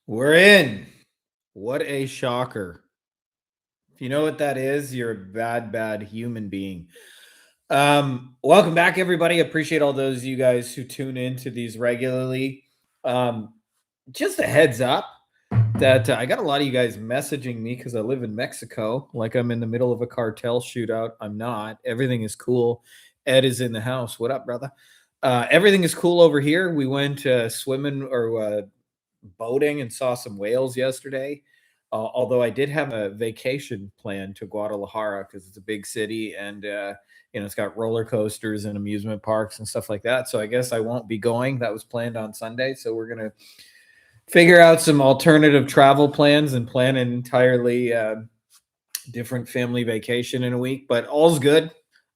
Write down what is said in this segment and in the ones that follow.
We're in. What a shocker. If you know what that is, you're a bad, bad human being. Welcome back, everybody. Appreciate all those of you guys who tune into these regularly. Um, just a heads up that I got a lot of you guys messaging me because I live in Mexico, like I'm in the middle of a cartel shootout. I'm not. Everything is cool. Ed is in the house. What up, brother? Everything is cool over here. We went swimming or boating and saw some whales yesterday. Although I did have a vacation plan to Guadalajara because it's a big city and it's got roller coasters and amusement parks and stuff like that. So I guess I won't be going. That was planned on Sunday. So we're gonna figure out some alternative travel plans and plan an entirely different family vacation in a week. But all's good.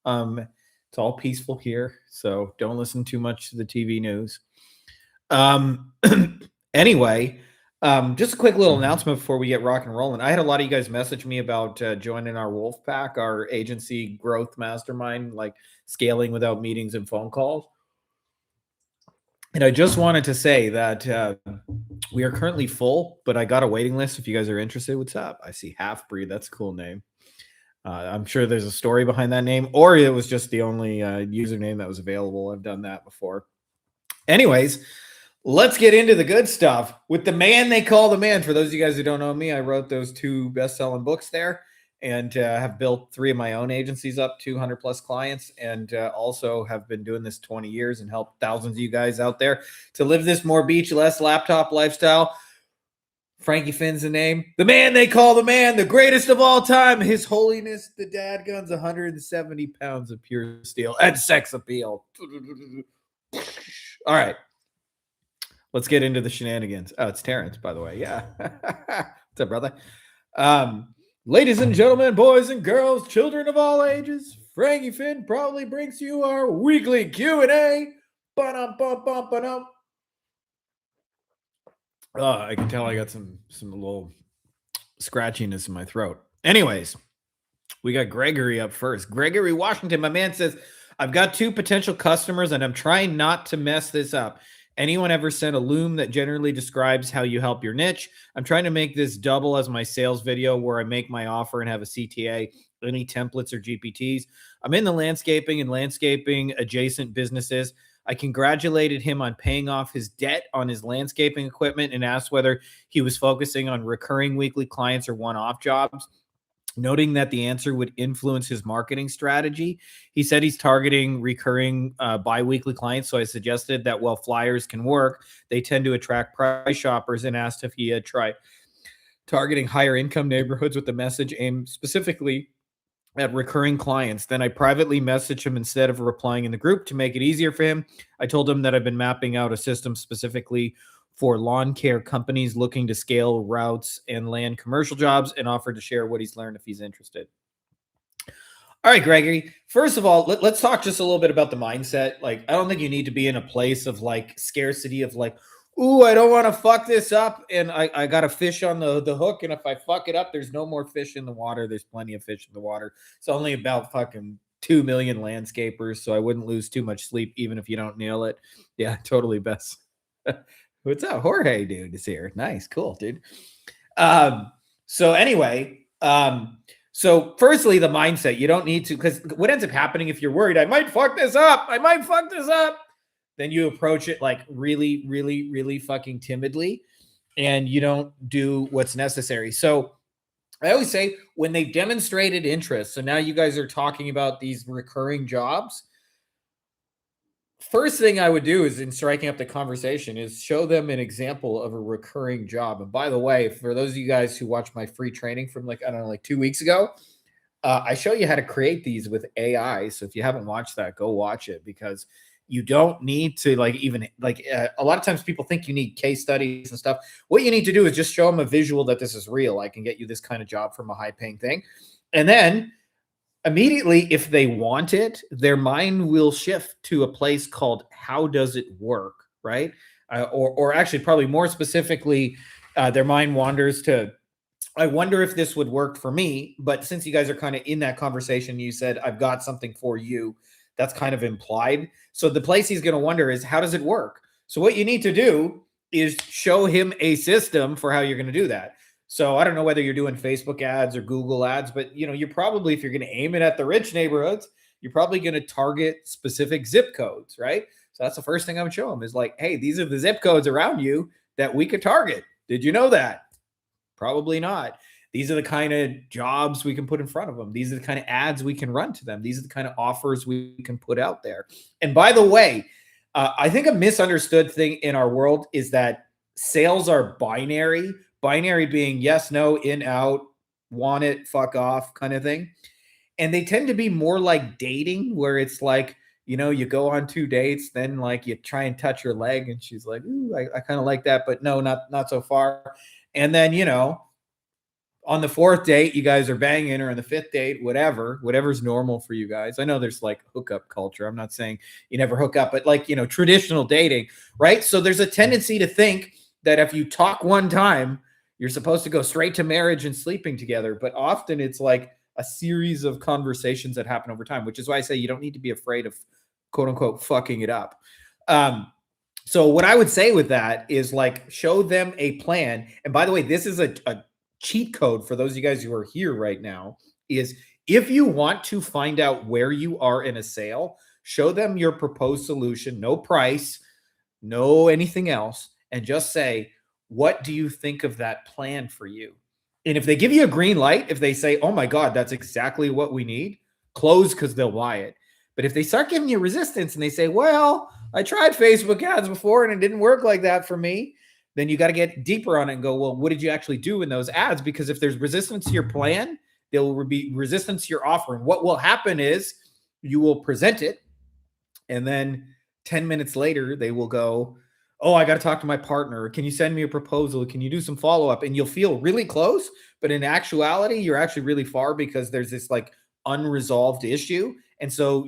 It's all peaceful here, so don't listen too much to the TV news. Um, anyway, just a quick little announcement before we get rock and rolling. I had a lot of you guys message me about joining our Wolf Pack, our agency growth mastermind, like scaling without meetings and phone calls. And I just wanted to say that we are currently full, but I got a waiting list. If you guys are interested, what's up? I see Half Breed. That's a cool name. I'm sure there's a story behind that name, or it was just the only username that was available. I've done that before. Anyways, let's get into the good stuff with the man they call the man. For those of you guys who don't know me, I wrote those 2 best-selling books there and have built 3 of my own agencies up, 200 plus clients, and also have been doing this 20 years and helped thousands of you guys out there to live this more beach, less laptop lifestyle. Frankie Finn's the name. The man they call the man, the greatest of all time, His Holiness, the Dad Gun's 170 pounds of pure steel and sex appeal. All right. Let's get into the shenanigans. Oh, it's Terrence, by the way. Yeah. What's up, brother? Ladies and gentlemen, boys and girls, children of all ages, Frankie Finn proudly brings you our weekly Q&A. Ba-dum-bum-bum-ba-dum. I can tell I got some little scratchiness in my throat. Anyways, we got Gregory up first. Gregory Washington, my man, says, I've got 2 potential customers and I'm trying not to mess this up. Anyone ever sent a Loom that generally describes how you help your niche? I'm trying to make this double as my sales video where I make my offer and have a CTA. Any templates or GPTs? I'm in the landscaping and landscaping adjacent businesses. I congratulated him on paying off his debt on his landscaping equipment and asked whether he was focusing on recurring weekly clients or one-off jobs. Noting that the answer would influence his marketing strategy, he said he's targeting recurring biweekly clients. So I suggested that while flyers can work, they tend to attract price shoppers and asked if he had tried targeting higher income neighborhoods with the message aimed specifically at recurring clients. Then I privately messaged him instead of replying in the group to make it easier for him. I told him that I've been mapping out a system specifically for lawn care companies looking to scale routes and land commercial jobs and offered to share what he's learned if he's interested. All right, Gregory. First of all, let's talk just a little bit about the mindset. Like, I don't think you need to be in a place of like scarcity of like, ooh, I don't want to fuck this up. And I got a fish on the hook. And if I fuck it up, there's no more fish in the water. There's plenty of fish in the water. It's only about fucking 2 million landscapers. So I wouldn't lose too much sleep, even if you don't nail it. Yeah, totally best. What's up? Jorge, dude, is here. Nice. Cool, dude. So anyway, so firstly, the mindset, you don't need to, because what ends up happening if you're worried, I might fuck this up, then you approach it like really, really, really fucking timidly and you don't do what's necessary. So I always say when they've demonstrated interest, so now you guys are talking about these recurring jobs, first thing I would do is in striking up the conversation is show them an example of a recurring job. And by the way, for those of you guys who watch my free training from like, I don't know, like 2 weeks ago, I show you how to create these with AI. So if you haven't watched that, go watch it because you don't need to like even like a lot of times people think you need case studies and stuff. What you need to do is just show them a visual that this is real. I can get you this kind of job from a high paying thing. And then immediately, if they want it, their mind will shift to a place called how does it work, right? Or actually, probably more specifically, their mind wanders to, I wonder if this would work for me. But since you guys are kind of in that conversation, you said, I've got something for you. That's kind of implied. So the place he's going to wonder is, how does it work? So what you need to do is show him a system for how you're going to do that. So I don't know whether you're doing Facebook ads or Google ads, but you're probably, if you're going to aim it at the rich neighborhoods, you're probably going to target specific zip codes, right? So that's the first thing I would show them is like, hey, these are the zip codes around you that we could target. Did you know that? Probably not. These are the kind of jobs we can put in front of them. These are the kind of ads we can run to them. These are the kind of offers we can put out there. And by the way, I think a misunderstood thing in our world is that sales are binary. Binary being yes, no, in, out, want it, fuck off kind of thing. And they tend to be more like dating, where it's like, you go on 2 dates, then like you try and touch her leg, and she's like, ooh, I kind of like that, but no, not so far. And then, on the fourth date, you guys are banging, or on the fifth date, whatever's normal for you guys. I know there's like hookup culture. I'm not saying you never hook up, but like, traditional dating, right? So there's a tendency to think that if you talk one time, you're supposed to go straight to marriage and sleeping together. But often it's like a series of conversations that happen over time, which is why I say you don't need to be afraid of quote unquote fucking it up. So what I would say with that is like, show them a plan. And by the way, this is a cheat code for those of you guys who are here right now, is if you want to find out where you are in a sale, show them your proposed solution, no price, no anything else, and just say, what do you think of that plan for you? And if they give you a green light, if they say, oh my God, that's exactly what we need, close, because they'll buy it. But if they start giving you resistance and they say, well, I tried Facebook ads before and it didn't work like that for me, then you got to get deeper on it and go, well, what did you actually do in those ads? Because if there's resistance to your plan, there will be resistance to your offer. And what will happen is you will present it, and then 10 minutes later, they will go, oh, I got to talk to my partner. Can you send me a proposal? Can you do some follow-up? And you'll feel really close, but in actuality, you're actually really far, because there's this like unresolved issue. And so,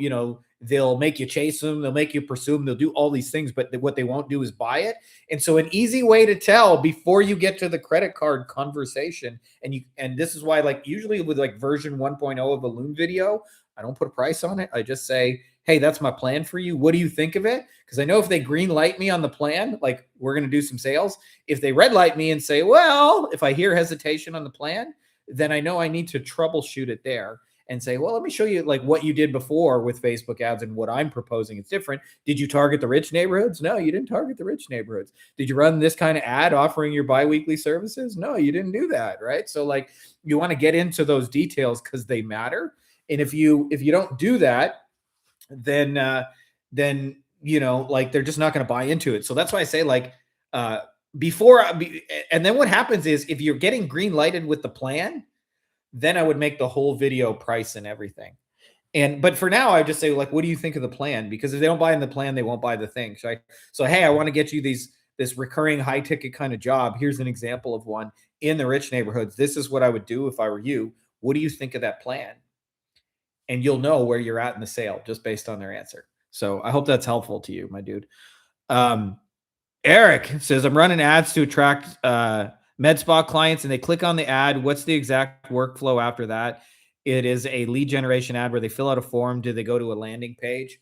they'll make you chase them, they'll make you pursue them, they'll do all these things, but what they won't do is buy it. And so an easy way to tell before you get to the credit card conversation, and this is why, like, usually with like version 1.0 of a Loom video, I don't put a price on it. I just say, hey, that's my plan for you. What do you think of it? Because I know if they green light me on the plan, like, we're going to do some sales. If they red light me and say, well, if I hear hesitation on the plan, then I know I need to troubleshoot it there and say, well, let me show you like what you did before with Facebook ads, and what I'm proposing is different. Did you target the rich neighborhoods? No, you didn't target the rich neighborhoods. Did you run this kind of ad offering your biweekly services? No, you didn't do that, right? So like, you want to get into those details because they matter. And if you don't do that, then like, they're just not going to buy into it. So that's why I say, like, and then what happens is, if you're getting green lighted with the plan, then I would make the whole video price and everything. But for now, I just say, like, what do you think of the plan? Because if they don't buy in the plan, they won't buy the thing. So hey, I want to get you this recurring high ticket kind of job. Here's an example of one in the rich neighborhoods. This is what I would do if I were you. What do you think of that plan? And you'll know where you're at in the sale just based on their answer. So I hope that's helpful to you, my dude. Eric says, I'm running ads to attract med spa clients, and they click on the ad. What's the exact workflow after that? It is a lead generation ad where they fill out a form. Do they go to a landing page?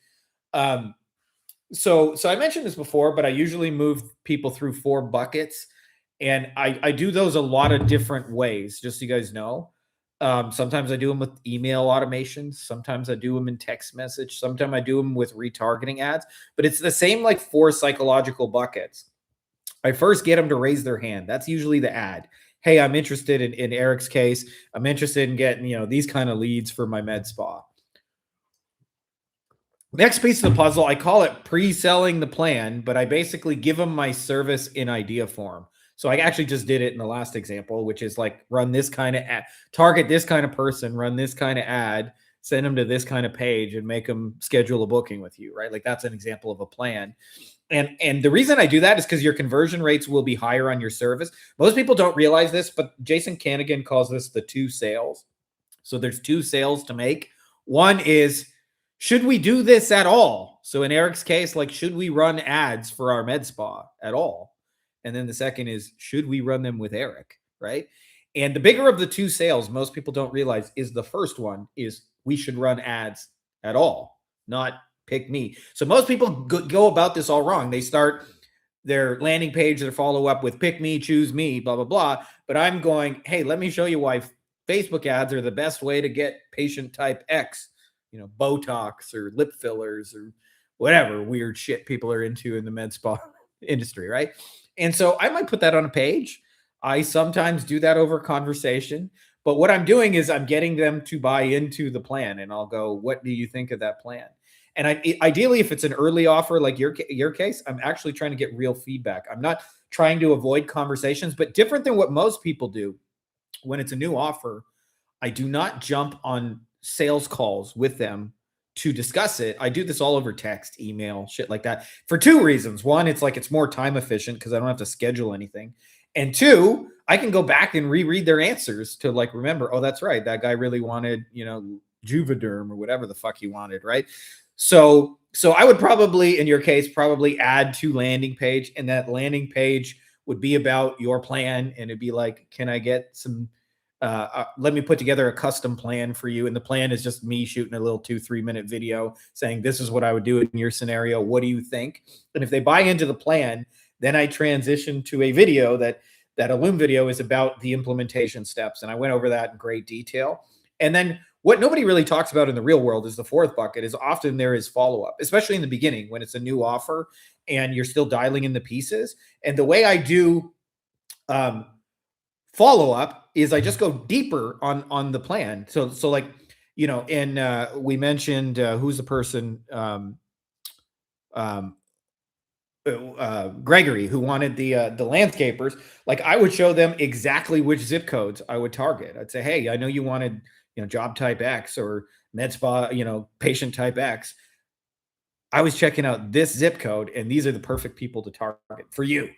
So I mentioned this before, but I usually move people through 4 buckets, and I do those a lot of different ways, just so you guys know. Sometimes I do them with email automations. Sometimes I do them in text message. Sometimes I do them with retargeting ads, but it's the same, like 4 psychological buckets. I first get them to raise their hand. That's usually the ad. Hey, I'm interested in Eric's case. I'm interested in getting, these kind of leads for my med spa. Next piece of the puzzle, I call it pre-selling the plan, but I basically give them my service in idea form. So I actually just did it in the last example, which is like, run this kind of ad, target this kind of person, run this kind of ad, send them to this kind of page, and make them schedule a booking with you, right? Like, that's an example of a plan. And the reason I do that is because your conversion rates will be higher on your service. Most people don't realize this, but Jason Kanigan calls this the 2 sales. So there's 2 sales to make. One is, should we do this at all? So in Eric's case, like, should we run ads for our med spa at all? And then the second is, should we run them with Eric, right? And the bigger of the 2 sales, most people don't realize, is the first one is, we should run ads at all, not pick me. So most people go about this all wrong. They start their landing page, their follow up with pick me, choose me, blah, blah, blah. But I'm going, hey, let me show you why Facebook ads are the best way to get patient type X, Botox or lip fillers or whatever weird shit people are into in the med spa industry, right? And so I might put that on a page. I sometimes do that over conversation. But what I'm doing is I'm getting them to buy into the plan, and I'll go, what do you think of that plan? And ideally, if it's an early offer like your case, I'm actually trying to get real feedback. I'm not trying to avoid conversations, but different than what most people do when it's a new offer, I do not jump on sales calls with them to discuss it. I do this all over text, email, shit like that for two reasons. One, it's more time efficient because I don't have to schedule anything. And two, I can go back and reread their answers to like remember, oh, that's right. That guy really wanted, Juvederm or whatever the fuck he wanted, right? So I would probably, in your case, probably add to landing page, and that landing page would be about your plan, and it'd be like, can I get some let me put together a custom plan for you. And the plan is just me shooting a little 2-3 minute video saying, this is what I would do in your scenario. What do you think? And if they buy into the plan, then I transition to a video that a Loom video is about the implementation steps. And I went over that in great detail. And then what nobody really talks about in the real world is the fourth bucket is often there is follow-up, especially in the beginning when it's a new offer and you're still dialing in the pieces. And the way I do follow up is I just go deeper on the plan. So like, and we mentioned who's the person, Gregory, who wanted the landscapers. Like I would show them exactly which zip codes I would target. I'd say, hey, I know you wanted job type X or med spa, patient type X. I was checking out this zip code, and these are the perfect people to target for you.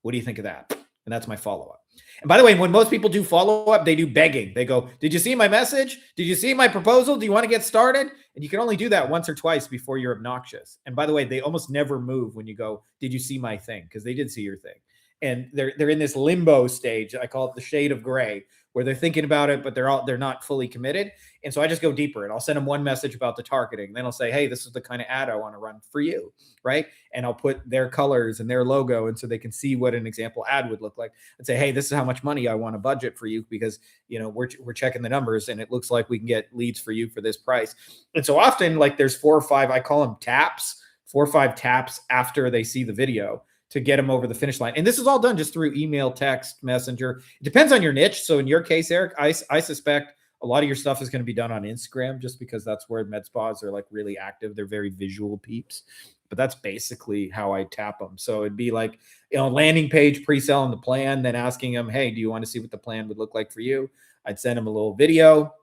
What do you think of that? And that's my follow up. And by the way, when most people do follow up, they do begging. They go, did you see my message? Did you see my proposal? Do you want to get started? And you can only do that once or twice before you're obnoxious. And by the way, they almost never move when you go, did you see my thing? Because they did see your thing. And they're in this limbo stage. I call it the shade of gray, where they're thinking about it, but they're not fully committed. And so I just go deeper, and I'll send them one message about the targeting. Then I'll say, hey, this is the kind of ad I want to run for you, right? And I'll put their colors and their logo, and so they can see what an example ad would look like. And say, hey, this is how much money I want to budget for you because we're checking the numbers, and it looks like we can get leads for you for this price. And so often, like there's 4 or 5, I call them taps, 4 or 5 taps after they see the video to get them over the finish line. And this is all done just through email, text, messenger. It depends on your niche. So in your case, Eric, I suspect a lot of your stuff is going to be done on Instagram just because that's where med spas are like really active. They're very visual peeps, but that's basically how I tap them. So it'd be like, landing page, pre-selling the plan, then asking them, hey, do you want to see what the plan would look like for you? I'd send them a little video,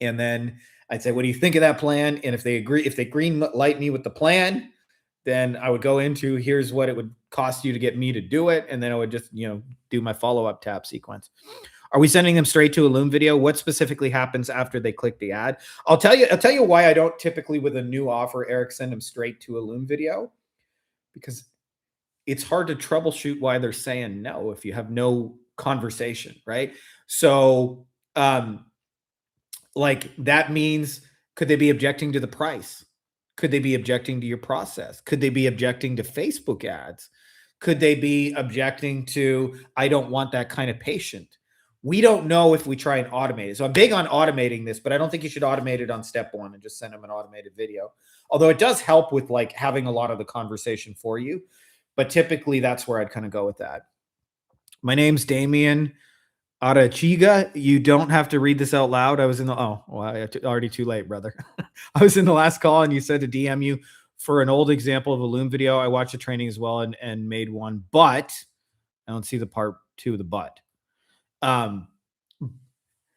and then I'd say, what do you think of that plan? And if they agree, if they green light me with the plan, then I would go into here's what it would cost you to get me to do it. And then I would just, do my follow-up tap sequence. Are we sending them straight to a Loom video? What specifically happens after they click the ad? I'll tell you why I don't typically with a new offer, Eric, send them straight to a Loom video, because it's hard to troubleshoot why they're saying no if you have no conversation, right? So, like that means, could they be objecting to the price? Could they be objecting to your process? Could they be objecting to Facebook ads? Could they be objecting to, I don't want that kind of patient? We don't know if we try and automate it. So I'm big on automating this, but I don't think you should automate it on step 1 and just send them an automated video. Although it does help with like having a lot of the conversation for you. But typically that's where I'd kind of go with that. My name's Damien Arachiga. You don't have to read this out loud. I was in the, already too late, brother. I was in the last call and you said to DM you for an old example of a Loom video. I watched the training as well and made one, but I don't see the part 2 of the but.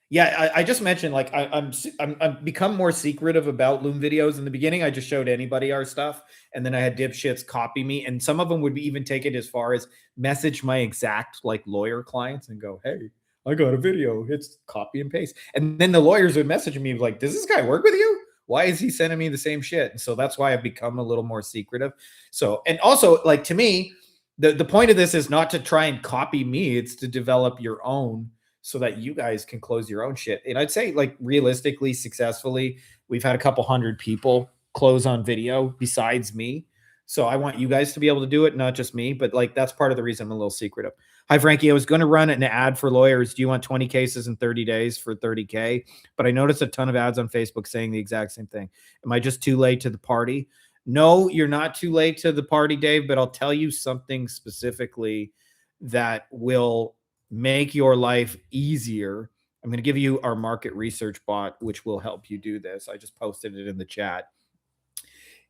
Yeah, I just mentioned like I'm become more secretive about Loom videos. In the beginning, I just showed anybody our stuff, and then I had dipshits copy me, and some of them would even take it as far as message my exact like lawyer clients and go, "Hey, I got a video. It's copy and paste." And then the lawyers would message me like, "Does this guy work with you? Why is he sending me the same shit?" And so that's why I've become a little more secretive. So, and also like to me, the point of this is not to try and copy me. It's to develop your own, so that you guys can close your own shit. And I'd say like realistically, successfully, we've had a couple hundred people close on video besides me. So I want you guys to be able to do it, not just me, but like that's part of the reason I'm a little secretive. Hi, Frankie. I was going to run an ad for lawyers. Do you want 20 cases in 30 days for 30K? But I noticed a ton of ads on Facebook saying the exact same thing. Am I just too late to the party? No, you're not too late to the party, Dave, but I'll tell you something specifically that will make your life easier. I'm going to give you our market research bot, which will help you do this. I just posted it in the chat.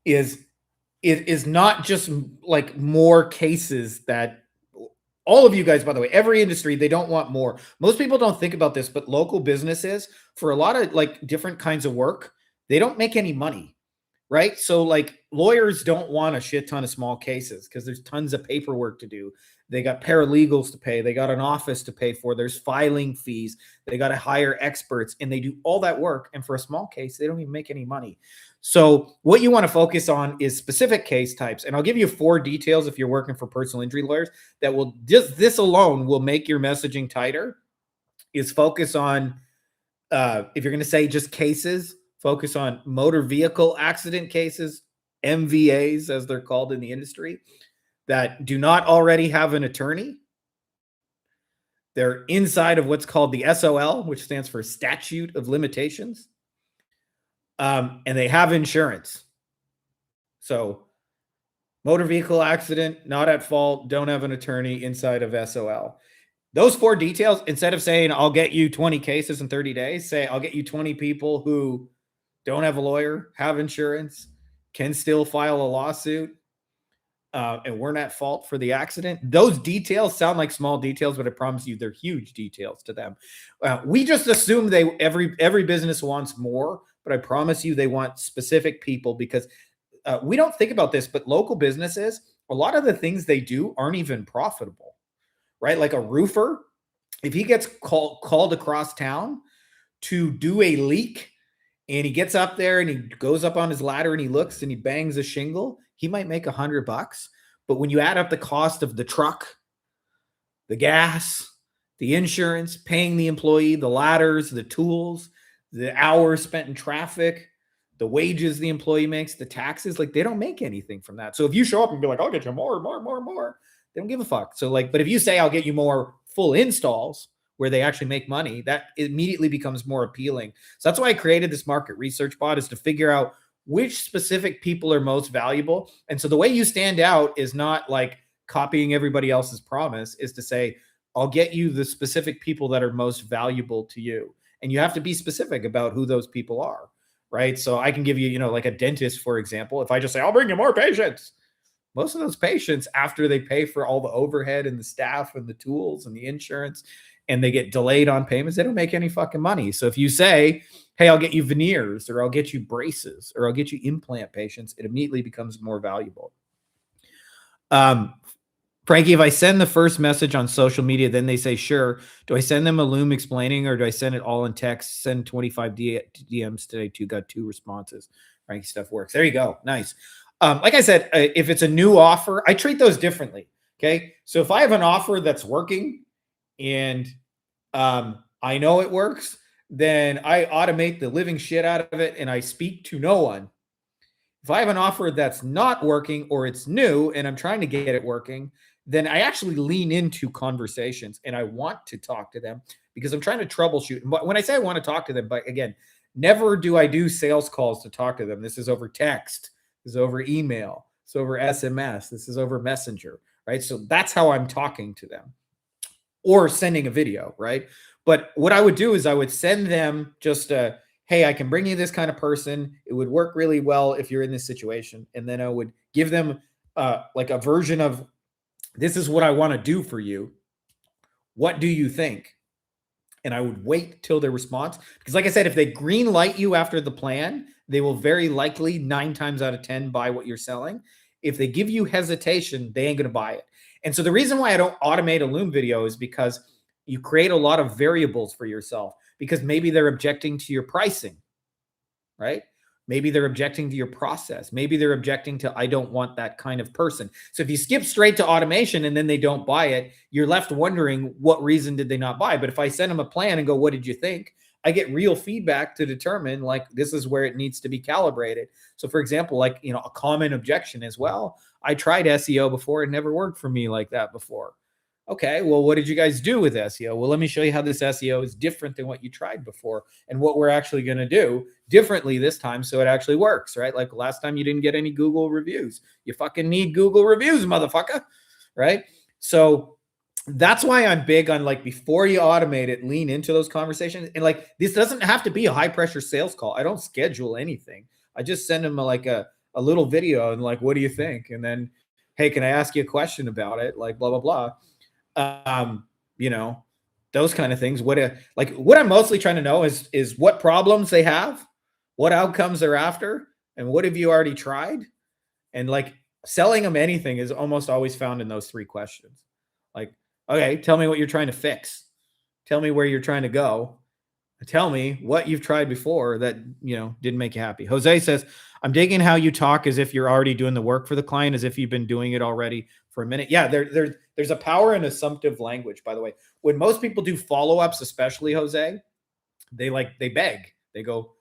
It is not just like more cases that all of you guys, by the way, every industry, they don't want more. Most people don't think about this, but local businesses, for a lot of like different kinds of work, they don't make any money, right? So like lawyers don't want a shit ton of small cases because there's tons of paperwork to do. They got paralegals to pay. They got an office to pay for. There's filing fees. They got to hire experts and they do all that work. And for a small case, they don't even make any money. So what you want to focus on is specific case types. And I'll give you 4 details if you're working for personal injury lawyers that will just, this alone will make your messaging tighter. Is focus on, if you're going to say just cases, focus on motor vehicle accident cases, MVAs, as they're called in the industry, that do not already have an attorney. They're inside of what's called the SOL, which stands for statute of limitations. And they have insurance. So motor vehicle accident, not at fault, don't have an attorney, inside of SOL. Those 4 details, instead of saying, I'll get you 20 cases in 30 days, say, I'll get you 20 people who don't have a lawyer, have insurance, can still file a lawsuit, and weren't at fault for the accident. Those details sound like small details, but I promise you they're huge details to them. We just assume every business wants more, but I promise you they want specific people because we don't think about this, but local businesses, a lot of the things they do aren't even profitable, right? Like a roofer, if he gets called across town to do a leak and he gets up there and he goes up on his ladder and he looks and he bangs a shingle, he might make $100. But when you add up the cost of the truck, the gas, the insurance, paying the employee, the ladders, the tools, the hours spent in traffic, the wages the employee makes, the taxes, like they don't make anything from that. So if you show up and be like, I'll get you more, they don't give a fuck. So like, but if you say I'll get you more full installs where they actually make money, that immediately becomes more appealing. So that's why I created this market research bot, is to figure out which specific people are most valuable. And so the way you stand out is not like copying everybody else's promise, is to say, I'll get you the specific people that are most valuable to you. And you have to be specific about who those people are, right? So I can give you, like a dentist, for example. If I just say, I'll bring you more patients, most of those patients, after they pay for all the overhead and the staff and the tools and the insurance, and they get delayed on payments, they don't make any fucking money. So if you say, hey, I'll get you veneers, or I'll get you braces, or I'll get you implant patients, it immediately becomes more valuable. Frankie, if I send the first message on social media, then they say, sure, do I send them a Loom explaining, or do I send it all in text? Send 25 DMs today, got 2 responses. Frankie, stuff works. There you go. Nice. Like I said, if it's a new offer, I treat those differently. Okay. So if I have an offer that's working and I know it works, then I automate the living shit out of it and I speak to no one. If I have an offer that's not working or it's new and I'm trying to get it working, then I actually lean into conversations and I want to talk to them because I'm trying to troubleshoot. And when I say I want to talk to them, but again, never do I do sales calls to talk to them. This is over text. This is over email. It's over SMS. This is over Messenger, right? So that's how I'm talking to them, or sending a video, right? But what I would do is I would send them just a, hey, I can bring you this kind of person. It would work really well if you're in this situation. And then I would give them like a version of, this is what I want to do for you. What do you think? And I would wait till their response. Because like I said, if they green light you after the plan, they will very likely 9 times out of 10 buy what you're selling. If they give you hesitation, they ain't going to buy it. And so the reason why I don't automate a Loom video is because you create a lot of variables for yourself, because maybe they're objecting to your pricing, right? Maybe they're objecting to your process. Maybe they're objecting to, I don't want that kind of person. So if you skip straight to automation and then they don't buy it, you're left wondering what reason did they not buy? But if I send them a plan and go, what did you think? I get real feedback to determine like this is where it needs to be calibrated. So for example, like, a common objection is, well, I tried SEO before. It never worked for me like that before. Okay, well, what did you guys do with SEO? Well, let me show you how this SEO is different than what you tried before and what we're actually going to do differently this time so it actually works, right? Like last time you didn't get any Google reviews. You fucking need Google reviews, motherfucker, right? So that's why I'm big on, like, before you automate it, lean into those conversations. And like, this doesn't have to be a high pressure sales call. I don't schedule anything. I just send them a little video and like, what do you think? And then, hey, can I ask you a question about it? Like, blah, blah, blah. um you know those kind of things. What I'm mostly trying to know is what problems they have, what outcomes they're after, and what have you already tried. And like, selling them anything is almost always found in those three questions. Like, okay, tell me what you're trying to fix, tell me where you're trying to go, tell me what you've tried before that didn't make you happy. Jose says, I'm digging how you talk as if you're already doing the work for the client, as if you've been doing it already for a minute. Yeah, there's a power in assumptive language, by the way. When most people do follow-ups, especially Jose, they beg. They go,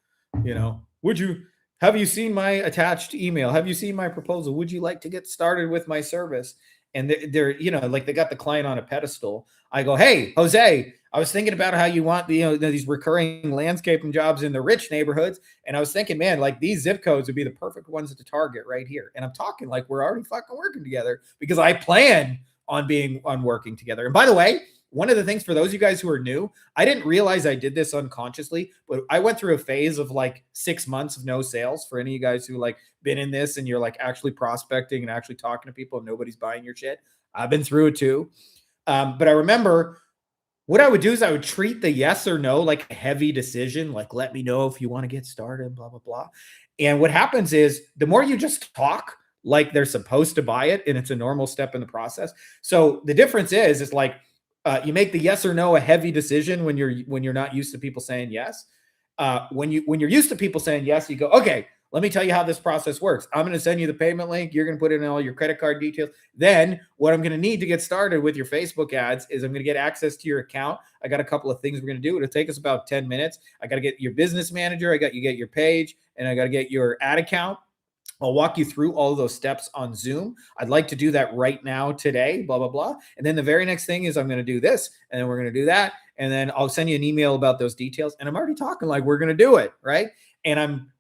would you have you seen my attached email? Have you seen my proposal? Would you like to get started with my service? And they're like, they got the client on a pedestal. I go, hey, Jose, I was thinking about how you want these recurring landscaping jobs in the rich neighborhoods. And I was thinking, man, like these zip codes would be the perfect ones to target right here. And I'm talking like we're already fucking working together because I plan on working together. And by the way, one of the things for those of you guys who are new, I didn't realize I did this unconsciously, but I went through a phase of like 6 months of no sales. For any of you guys who like been in this and you're like actually prospecting and actually talking to people and nobody's buying your shit, I've been through it too. But I remember what I would do is I would treat the yes or no like a heavy decision, like let me know if you want to get started, blah, blah, blah. And what happens is the more you just talk like they're supposed to buy it, and it's a normal step in the process. So the difference is like, you make the yes or no a heavy decision when you're not used to people saying yes. When you're used to people saying yes, you go, okay, let me tell you how this process works. I'm going to send you the payment link. You're going to put in all your credit card details. Then what I'm going to need to get started with your Facebook ads is I'm going to get access to your account. I got a couple of things we're going to do. It'll take us about 10 minutes. I got to get your business manager. I got you get your page, and I got to get your ad account. I'll walk you through all of those steps on Zoom. I'd like to do that right now today, blah, blah, blah. And then the very next thing is I'm going to do this, and then we're going to do that. And then I'll send you an email about those details. And I'm already talking like we're going to do it, right? And I'm,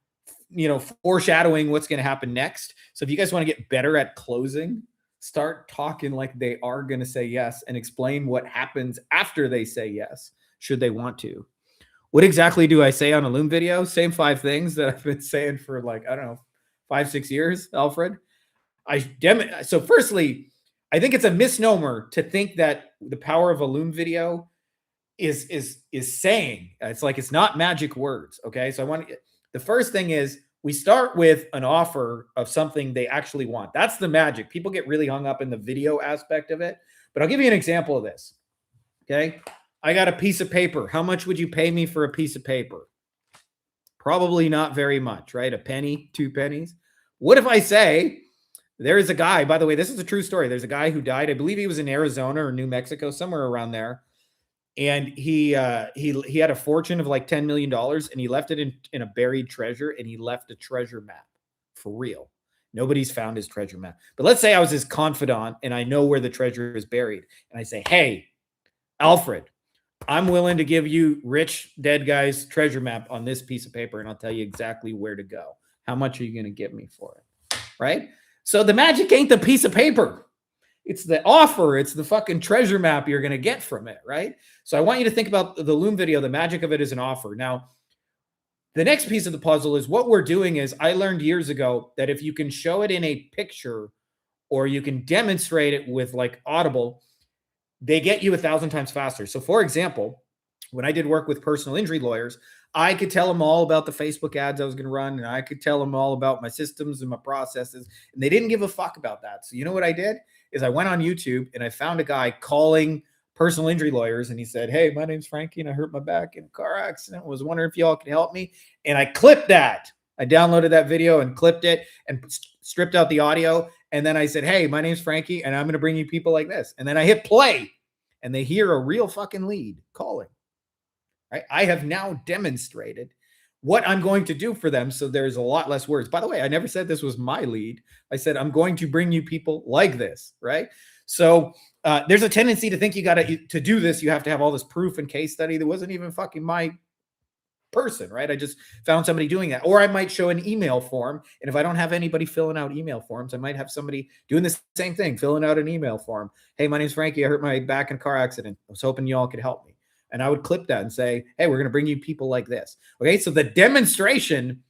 foreshadowing what's going to happen next. So if you guys want to get better at closing, start talking like they are going to say yes and explain what happens after they say yes, should they want to. What exactly do I say on a Loom video? Same 5 things that I've been saying for like, I don't know, 5-6 years, Alfred. So firstly, I think it's a misnomer to think that the power of a Loom video is saying, it's like, it's not magic words. Okay. So the first thing is we start with an offer of something they actually want. That's the magic. People get really hung up in the video aspect of it, but I'll give you an example of this. Okay. I got a piece of paper. How much would you pay me for a piece of paper? Probably not very much, right? A penny, 2 pennies. What if I say, there is a guy, by the way, this is a true story. There's a guy who died. I believe he was in Arizona or New Mexico, somewhere around there. And he had a fortune of like $10 million, and he left it in a buried treasure, and he left a treasure map for real. Nobody's found his treasure map. But let's say I was his confidant and I know where the treasure is buried. And I say, hey, Alfred, I'm willing to give you rich dead guy's treasure map on this piece of paper, and I'll tell you exactly where to go. How much are you going to give me for it? Right? So the magic ain't the piece of paper. It's the offer. It's the fucking treasure map you're going to get from it, right? So I want you to think about the Loom video. The magic of it is an offer. Now, the next piece of the puzzle is what we're doing is, I learned years ago that if you can show it in a picture or you can demonstrate it with like Audible, they get you 1,000 times faster. So for example, when I did work with personal injury lawyers, I could tell them all about the Facebook ads I was going to run, and I could tell them all about my systems and my processes, and they didn't give a fuck about that. So you know what I did is I went on YouTube and I found a guy calling personal injury lawyers, and he said, hey, my name's Frankie, and I hurt my back in a car accident. I was wondering if y'all could help me. And I clipped that. I downloaded that video and clipped it and stripped out the audio. And then I said, hey, my name's Frankie, and I'm going to bring you people like this. And then I hit play, and they hear a real fucking lead calling. right? I have now demonstrated what I'm going to do for them. So there's a lot less words. By the way, I never said this was my lead. I said, I'm going to bring you people like this, right? So there's a tendency to think you got to do this. You have to have all this proof and case study that wasn't even fucking my person, right? I just found somebody doing that. Or I might show an email form. And if I don't have anybody filling out email forms, I might have somebody doing the same thing, filling out an email form. Hey, my name's Frankie. I hurt my back in a car accident. I was hoping you all could help me. And I would clip that and say, hey, we're going to bring you people like this. Okay. So the demonstration,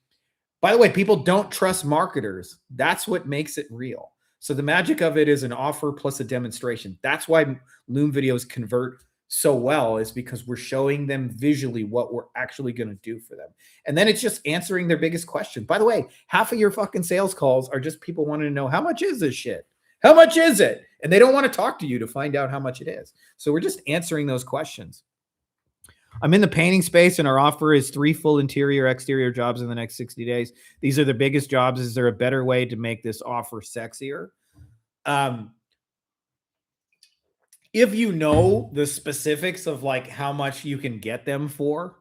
by the way, people don't trust marketers. That's what makes it real. So the magic of it is an offer plus a demonstration. That's why Loom videos convert so well, is because we're showing them visually what we're actually going to do for them. And then it's just answering their biggest question. By the way, half of your fucking sales calls are just people wanting to know, how much is this shit? How much is it? And they don't want to talk to you to find out how much it is. So we're just answering those questions. I'm in the painting space, and our offer is 3 full interior, exterior jobs in the next 60 days. These are the biggest jobs. Is there a better way to make this offer sexier? If you know the specifics of like how much you can get them for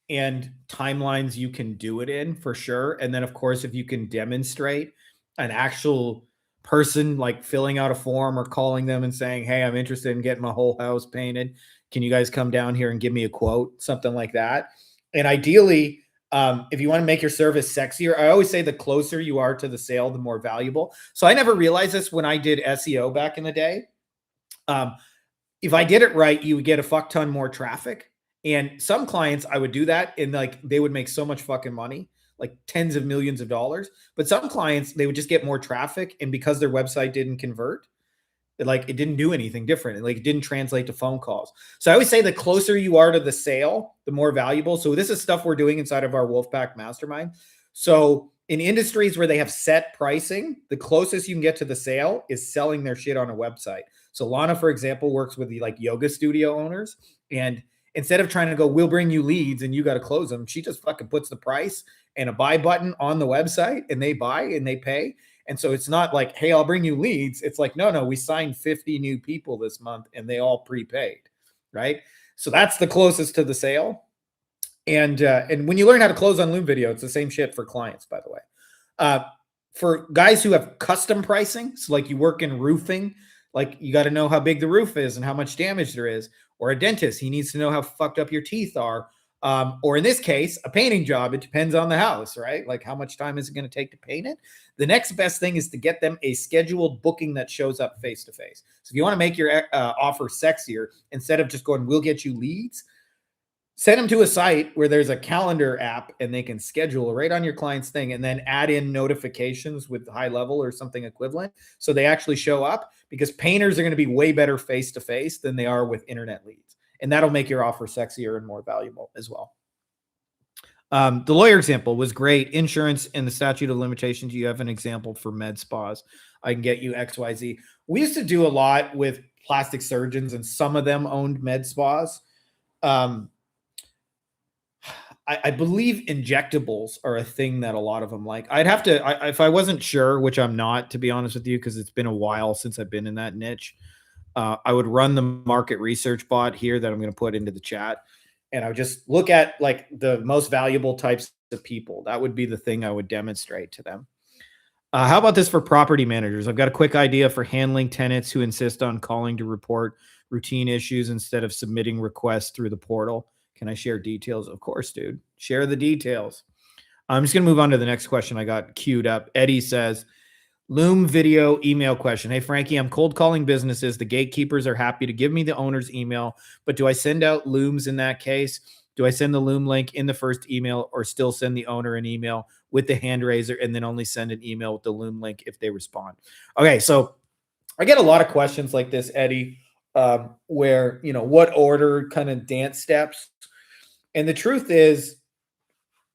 and timelines you can do it in, for sure. And then, of course, if you can demonstrate an actual person like filling out a form or calling them and saying, hey, I'm interested in getting my whole house painted. Can you guys come down here and give me a quote? Something like that. And ideally, if you want to make your service sexier, I always say the closer you are to the sale, the more valuable. So I never realized this when I did SEO back in the day. If I did it right, you would get a fuck ton more traffic. And some clients, I would do that, and like they would make so much fucking money, like tens of millions of dollars. But some clients, they would just get more traffic, and because their website didn't convert, it didn't do anything different. It didn't translate to phone calls. So I always say the closer you are to the sale, the more valuable. So this is stuff we're doing inside of our Wolfpack Mastermind. So in industries where they have set pricing, the closest you can get to the sale is selling their shit on a website. So Lana, for example, works with the like yoga studio owners, and instead of trying to go, we'll bring you leads and you got to close them, she just fucking puts the price and a buy button on the website, and they buy and they pay. And so it's not like, hey, I'll bring you leads. It's like, no, we signed 50 new people this month and they all prepaid, right? So that's the closest to the sale. And when you learn how to close on Loom Video, it's the same shit for clients, by the way. For guys who have custom pricing, so like you work in roofing, like you got to know how big the roof is and how much damage there is. Or a dentist, he needs to know how fucked up your teeth are. Or in this case, a painting job, it depends on the house, right? Like how much time is it going to take to paint it? The next best thing is to get them a scheduled booking that shows up face-to-face. So if you want to make your offer sexier, instead of just going, we'll get you leads, send them to a site where there's a calendar app and they can schedule right on your client's thing, and then add in notifications with high level or something equivalent. So they actually show up, because painters are going to be way better face-to-face than they are with internet leads. And that'll make your offer sexier and more valuable as well. The lawyer example was great. Insurance and the statute of limitations. You have an example for med spas. I can get you XYZ. We used to do a lot with plastic surgeons, and some of them owned med spas. I believe injectables are a thing that a lot of them like. I'd have to, if I wasn't sure, which I'm not, to be honest with you, because it's been a while since I've been in that niche, I would run the market research bot here that I'm going to put into the chat. And I would just look at like the most valuable types of people. That would be the thing I would demonstrate to them. How about this for property managers? I've got a quick idea for handling tenants who insist on calling to report routine issues instead of submitting requests through the portal. Can I share details? Of course, dude. Share the details. I'm just going to move on to the next question I got queued up. Eddie says, Loom video email question. Hey, Frankie, I'm cold calling businesses. The gatekeepers are happy to give me the owner's email, but do I send out Looms in that case? Do I send the Loom link in the first email, or still send the owner an email with the hand raiser and then only send an email with the Loom link if they respond? Okay, so I get a lot of questions like this, Eddie, where, what order kind of dance steps. And the truth is,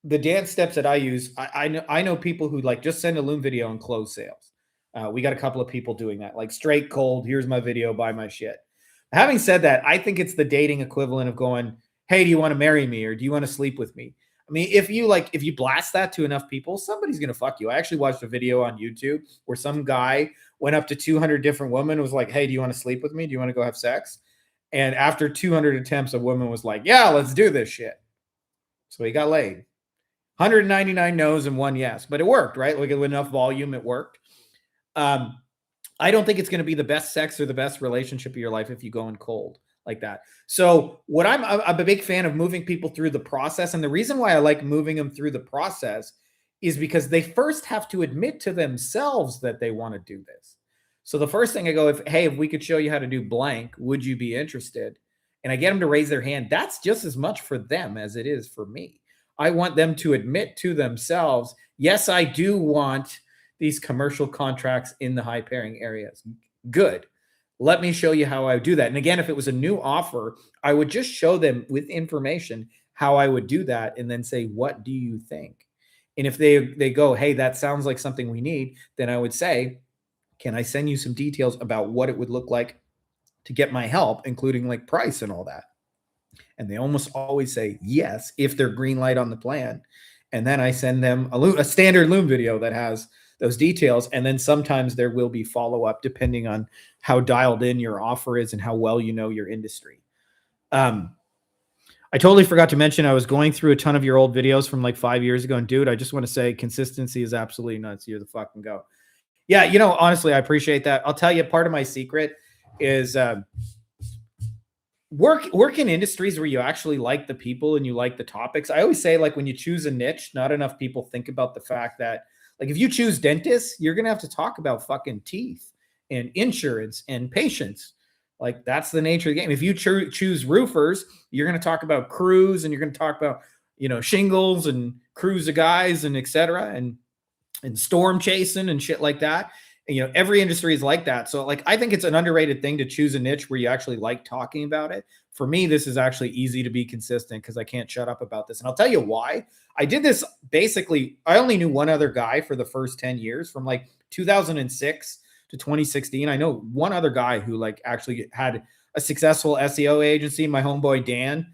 the dance steps that I use, I know people who like just send a Loom video and close sales. We got a couple of people doing that, like straight cold. Here's my video, buy my shit. Having said that, I think it's the dating equivalent of going, hey, do you want to marry me, or do you want to sleep with me? I mean, if you blast that to enough people, somebody's going to fuck you. I actually watched a video on YouTube where some guy went up to 200 different women and was like, hey, do you want to sleep with me? Do you want to go have sex? And after 200 attempts, a woman was like, yeah, let's do this shit. So he got laid. 199 no's and 1 yes, but it worked, right? Like with enough volume, it worked. I don't think it's going to be the best sex or the best relationship of your life if you go in cold like that. So what I'm a big fan of moving people through the process. And the reason why I like moving them through the process is because they first have to admit to themselves that they want to do this. So the first thing I go, if we could show you how to do blank, would you be interested? And I get them to raise their hand. That's just as much for them as it is for me. I want them to admit to themselves, yes, I do want these commercial contracts in the high pairing areas. Good. Let me show you how I would do that. And again, if it was a new offer, I would just show them with information how I would do that and then say, what do you think? And if they go, hey, that sounds like something we need, then I would say, can I send you some details about what it would look like to get my help, including like price and all that? And they almost always say yes if they're green light on the plan. And then I send them a standard Loom video that has those details. And then sometimes there will be follow-up depending on how dialed in your offer is and how well you know your industry. I totally forgot to mention I was going through a ton of your old videos from like 5 years ago. And dude, I just want to say consistency is absolutely nuts. You're the fucking go. Yeah, honestly, I appreciate that. I'll tell you, part of my secret is work in industries where you actually like the people and you like the topics. I always say, like, when you choose a niche, not enough people think about the fact that, like, if you choose dentists, you're going to have to talk about fucking teeth and insurance and patients. Like, that's the nature of the game. If you choose roofers, you're going to talk about crews and you're going to talk about, shingles and crews of guys and et cetera, and storm chasing and shit like that. And, every industry is like that. So, like, I think it's an underrated thing to choose a niche where you actually like talking about it. For me, this is actually easy to be consistent because I can't shut up about this. And I'll tell you why. I did this basically, I only knew one other guy for the first 10 years from like 2006 to 2016. I know one other guy who like actually had a successful SEO agency, my homeboy Dan.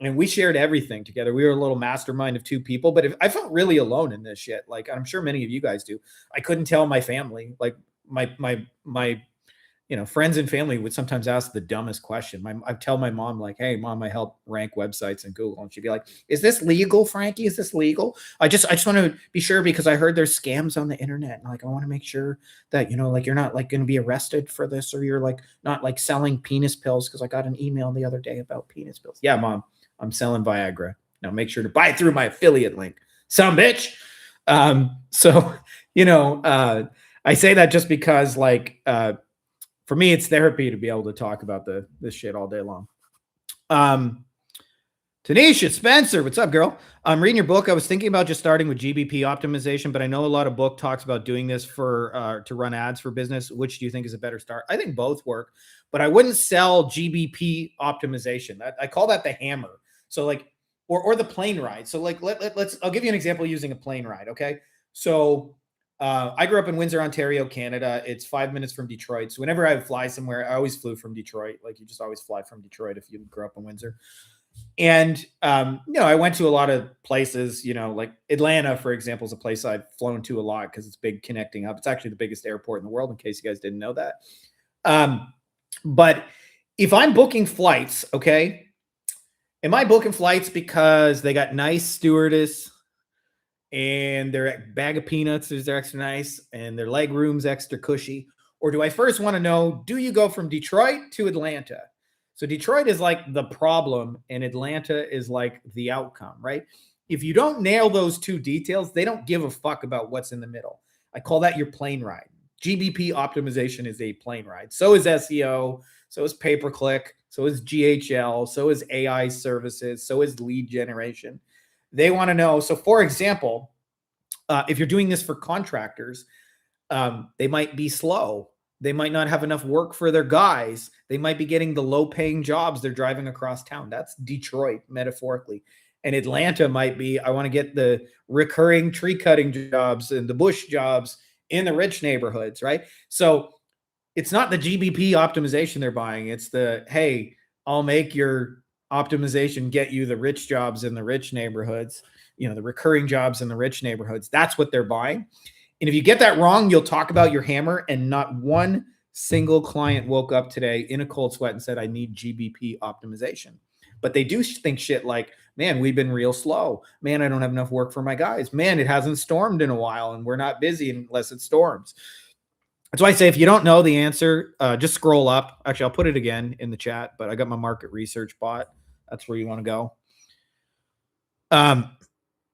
And we shared everything together. We were a little mastermind of 2 people, but I felt really alone in this shit. Like, I'm sure many of you guys do. I couldn't tell my family, like my friends and family would sometimes ask the dumbest question. I'd tell my mom, like, hey, Mom, I help rank websites in Google. And she'd be like, is this legal, Frankie? Is this legal? I just want to be sure because I heard there's scams on the internet. And like, I want to make sure that, like, you're not like going to be arrested for this, or you're like not like selling penis pills. Cause I got an email the other day about penis pills. Yeah, Mom, I'm selling Viagra. Now make sure to buy it through my affiliate link. Some bitch. So, I say that just because, like, for me, it's therapy to be able to talk about this shit all day long. Tanisha Spencer, what's up, girl? I'm reading your book. I was thinking about just starting with GBP optimization, but I know a lot of book talks about doing this to run ads for business. Which do you think is a better start? I think both work, but I wouldn't sell GBP optimization. I call that the hammer. So like, or the plane ride. So like, I'll give you an example using a plane ride. Okay. So I grew up in Windsor, Ontario, Canada. It's 5 minutes from Detroit. So whenever I would fly somewhere, I always flew from Detroit. Like, you just always fly from Detroit if you grew up in Windsor. And, I went to a lot of places, like Atlanta, for example, is a place I've flown to a lot because it's big connecting up. It's actually the biggest airport in the world, in case you guys didn't know that. But if I'm booking flights, okay, am I booking flights because they got nice stewardess and their bag of peanuts is extra nice and their leg room's extra cushy? Or do I first want to know, do you go from Detroit to Atlanta? So Detroit is like the problem and Atlanta is like the outcome, right? If you don't nail those 2 details, they don't give a fuck about what's in the middle. I call that your plane ride. GBP optimization is a plane ride. So is SEO, so is pay-per-click, so is GHL, so is AI services, so is lead generation. They want to know. So for example, if you're doing this for contractors, they might be slow. They might not have enough work for their guys. They might be getting the low-paying jobs they're driving across town. That's Detroit, metaphorically. And Atlanta might be, I want to get the recurring tree cutting jobs and the bush jobs in the rich neighborhoods, right? So it's not the GBP optimization they're buying. It's the, hey, I'll make your optimization get you the rich jobs in the rich neighborhoods, the recurring jobs in the rich neighborhoods. That's what they're buying. And if you get that wrong, you'll talk about your hammer and not one single client woke up today in a cold sweat and said, I need GBP optimization. But they do think shit like, man, we've been real slow. Man, I don't have enough work for my guys. Man, it hasn't stormed in a while and we're not busy unless it storms. That's why I say if you don't know the answer, just scroll up. Actually, I'll put it again in the chat, but I got my market research bot. That's where you want to go.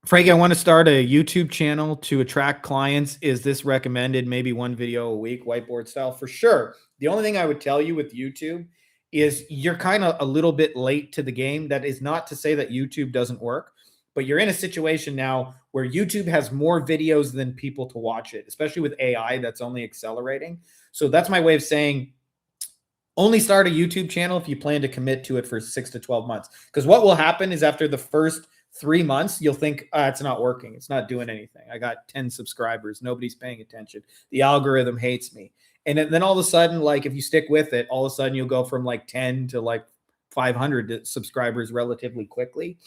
Frankie, I want to start a YouTube channel to attract clients. Is this recommended? Maybe one video a week, whiteboard style? For sure. The only thing I would tell you with YouTube is you're kind of a little bit late to the game. That is not to say that YouTube doesn't work, but you're in a situation now where YouTube has more videos than people to watch it, especially with AI that's only accelerating. So that's my way of saying only start a YouTube channel if you plan to commit to it for 6 to 12 months. Because what will happen is after the first 3 months, you'll think, it's not working. It's not doing anything. I got 10 subscribers. Nobody's paying attention. The algorithm hates me. And then all of a sudden, like if you stick with it, all of a sudden you'll go from like 10 to like 500 subscribers relatively quickly.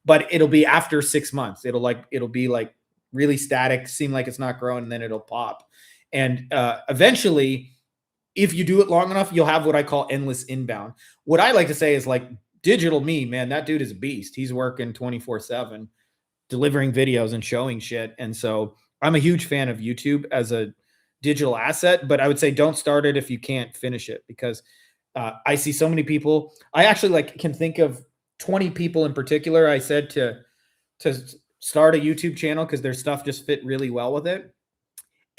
But it'll be after 6 months. It'll be like really static, seem like it's not growing, and then it'll pop. And eventually, if you do it long enough, you'll have what I call endless inbound. What I like to say is like Digital Me, man, that dude is a beast. He's working 24/7, delivering videos and showing shit. And so I'm a huge fan of YouTube as a digital asset, but I would say don't start it if you can't finish it, because I see so many people. I actually like can think of 20 people in particular I said to start a YouTube channel because their stuff just fit really well with it.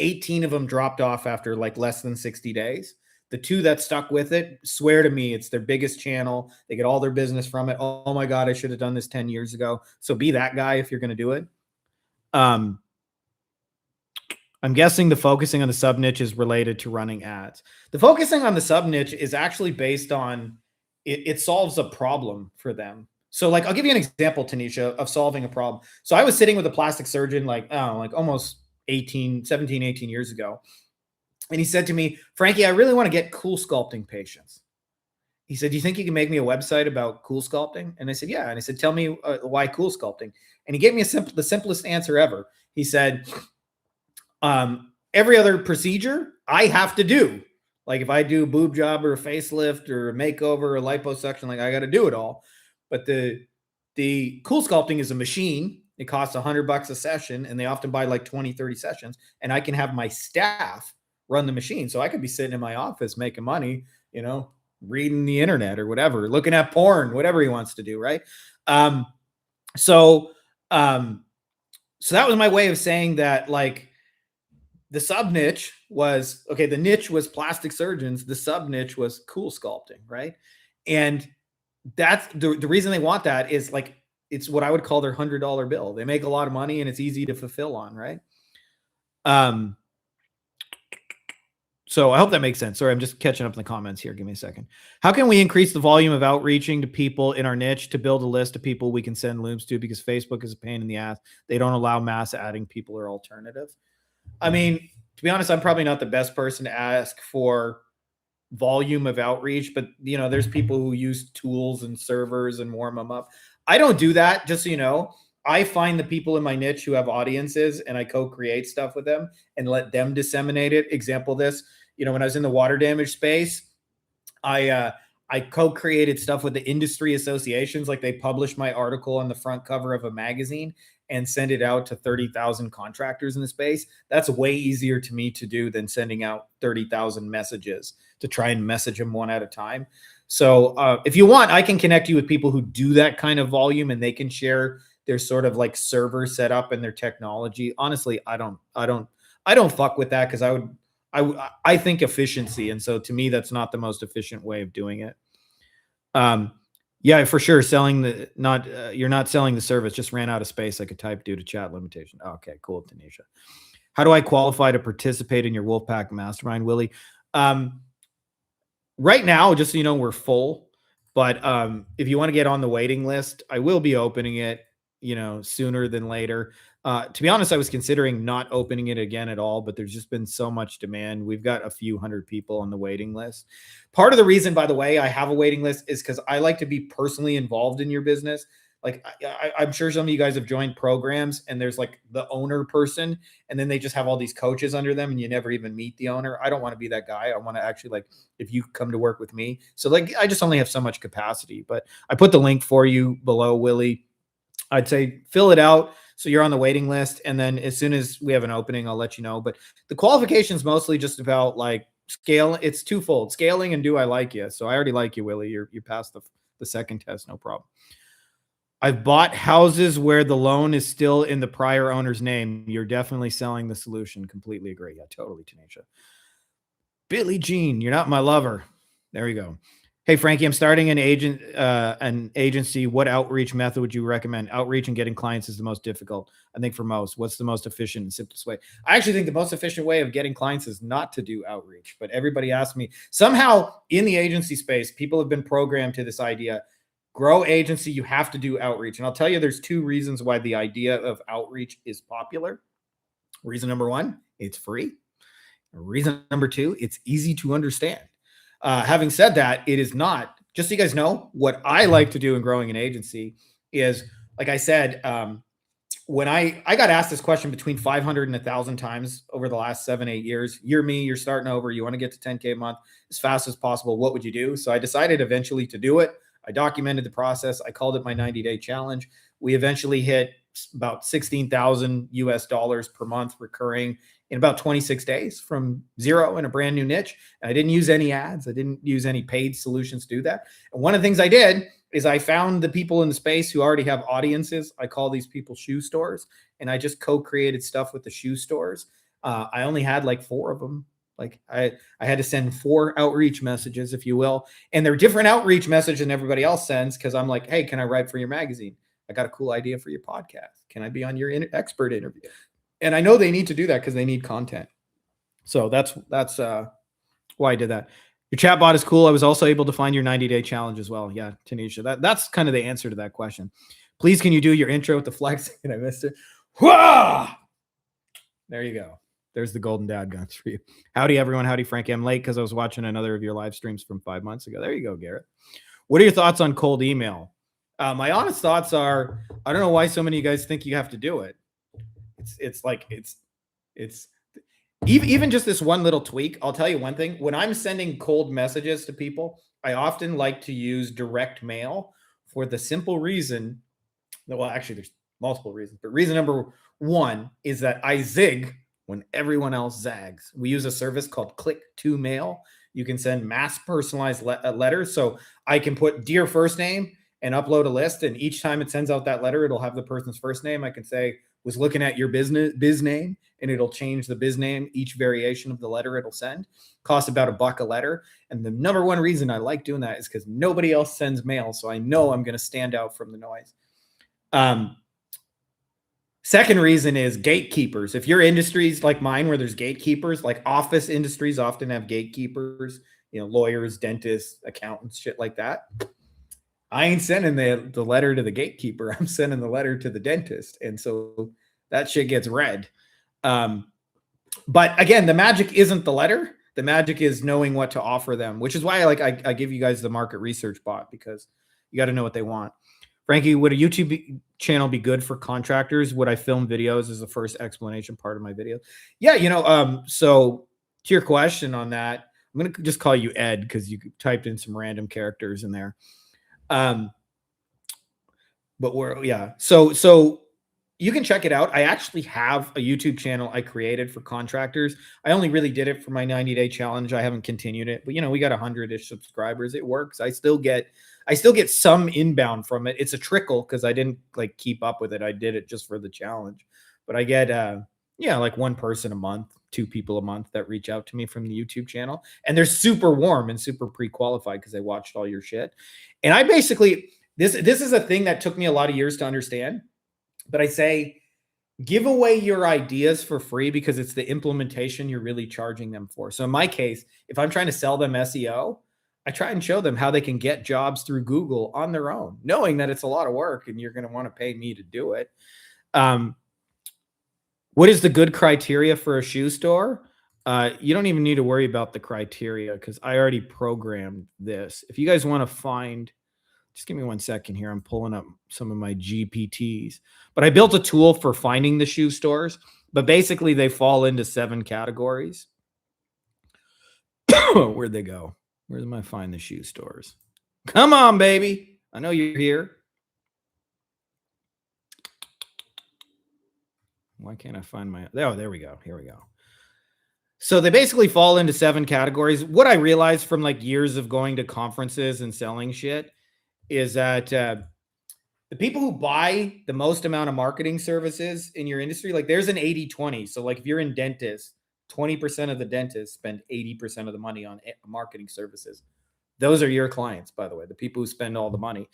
18 of them dropped off after like less than 60 days. The 2 that stuck with it swear to me it's their biggest channel. They get all their business from it. Oh my God, I should have done this 10 years ago. So be that guy if you're going to do it. I'm guessing the focusing on the sub niche is related to running ads. The focusing on the sub niche is actually based on it solves a problem for them. So like, I'll give you an example, Tanisha, of solving a problem. So I was sitting with a plastic surgeon, like almost 17, 18 years ago. And he said to me, Frankie, I really want to get cool sculpting patients. He said, do you think you can make me a website about cool sculpting? And I said, yeah. And I said, tell me why cool sculpting? And he gave me the simplest answer ever. He said, every other procedure I have to do. Like if I do a boob job or a facelift or a makeover or a liposuction, like I got to do it all. But the cool sculpting is a machine. It costs $100 a session, and they often buy like 20, 30 sessions. And I can have my staff run the machine. So I could be sitting in my office making money, reading the internet or whatever, looking at porn, whatever he wants to do. Right. So that was my way of saying that, like, the sub niche was, okay, the niche was plastic surgeons. The sub niche was cool sculpting. Right. And that's the reason they want that is like, it's what I would call their $100 bill. They make a lot of money and it's easy to fulfill on. Right. So I hope that makes sense. Sorry, I'm just catching up in the comments here. Give me a second. How can we increase the volume of outreaching to people in our niche to build a list of people we can send looms to? Because Facebook is a pain in the ass. They don't allow mass adding people or alternative. I mean, to be honest, I'm probably not the best person to ask for volume of outreach, but there's people who use tools and servers and warm them up. I don't do that, just so you know. I find the people in my niche who have audiences and I co-create stuff with them and let them disseminate it. Example this, when I was in the water damage space, I co-created stuff with the industry associations. Like they publish my article on the front cover of a magazine and send it out to 30,000 contractors in the space. That's way easier to me to do than sending out 30,000 messages to try and message them one at a time. So if you want, I can connect you with people who do that kind of volume and they can share their sort of like server setup and their technology. Honestly, I don't fuck with that because I think efficiency. And so to me, that's not the most efficient way of doing it. Yeah, for sure. You're not selling the service, just ran out of space I could type due to chat limitation. Okay, cool, Tanisha. How do I qualify to participate in your Wolfpack Mastermind, Willie? Right now, just so you know, we're full. But if you want to get on the waiting list, I will be opening it, sooner than later. To be honest, I was considering not opening it again at all, but there's just been so much demand. We've got a few hundred people on the waiting list. Part of the reason, by the way, I have a waiting list is because I like to be personally involved in your business. Like I'm sure some of you guys have joined programs and there's like the owner person, and then they just have all these coaches under them and you never even meet the owner. I don't want to be that guy. I want to actually, like, if you come to work with me. So like I just only have so much capacity, but I put the link for you below, Willie. I'd say fill it out so you're on the waiting list. And then as soon as we have an opening, I'll let you know. But the qualification is mostly just about like scale. It's twofold: scaling and do I like you? So I already like you, Willie. You passed the second test, no problem. I've bought houses where the loan is still in the prior owner's name. You're definitely selling the solution. Completely agree. Yeah, totally, Tanisha. Billie Jean, you're not my lover. There you go. Hey, Frankie, I'm starting an agency. What outreach method would you recommend? Outreach and getting clients is the most difficult, I think, for most. What's the most efficient and simplest way? I actually think the most efficient way of getting clients is not to do outreach. But everybody asks me, somehow in the agency space, people have been programmed to this idea: grow agency, you have to do outreach. And I'll tell you, there's two reasons why the idea of outreach is popular. Reason number one, it's free. Reason number two, it's easy to understand. Having said that, it is not. Just so you guys know, what I like to do in growing an agency is, like I said, when I got asked this question between 500 and 1,000 times over the last 7-8 years. You're me, you're starting over, you want to get to 10K a month as fast as possible. What would you do? So I decided eventually to do it. I documented the process. I called it my 90-day challenge. We eventually hit about 16,000 US dollars per month recurring in about 26 days from zero in a brand new niche. I didn't use any ads. I didn't use any paid solutions to do that. And one of the things I did is I found the people in the space who already have audiences. I call these people shoe stores, and I just co-created stuff with the shoe stores. I only had like 4 of them. Like I had to send 4 outreach messages, if you will. And they're different outreach messages than everybody else sends, because I'm like, hey, can I write for your magazine? I got a cool idea for your podcast. Can I be on your expert interview? And I know they need to do that because they need content. So that's why I did that. Your chatbot is cool. I was also able to find your 90-day challenge as well. Yeah, Tanisha, that's kind of the answer to that question. Please, can you do your intro with the flex? And I missed it. Whoa! There you go. There's the golden dad guns for you. Howdy, everyone. Howdy, Frankie. I'm late because I was watching another of your live streams from 5 months ago. There you go, Garrett. What are your thoughts on cold email? My honest thoughts are, I don't know why so many of you guys think you have to do it. It's even just this one little tweak. I'll tell you one thing. When I'm sending cold messages to people, I often like to use direct mail for the simple reason that, well, actually, there's multiple reasons, but reason number one is that I zig when everyone else zags. We use a service called Click to Mail. You can send mass personalized letters. So I can put dear first name and upload a list. And each time it sends out that letter, it'll have the person's first name. I can say, was looking at your biz name, and it'll change the biz name. Each variation of the letter it'll send costs about $1 a letter. And the number one reason I like doing that is because nobody else sends mail. So I know I'm going to stand out from the noise. Second reason is gatekeepers. If your industries like mine, where there's gatekeepers, like office industries often have gatekeepers, lawyers, dentists, accountants, shit like that. I ain't sending the letter to the gatekeeper. I'm sending the letter to the dentist. And so that shit gets read. But again, the magic isn't the letter. The magic is knowing what to offer them, which is why I give you guys the market research bot, because you got to know what they want. Frankie, would a YouTube channel be good for contractors? Would I film videos as the first explanation part of my video? Yeah, so to your question on that, I'm going to just call you Ed because you typed in some random characters in there. So you can check it out. I actually have a YouTube channel I created for contractors. I only really did it for my 90-day challenge. I haven't continued it, but we got 100-ish subscribers. It works. I still get some inbound from it. It's a trickle because I didn't keep up with it. I did it just for the challenge, but I get like 1 person a month, 2 people a month that reach out to me from the YouTube channel, and they're super warm and super pre-qualified because they watched all your shit. And I basically, this is a thing that took me a lot of years to understand, but I say, give away your ideas for free because it's the implementation you're really charging them for. So in my case, if I'm trying to sell them SEO, I try and show them how they can get jobs through Google on their own, knowing that it's a lot of work and you're going to want to pay me to do it. What is the good criteria for a shoe store? You don't even need to worry about the criteria because I already programmed this. If you guys want to find Just give me 1 second here. I'm pulling up some of my GPTs. But I built a tool for finding the shoe stores. But basically, they fall into 7 categories. Where'd they go? Where's my find the shoe stores? Come on, baby. I know you're here. Why can't I find my... Oh, there we go. Here we go. So they basically fall into 7 categories. What I realized from like years of going to conferences and selling shit is that the people who buy the most amount of marketing services in your industry, like there's an 80-20. So like if you're in dentist, 20% of the dentists spend 80% of the money on marketing services. Those are your clients, by the way, the people who spend all the money.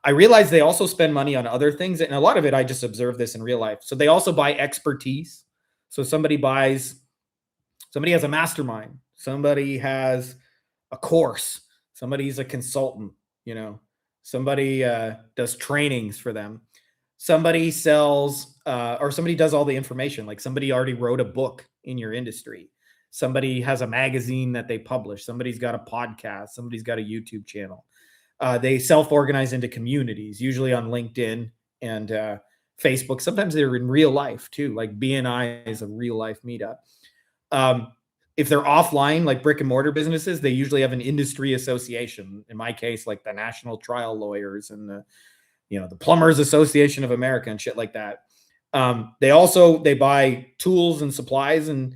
I realize they also spend money on other things. And a lot of it, I just observe this in real life. So they also buy expertise. So somebody has a mastermind. Somebody has a course. Somebody's a consultant, somebody does trainings for them. Somebody sells or somebody does all the information. Like somebody already wrote a book in your industry. Somebody has a magazine that they publish. Somebody's got a podcast. Somebody's got a YouTube channel. They self-organize into communities, usually on LinkedIn and Facebook. Sometimes they're in real life too. Like BNI is a real life meetup. If they're offline, like brick and mortar businesses, they usually have an industry association. In my case, like the National Trial Lawyers and the Plumbers Association of America and shit like that. They buy tools and supplies and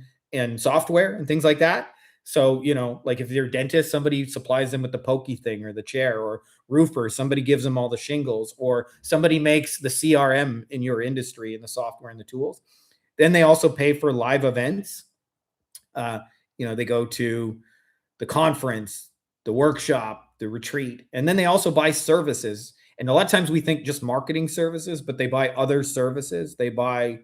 software and things like that. So, like if you're a dentist, somebody supplies them with the pokey thing or the chair, or roofer, somebody gives them all the shingles, or somebody makes the CRM in your industry and the software and the tools. Then they also pay for live events. They go to the conference, the workshop, the retreat, and then they also buy services. And a lot of times we think just marketing services, but they buy other services. They buy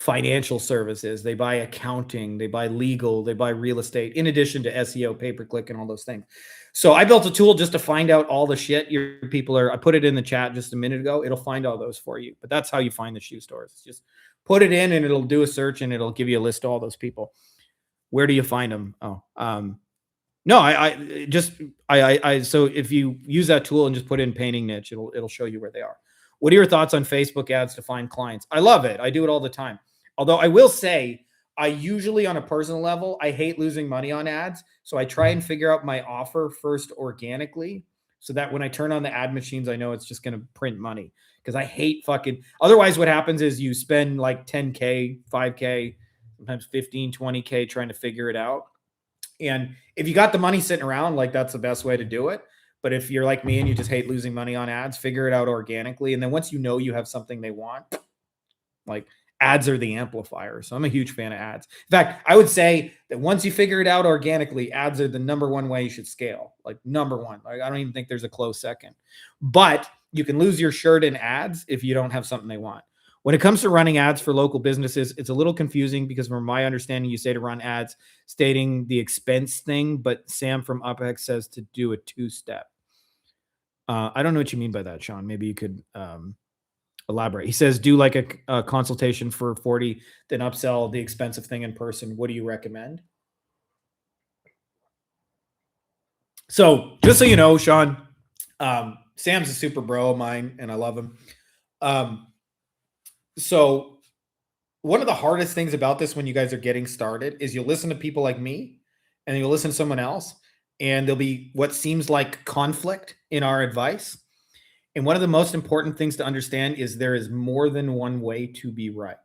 financial services, they buy accounting, they buy legal, they buy real estate, in addition to SEO, pay-per-click, and all those things. So I built a tool just to find out all the shit your people are. I put it in the chat just a minute ago. It'll find all those for you. But that's how you find the shoe stores. It's just put it in and it'll do a search and it'll give you a list of all those people. Where do you find them? So if you use that tool and just put in painting niche, it'll show you where they are. What are your thoughts on Facebook ads to find clients? I love it. I do it all the time. Although I will say, I usually on a personal level, I hate losing money on ads. So I try and figure out my offer first organically, so that when I turn on the ad machines, I know it's just going to print money, because I hate otherwise what happens is you spend like 10K, 5K, sometimes 15, 20K trying to figure it out. And if you got the money sitting around, like that's the best way to do it. But if you're like me and you just hate losing money on ads, figure it out organically. And then once you know you have something they want, like ads are the amplifier. So I'm a huge fan of ads. In fact, I would say that once you figure it out organically, ads are the number one way you should scale. Like number one. Like, I don't even think there's a close second. But you can lose your shirt in ads if you don't have something they want. When it comes to running ads for local businesses, it's a little confusing, because from my understanding, you say to run ads stating the expense thing, but Sam from UpX says to do a 2-step. I don't know what you mean by that, Sean. Maybe you could elaborate. He says, do like a consultation for 40, then upsell the expensive thing in person. What do you recommend? So just so you know, Sean, Sam's a super bro of mine and I love him. So one of the hardest things about this when you guys are getting started is you'll listen to people like me and you'll listen to someone else, and there'll be what seems like conflict in our advice. And one of the most important things to understand is there is more than one way to be right.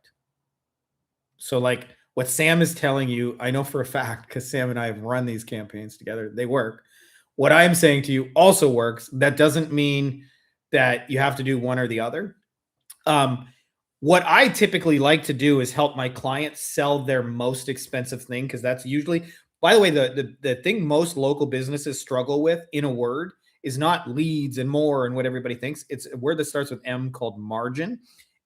So like what Sam is telling you, I know for a fact, because Sam and I have run these campaigns together, they work. What I'm saying to you also works. That doesn't mean that you have to do one or the other. What I typically like to do is help my clients sell their most expensive thing, because that's usually, by the way, the thing most local businesses struggle with, in a word, is not leads and more and what everybody thinks. It's a word that starts with M called margin.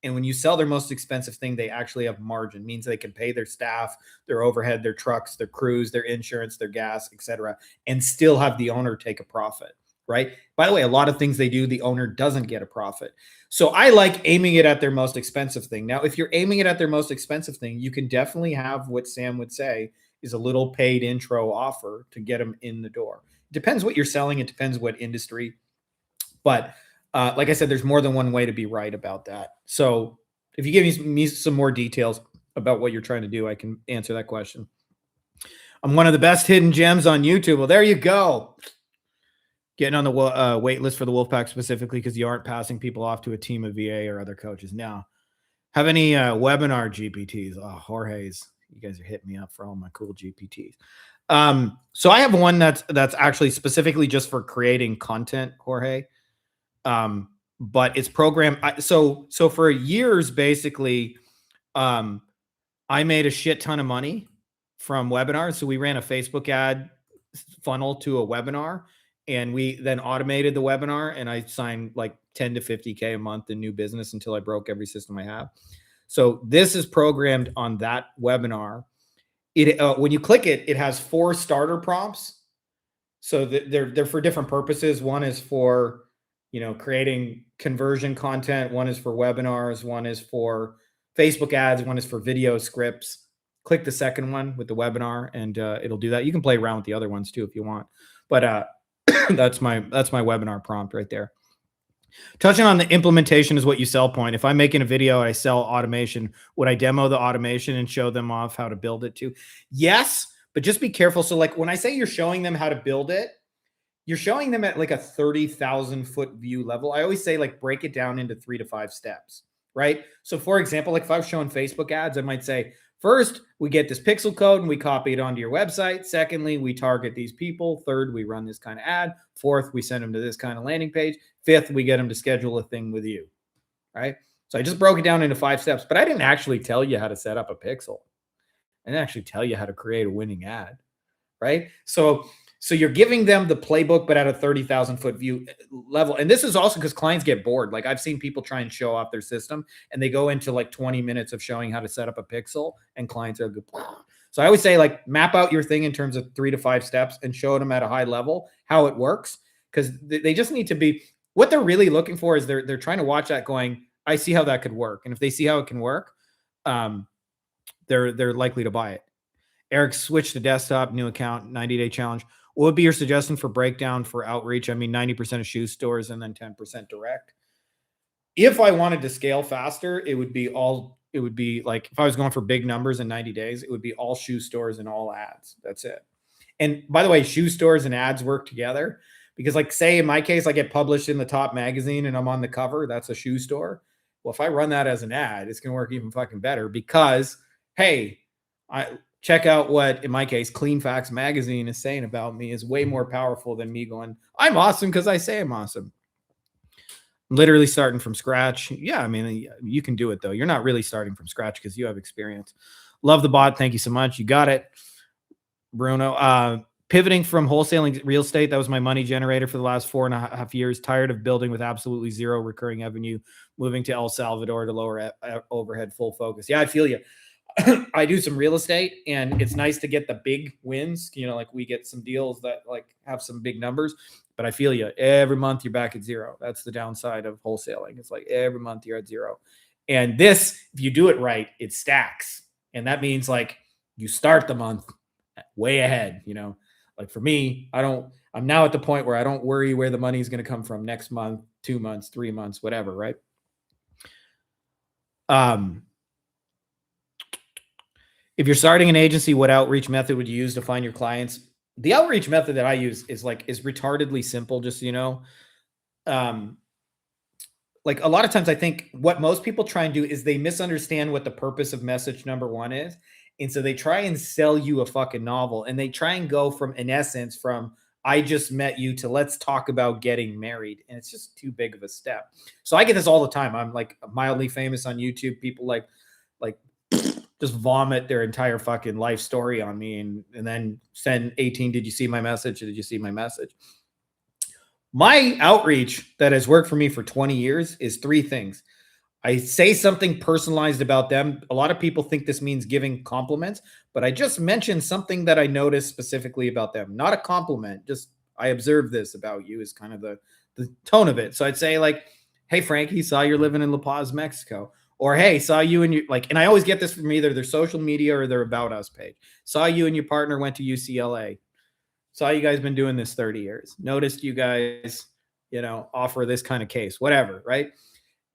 And when you sell their most expensive thing, they actually have margin. It means they can pay their staff, their overhead, their trucks, their crews, their insurance, their gas, etc., and still have the owner take a profit, right? By the way, a lot of things they do, the owner doesn't get a profit. So I like aiming it at their most expensive thing. Now, if you're aiming it at their most expensive thing, you can definitely have what Sam would say is a little paid intro offer to get them in the door. It depends what you're selling. It depends what industry. But like I said, there's more than one way to be right about that. So if you give me some more details about what you're trying to do, I can answer that question. I'm one of the best hidden gems on YouTube. Well, there you go. Getting on the wait list for the Wolfpack specifically because you aren't passing people off to a team of VA or other coaches. Now, have any webinar GPTs? Oh, Jorge's. You guys are hitting me up for all my cool GPTs. So I have one that's actually specifically just for creating content, Jorge. But it's programmed. So for years, basically, I made a shit ton of money from webinars. So we ran a Facebook ad funnel to a webinar, and we then automated the webinar, and I signed like 10 to 50K a month in new business until I broke every system I have. So this is programmed on that webinar. It when you click it, it has 4 starter prompts. So they're for different purposes. One is for, creating conversion content. One is for webinars. One is for Facebook ads. One is for video scripts. Click the second one with the webinar, and it'll do that. You can play around with the other ones too if you want. But that's my webinar prompt right there. Touching on the implementation is what you sell point. If I'm making a video, I sell automation. Would I demo the automation and show them off how to build it too? Yes, but just be careful. So like when I say you're showing them how to build it, you're showing them at like a 30,000 foot view level. I always say like break it down into 3 to 5 steps, right? So for example, like if I was showing Facebook ads, I might say, first, we get this pixel code and we copy it onto your website. Secondly, we target these people. Third, we run this kind of ad. Fourth, we send them to this kind of landing page. Fifth, we get them to schedule a thing with you, right? So I just broke it down into 5 steps, but I didn't actually tell you how to set up a pixel. I didn't actually tell you how to create a winning ad, right? So you're giving them the playbook, but at a 30,000 foot view level. And this is also because clients get bored. Like I've seen people try and show off their system and they go into like 20 minutes of showing how to set up a pixel, and clients are good. So I always say like map out your thing in terms of 3 to 5 steps and show them at a high level how it works. Because they just need to be, what they're really looking for is they're trying to watch that going, I see how that could work. And if they see how it can work, they're likely to buy it. Eric, switch to desktop, new account, 90-day challenge. What would be your suggestion for breakdown for outreach? I mean, 90% of shoe stores and then 10% direct. If I wanted to scale faster, it would be like, if I was going for big numbers in 90 days, it would be all shoe stores and all ads. That's it. And by the way, shoe stores and ads work together because like say in my case, I get published in the top magazine and I'm on the cover. That's a shoe store. Well, if I run that as an ad, it's going to work even fucking better because, hey, check out what, in my case, Clean Facts Magazine is saying about me is way more powerful than me going, I'm awesome because I say I'm awesome. Literally starting from scratch. Yeah, I mean, you can do it, though. You're not really starting from scratch because you have experience. Love the bot. Thank you so much. You got it, Bruno. Pivoting from wholesaling real estate, that was my money generator for the last 4.5 years. Tired of building with absolutely zero recurring revenue. Moving to El Salvador to lower overhead, full focus. Yeah, I feel you. I do some real estate and it's nice to get the big wins. Like we get some deals that like have some big numbers, but I feel you every month you're back at zero. That's the downside of wholesaling. It's like every month you're at zero. And this, if you do it right, it stacks. And that means like you start the month way ahead, like for me, I'm now at the point where I don't worry where the money is going to come from next month, 2 months, 3 months, whatever. Right. If you're starting an agency, what outreach method would you use to find your clients? The outreach method that I use is retardedly simple, just so you know. Like a lot of times I think what most people try and do is they misunderstand what the purpose of message number 1 is. And so they try and sell you a fucking novel and they try and go from, in essence, from I just met you to let's talk about getting married. And it's just too big of a step. So I get this all the time. I'm like mildly famous on YouTube. People like just vomit their entire fucking life story on me and then send 18, did you see my message? Did you see my message? My outreach that has worked for me for 20 years is 3 things. I say something personalized about them. A lot of people think this means giving compliments, but I just mentioned something that I noticed specifically about them. Not a compliment, just I observed this about you is kind of the tone of it. So I'd say like, hey, Frankie, saw you're living in La Paz, Mexico. Or, hey, saw you and you like, and I always get this from either their social media or their about us page. Saw you and your partner went to UCLA. Saw you guys been doing this 30 years. Noticed you guys, offer this kind of case, whatever, right?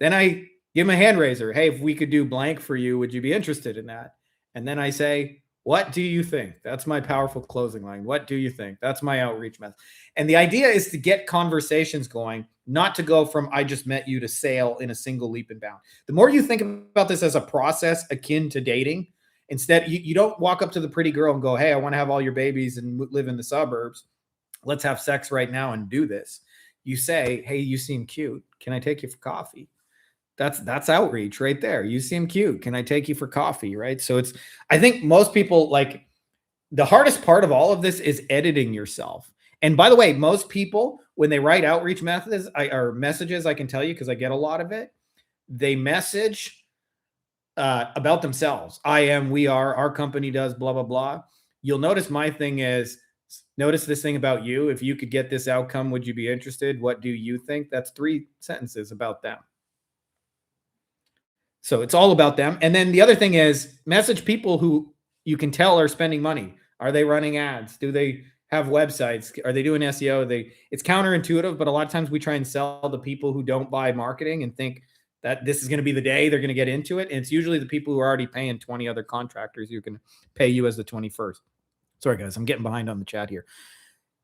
Then I give him a hand raiser. Hey, if we could do blank for you, would you be interested in that? And then I say, what do you think? That's my powerful closing line. What do you think? That's my outreach method. And the idea is to get conversations going, not to go from I just met you to sale in a single leap and bound. The more you think about this as a process akin to dating, instead, you don't walk up to the pretty girl and go, hey, I want to have all your babies and live in the suburbs. Let's have sex right now and do this. You say, hey, you seem cute. Can I take you for coffee? That's outreach right there. You seem cute. Can I take you for coffee? Right. So I think most people, like, the hardest part of all of this is editing yourself. And by the way, most people, when they write outreach methods or messages, I can tell you, because I get a lot of it, they message about themselves. I am, we are, our company does, blah, blah, blah. You'll notice my thing is, notice this thing about you. If you could get this outcome, would you be interested? What do you think? That's 3 sentences about them. So it's all about them. And then the other thing is, message people who you can tell are spending money. Are they running ads? Do they have websites? Are they doing SEO? It's counterintuitive, but a lot of times we try and sell the people who don't buy marketing and think that this is going to be the day they're going to get into it. And it's usually the people who are already paying 20 other contractors who can pay you as the 21st. Sorry, guys, I'm getting behind on the chat here.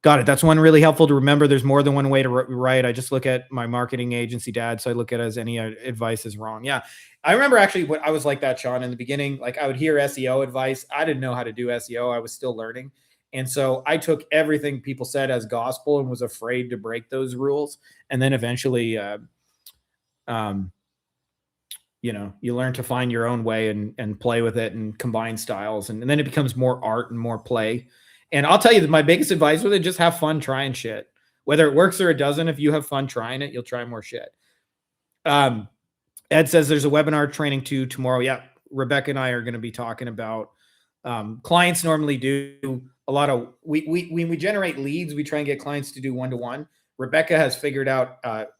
Got it. That's one really helpful to remember. There's more than one way to write. I just look at my marketing agency dad, so I look at it as any advice is wrong. Yeah. I remember actually when I was like that, Sean, in the beginning, like I would hear SEO advice. I didn't know how to do SEO. I was still learning. And so I took everything people said as gospel and was afraid to break those rules. And then eventually, you learn to find your own way and play with it and combine styles. And then it becomes more art and more play. And I'll tell you that my biggest advice with it, just have fun trying shit. Whether it works or it doesn't, if you have fun trying it, you'll try more shit. Ed says there's a webinar training too tomorrow. Yeah, Rebecca and I are going to be talking about clients normally do a lot of, when we generate leads, we try and get clients to do one-to-one. Rebecca has figured out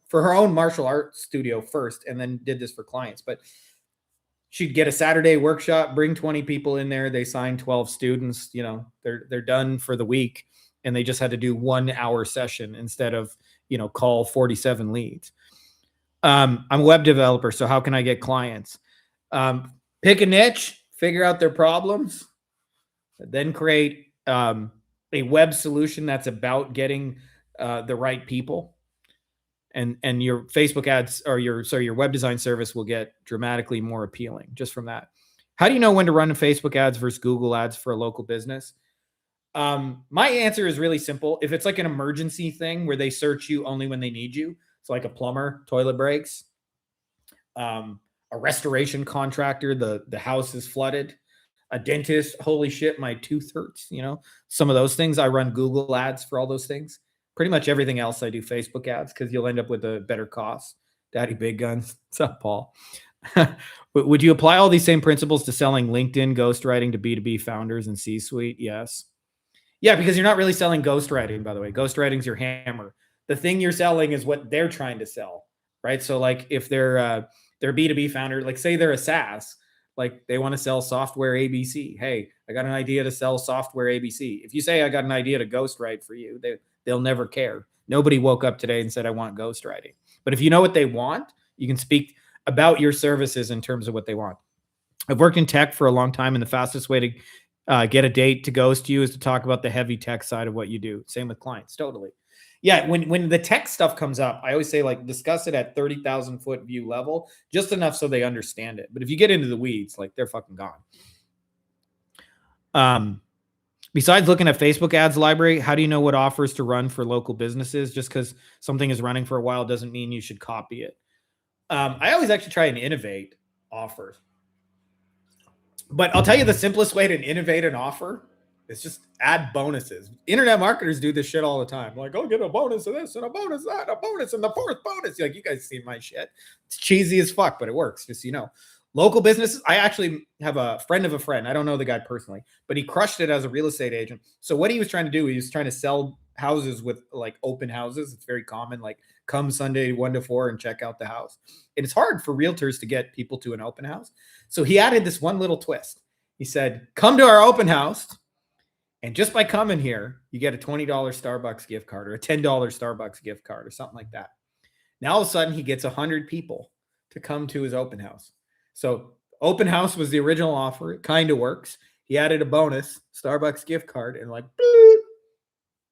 for her own martial arts studio first, and then did this for clients. But she'd get a Saturday workshop, bring 20 people in there. They sign 12 students, they're done for the week. And they just had to do 1 hour session instead of, call 47 leads. I'm a web developer. So how can I get clients? Pick a niche, figure out their problems, then create a web solution that's about getting the right people. And your Facebook ads or your web design service will get dramatically more appealing just from that. How do you know when to run Facebook ads versus Google ads for a local business? My answer is really simple. If it's like an emergency thing where they search you only when they need you, it's like a plumber, toilet breaks, a restoration contractor, the house is flooded, a dentist, holy shit, my tooth hurts, some of those things. I run Google ads for all those things. Pretty much everything else I do Facebook ads because you'll end up with a better cost. Daddy Big Guns. What's up, Paul? Would you apply all these same principles to selling LinkedIn ghostwriting to B2B founders and C-suite? Yes. Yeah, because you're not really selling ghostwriting, by the way. Ghostwriting's your hammer. The thing you're selling is what they're trying to sell, right? So like if they're a B2B founder, like say they're a SaaS, like they want to sell software ABC. Hey, I got an idea to sell software ABC. If you say I got an idea to ghostwrite for you, they'll never care. Nobody woke up today and said, I want ghostwriting. But if you know what they want, you can speak about your services in terms of what they want. I've worked in tech for a long time, and the fastest way to get a date to ghost you is to talk about the heavy tech side of what you do. Same with clients. Totally. Yeah. When the tech stuff comes up, I always say, like, discuss it at 30,000 foot view level, just enough so they understand it. But if you get into the weeds, like, they're fucking gone. Besides looking at Facebook ads library, how do you know what offers to run for local businesses? Just because something is running for a while doesn't mean you should copy it. I always actually try and innovate offers. But I'll tell you the simplest way to innovate an offer is just add bonuses. Internet marketers do this shit all the time. Like, I'll get a bonus of this and a bonus of that, a bonus and the fourth bonus. Like, you guys see my shit. It's cheesy as fuck, but it works, just so you know. Local businesses, I actually have a friend of a friend. I don't know the guy personally, but he crushed it as a real estate agent. So what he was trying to do, he was trying to houses with like open houses. It's very common, like come Sunday 1 to 4 and check out the house. And it's hard for realtors to get people to an open house. So he added this one little twist. He said, come to our open house. And just by coming here, you get a $20 Starbucks gift card or a $10 Starbucks gift card or something like that. Now all of a sudden he gets 100 people to come to his open house. So open house was the original offer. It kind of works. He added a bonus Starbucks gift card and like, boop.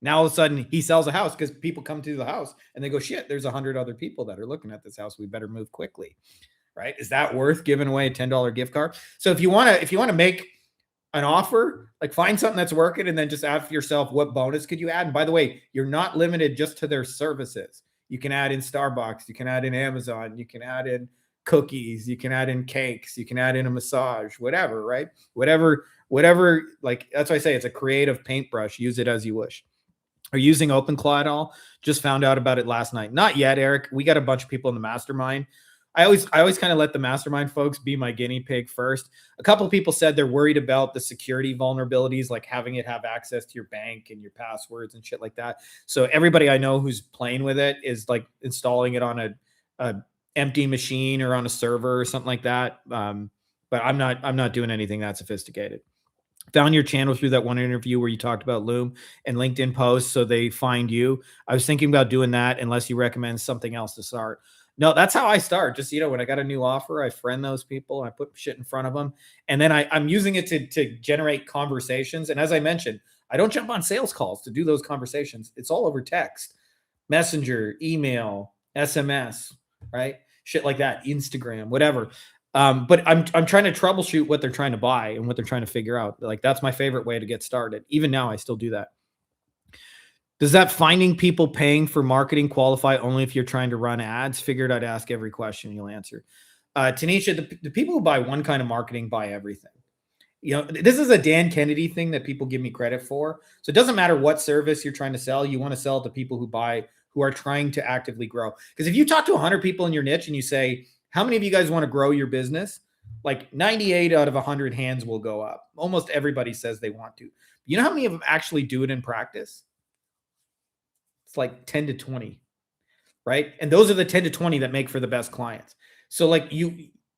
Now all of a sudden he sells a house because people come to the house and they go, shit, there's 100 other people that are looking at this house. We better move quickly. Right? Is that worth giving away a $10 gift card? So if you want to make an offer, like find something that's working and then just ask yourself, what bonus could you add? And by the way, you're not limited just to their services. You can add in Starbucks, you can add in Amazon, you can add in cookies, you can add in cakes, you can add in a massage, whatever, right? Whatever, like that's why I say it's a creative paintbrush. Use it as you wish. Are you using OpenClaw at all? Just found out about it last night. Not yet, Eric. We got a bunch of people in the mastermind. I always kind of let the mastermind folks be my guinea pig first. A couple of people said they're worried about the security vulnerabilities, like having it have access to your bank and your passwords and shit like that. So everybody I know who's playing with it is like installing it on a empty machine or on a server or something like that. But I'm not doing anything that sophisticated. Found your channel through that one interview where you talked about Loom and LinkedIn posts, so they find you. I was thinking about doing that unless you recommend something else to start. No, that's how I start. Just, when I got a new offer, I friend those people, I put shit in front of them, and then I'm using it to generate conversations. And as I mentioned, I don't jump on sales calls to do those conversations. It's all over text, messenger, email, SMS, right? Shit like that, Instagram, whatever. But I'm trying to troubleshoot what they're trying to buy and what they're trying to figure out. Like that's my favorite way to get started. Even now, I still do that. Does that finding people paying for marketing qualify only if you're trying to run ads? Figured I'd ask every question you'll answer. Tanisha, the people who buy one kind of marketing buy everything. This is a Dan Kennedy thing that people give me credit for. So it doesn't matter what service you're trying to sell. You want to sell to people who are trying to actively grow. Because if you talk to 100 people in your niche and you say, how many of you guys want to grow your business? Like 98 out of 100 hands will go up. Almost everybody says they want to. You know how many of them actually do it in practice? It's like 10 to 20, right? And those are the 10 to 20 that make for the best clients. So like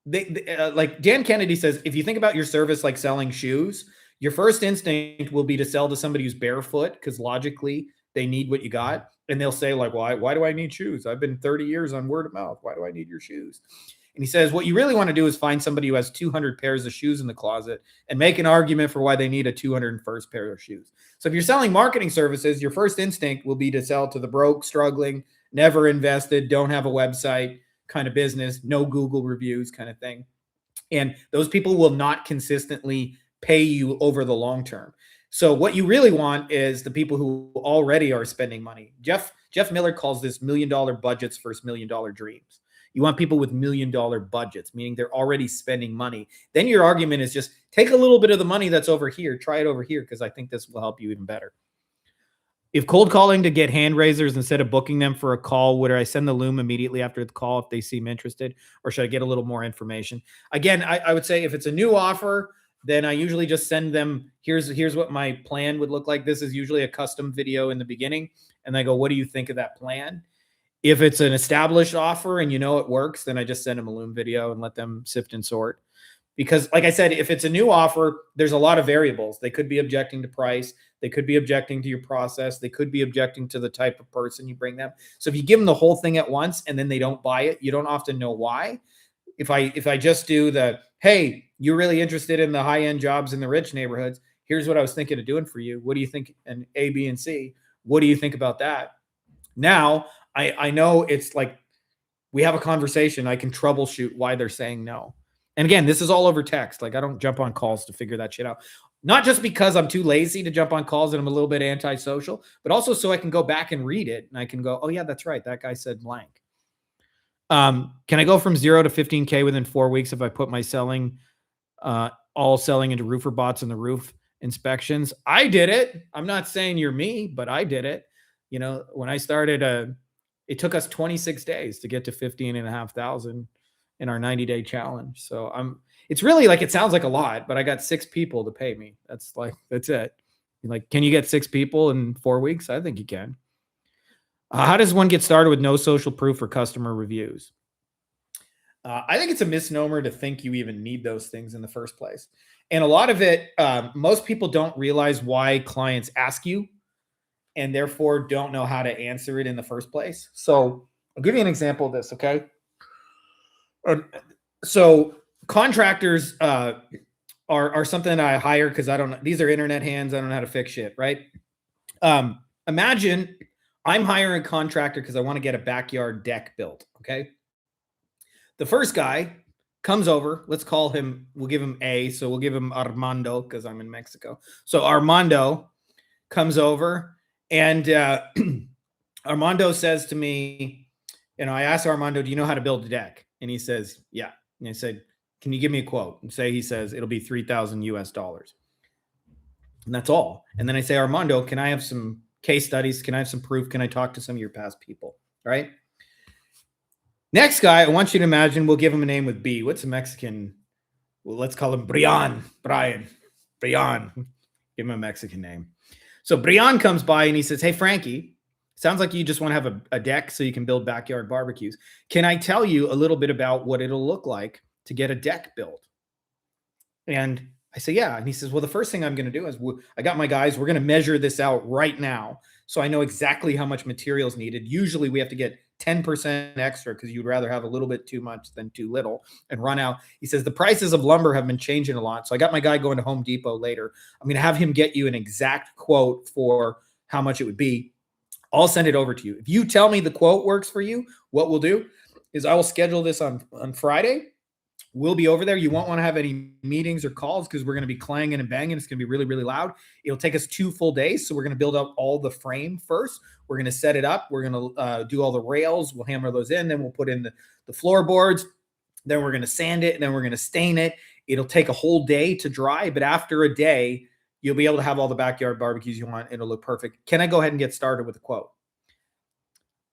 like Dan Kennedy says, if you think about your service like selling shoes, your first instinct will be to sell to somebody who's barefoot because logically they need what you got. And they'll say like, why do I need shoes? I've been 30 years on word of mouth. Why do I need your shoes? And he says, what you really want to do is find somebody who has 200 pairs of shoes in the closet and make an argument for why they need a 201st pair of shoes. So if you're selling marketing services, your first instinct will be to sell to the broke, struggling, never invested, don't have a website kind of business, no Google reviews kind of thing. And those people will not consistently pay you over the long term. So what you really want is the people who already are spending money. Jeff Miller calls this $1 million budgets versus $1 million dreams. You want people with $1 million budgets, meaning they're already spending money. Then your argument is just take a little bit of the money that's over here, try it over here, because I think this will help you even better. If cold calling to get hand raisers instead of booking them for a call, would I send the Loom immediately after the call if they seem interested, or should I get a little more information? Again, I would say if it's a new offer, then I usually just send them, here's what my plan would look like. This is usually a custom video in the beginning. And I go, what do you think of that plan? If it's an established offer and it works, then I just send them a Loom video and let them sift and sort. Because like I said, if it's a new offer, there's a lot of variables. They could be objecting to price. They could be objecting to your process. They could be objecting to the type of person you bring them. So if you give them the whole thing at once and then they don't buy it, you don't often know why. If I just do hey, you're really interested in the high-end jobs in the rich neighborhoods. Here's what I was thinking of doing for you. What do you think? And A, B, and C. What do you think about that? Now, I know it's like we have a conversation. I can troubleshoot why they're saying no. And again, this is all over text. Like I don't jump on calls to figure that shit out. Not just because I'm too lazy to jump on calls and I'm a little bit antisocial, but also so I can go back and read it and I can go, oh yeah, that's right. That guy said blank. Can I go from 0 to 15K within 4 weeks if I put my all selling into roofer bots and the roof inspections? I did it. I'm not saying you're me, but I did it. When I started, it took us 26 days to get to 15,500 in our 90-day challenge. So it's really like, it sounds like a lot, but I got 6 people to pay me. That's it. Like, can you get 6 people in 4 weeks? I think you can. How does one get started with no social proof or customer reviews? I think it's a misnomer to think you even need those things in the first place. And a lot of it, most people don't realize why clients ask you and therefore don't know how to answer it in the first place. So I'll give you an example of this, okay? So contractors are something I hire because I don't. These are internet hands. I don't know how to fix shit, right? Imagine I'm hiring a contractor because I want to get a backyard deck built. Okay, the first guy comes over. Let's call him. We'll give him A. So we'll give him Armando because I'm in Mexico. So Armando comes over, and Armando says to me, I asked Armando, "Do you know how to build a deck?" And he says, "Yeah." And I said, "Can you give me a quote?" And say he says it'll be $3,000 US. And that's all. And then I say, "Armando, can I have some case studies? Can I have some proof? Can I talk to some of your past people?" Right? Next guy, I want you to imagine we'll give him a name with B. What's a Mexican? Well, let's call him Brian. Brian. Give him a Mexican name. So Brian comes by and he says, "Hey, Frankie, sounds like you just want to have a deck so you can build backyard barbecues. Can I tell you a little bit about what it'll look like to get a deck built?" And I say, "Yeah." And he says, "Well, the first thing I'm going to do is I got my guys, we're going to measure this out right now. So I know exactly how much material is needed. Usually we have to get 10% extra because you'd rather have a little bit too much than too little and run out." He says, "The prices of lumber have been changing a lot. So I got my guy going to Home Depot later. I'm going to have him get you an exact quote for how much it would be. I'll send it over to you. If you tell me the quote works for you, what we'll do is I will schedule this on Friday. We'll be over there. You won't want to have any meetings or calls because we're going to be clanging and banging. It's going to be really, really loud. It'll take us 2 full days. So we're going to build up all the frame first. We're going to set it up. We're going to do all the rails. We'll hammer those in. Then we'll put in the floorboards. Then we're going to sand it. And then we're going to stain it. It'll take a whole day to dry. But after a day, you'll be able to have all the backyard barbecues you want. It'll look perfect. Can I go ahead and get started with a quote?"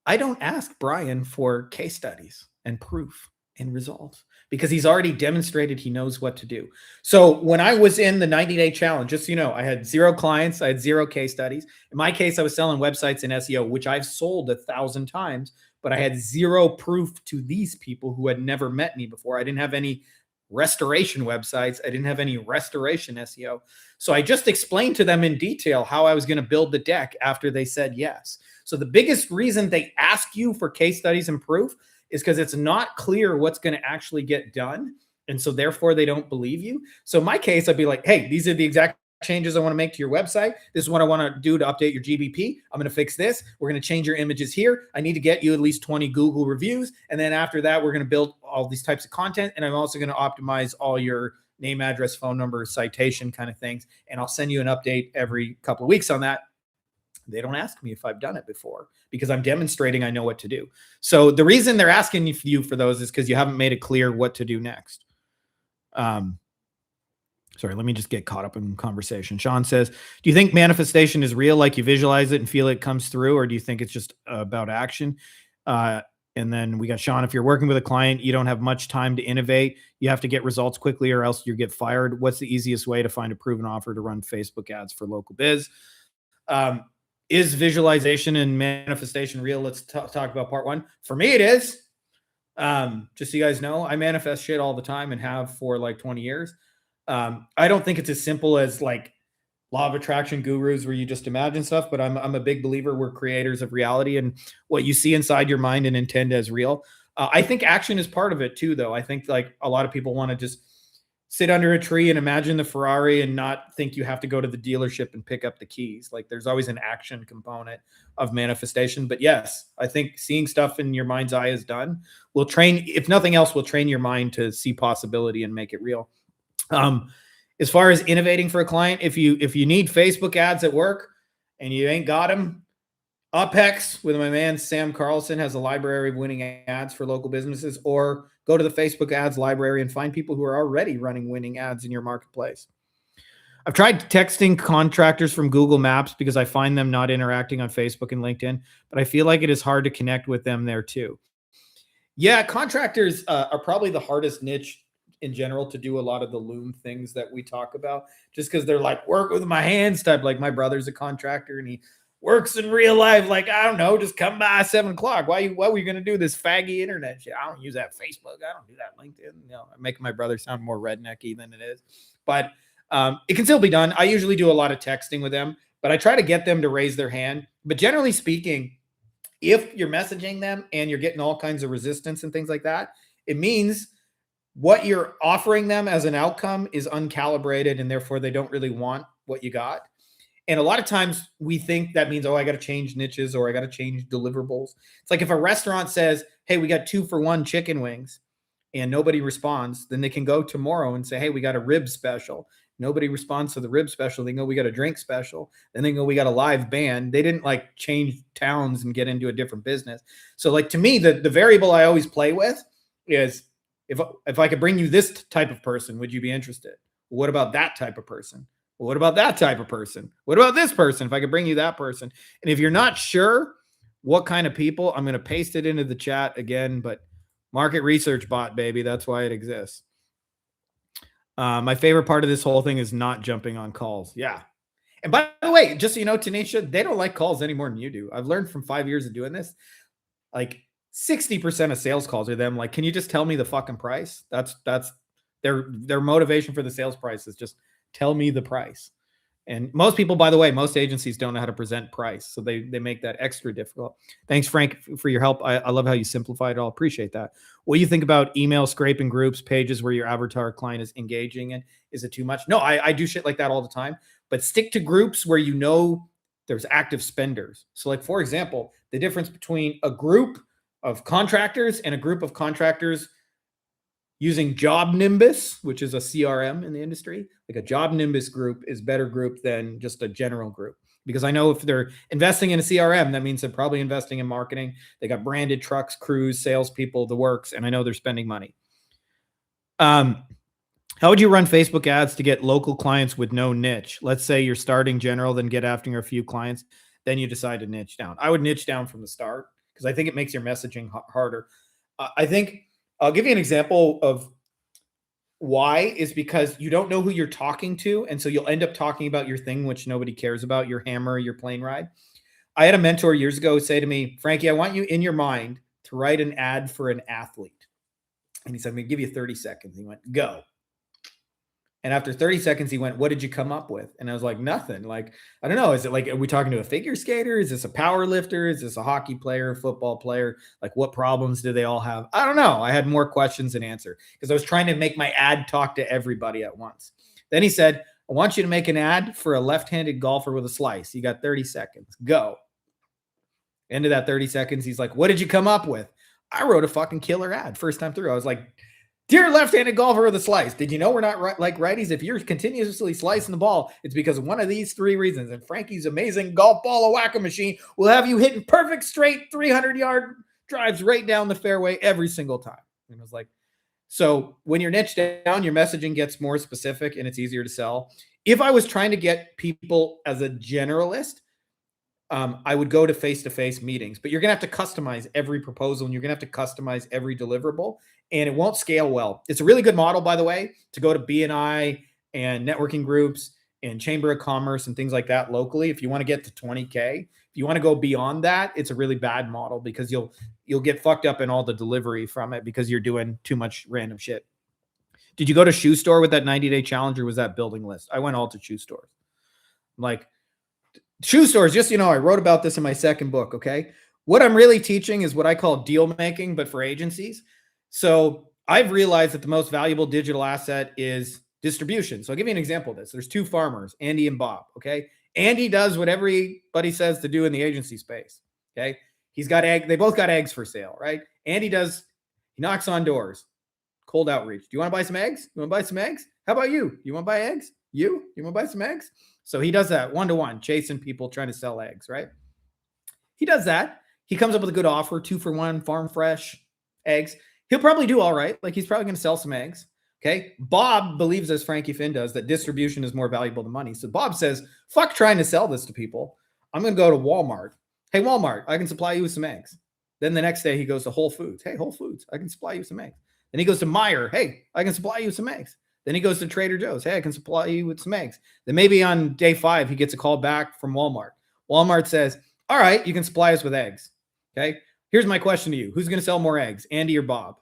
I don't ask Brian for case studies and proof and results because he's already demonstrated he knows what to do. So when I was in the 90-day challenge, just so you know, I had 0 clients. I had 0 case studies. In my case, I was selling websites and SEO, which I've sold 1,000 times, but I had 0 proof to these people who had never met me before. I didn't have any restoration websites. I didn't have any restoration SEO. So I just explained to them in detail how I was going to build the deck after they said yes. So the biggest reason they ask you for case studies and proof is because it's not clear what's going to actually get done. And so therefore they don't believe you. So in my case, I'd be like, "Hey, these are the exact changes I want to make to your website. This is what I want to do to update your GBP. I'm going to fix this. We're going to change your images here. I need to get you at least 20 Google reviews. And then after that, we're going to build all these types of content. And I'm also going to optimize all your name, address, phone number, citation kind of things. And I'll send you an update every couple of weeks on that." They don't ask me if I've done it before because I'm demonstrating I know what to do. So the reason they're asking you for those is because you haven't made it clear what to do next. Sorry, let me just get caught up in conversation. Sean says, "Do you think manifestation is real? Like you visualize it and feel it comes through, or do you think it's just about action?" And then we got Sean, "If you're working with a client, you don't have much time to innovate. You have to get results quickly or else you get fired. What's the easiest way to find a proven offer to run Facebook ads for local biz?" Is visualization and manifestation real? Let's talk about part 1. For me, it is. Just so you guys know, I manifest shit all the time and have for like 20 years. I don't think it's as simple as like law of attraction gurus where you just imagine stuff, but I'm a big believer we're creators of reality, and what you see inside your mind and intend as real. I think action is part of it too, though. I think like a lot of people want to just sit under a tree and imagine the Ferrari and not think you have to go to the dealership and pick up the keys. Like there's always an action component of manifestation. But yes, I think seeing stuff in your mind's eye is done. Will train, if nothing else, will train your mind to see possibility and make it real. As far as innovating for a client, if you need Facebook ads at work and you ain't got them, Upex with my man Sam Carlson has a library of winning ads for local businesses, or go to the Facebook ads library and find people who are already running winning ads in your marketplace. I've tried texting contractors from Google Maps because I find them not interacting on Facebook and LinkedIn, but I feel like it is hard to connect with them there too. Yeah, contractors are probably the hardest niche in general to do a lot of the Loom things that we talk about, just because they're like work with my hands type. Like my brother's a contractor and he works in real life. Like, I don't know, just come by 7 o'clock. What were you going to do this faggy internet shit? I don't use that Facebook. I don't do that LinkedIn. I'm making my brother sound more rednecky than it is, but it can still be done. I usually do a lot of texting with them, but I try to get them to raise their hand. But generally speaking, if you're messaging them and you're getting all kinds of resistance and things like that, it means what you're offering them as an outcome is uncalibrated and therefore they don't really want what you got. And a lot of times we think that means, oh, I got to change niches or I got to change deliverables. It's like if a restaurant says, hey, we got 2-for-1 chicken wings and nobody responds, then they can go tomorrow and say, hey, we got a rib special. Nobody responds to the rib special. They go, we got a drink special. Then they go, we got a live band. They didn't like change towns and get into a different business. So like to me, the variable I always play with is if I could bring you this type of person, would you be interested? What about that type of person? What about that type of person? What about this person? If I could bring you that person. And if you're not sure what kind of people, I'm going to paste it into the chat again, but market research bot, baby. That's why it exists. My favorite part of this whole thing is not jumping on calls. Yeah. And by the way, just so you know, Tanisha, they don't like calls any more than you do. I've learned from 5 years of doing this, like 60% of sales calls are them like, can you just tell me the fucking price? That's their motivation for the sales price is just tell me the price. And most people, by the way, most agencies don't know how to present price. So they make that extra difficult. Thanks, Frank, for your help. I love how you simplify it all. Appreciate that. What do you think about email scraping groups, pages where your avatar client is engaging in? Is it too much? No, I do shit like that all the time. But stick to groups where you know there's active spenders. So like, for example, the difference between a group of contractors and a group of contractors using Job Nimbus, which is a CRM in the industry, like a Job Nimbus group is better group than just a general group. Because I know if they're investing in a CRM, that means they're probably investing in marketing. They got branded trucks, crews, salespeople, the works, and I know they're spending money. How would you run Facebook ads to get local clients with no niche? Let's say you're starting general, then get after a few clients, then you decide to niche down. I would niche down from the start because I think it makes your messaging harder. I think I'll give you an example of why is because you don't know who you're talking to. And so you'll end up talking about your thing, which nobody cares about, your hammer, your plane ride. I had a mentor years ago say to me, Frankie, I want you in your mind to write an ad for an athlete. And he said, I'm going to give you 30 seconds. He went, go. And after 30 seconds, he went, what did you come up with? And I was like, nothing. Like, I don't know. Is it like, are we talking to a figure skater? Is this a power lifter? Is this a hockey player, football player? Like, what problems do they all have? I don't know. I had more questions than answer because I was trying to make my ad talk to everybody at once. Then he said, I want you to make an ad for a left-handed golfer with a slice. You got 30 seconds. Go. Into that 30 seconds, he's like, what did you come up with? I wrote a fucking killer ad first time through. I was like, dear left-handed golfer with a slice, did you know we're not like righties? If you're continuously slicing the ball, it's because of one of these 3 reasons. And Frankie's amazing golf ball a whacker machine will have you hitting perfect straight 300-yard drives right down the fairway every single time. And I was like, so when you're niche down, your messaging gets more specific and it's easier to sell. If I was trying to get people as a generalist, I would go to face-to-face meetings, but you're going to have to customize every proposal and you're going to have to customize every deliverable and it won't scale well. It's a really good model, by the way, to go to BNI and networking groups and Chamber of Commerce and things like that locally. If you want to get to 20K, if you want to go beyond that, it's a really bad model because you'll get fucked up in all the delivery from it because you're doing too much random shit. Did you go to shoe store with that 90-day challenge or was that building list? I went all to shoe stores. Like, shoe stores, just, I wrote about this in my second book, okay? What I'm really teaching is what I call deal making, but for agencies. So I've realized that the most valuable digital asset is distribution. So I'll give you an example of this. There's 2 farmers, Andy and Bob, okay? Andy does what everybody says to do in the agency space, okay? He's got egg. They both got eggs for sale, right? Andy he knocks on doors, cold outreach. Do you want to buy some eggs? You want to buy some eggs? How about you? You want to buy eggs? You want to buy some eggs? So he does that 1-to-1, chasing people, trying to sell eggs, right? He does that. He comes up with a good offer, 2-for-1, farm fresh eggs. He'll probably do all right. Like he's probably going to sell some eggs. Okay. Bob believes, as Frankie Finn does, that distribution is more valuable than money. So Bob says, fuck trying to sell this to people. I'm going to go to Walmart. Hey, Walmart, I can supply you with some eggs. Then the next day he goes to Whole Foods. Hey, Whole Foods, I can supply you some eggs. Then he goes to Meijer. Hey, I can supply you with some eggs. Then he goes to Trader Joe's. Hey, I can supply you with some eggs. Then maybe on day 5, he gets a call back from Walmart. Walmart says, all right, you can supply us with eggs. Okay. Here's my question to you. Who's going to sell more eggs, Andy or Bob?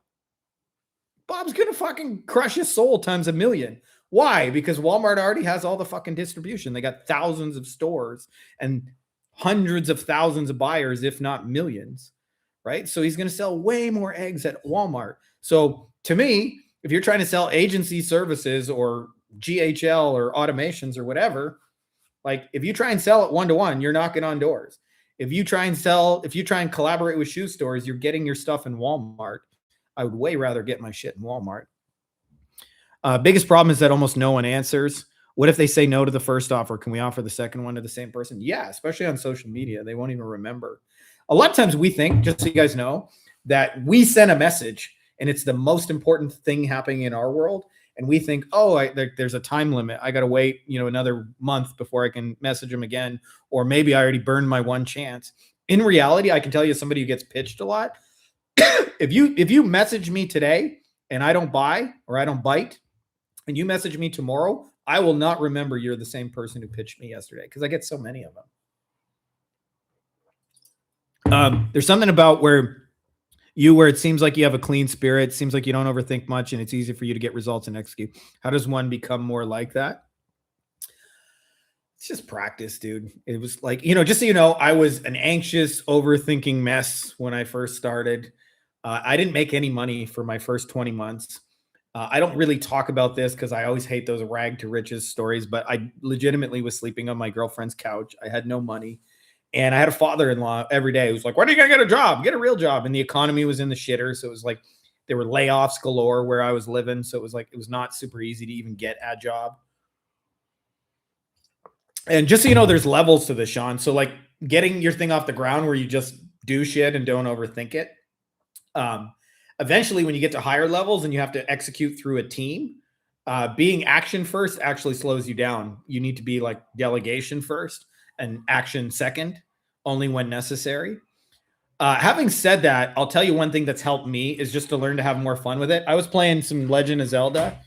Bob's going to fucking crush his soul times a million. Why? Because Walmart already has all the fucking distribution. They got thousands of stores and hundreds of thousands of buyers, if not millions, right? So he's going to sell way more eggs at Walmart. So to me, if you're trying to sell agency services or GHL or automations or whatever, like if you try and sell it one-to-one, you're knocking on doors. If you try and collaborate with shoe stores, you're getting your stuff in Walmart. I would way rather get my shit in Walmart. Biggest problem is that almost no one answers. What if they say no to the first offer? Can we offer the second one to the same person? Yeah, especially on social media. They won't even remember. A lot of times we think, just so you guys know, that we send a message and it's the most important thing happening in our world. And we think, oh, there's a time limit. I got to wait, another month before I can message them again. Or maybe I already burned my one chance. In reality, I can tell you, somebody who gets pitched a lot, if you message me today and I don't buy or I don't bite, and you message me tomorrow, I will not remember you're the same person who pitched me yesterday because I get so many of them. There's something about where it seems like you have a clean spirit, seems like you don't overthink much, and it's easy for you to get results and execute. How does one become more like that? It's just practice, dude. It was like, just so you know, I was an anxious, overthinking mess when I first started. I didn't make any money for my first 20 months. I don't really talk about this because I always hate those rag to riches stories, but I legitimately was sleeping on my girlfriend's couch. I had no money. And I had a father-in-law every day who was like, when are you going to get a job? Get a real job. And the economy was in the shitter. So it was like there were layoffs galore where I was living. So it was like it was not super easy to even get a job. And just so you know, there's levels to this, Sean. So like getting your thing off the ground where you just do shit and don't overthink it. Eventually, when you get to higher levels and you have to execute through a team, being action first actually slows you down. You need to be like delegation first and action second, only when necessary. Having said that, I'll tell you one thing that's helped me is just to learn to have more fun with it. I was playing some Legend of Zelda,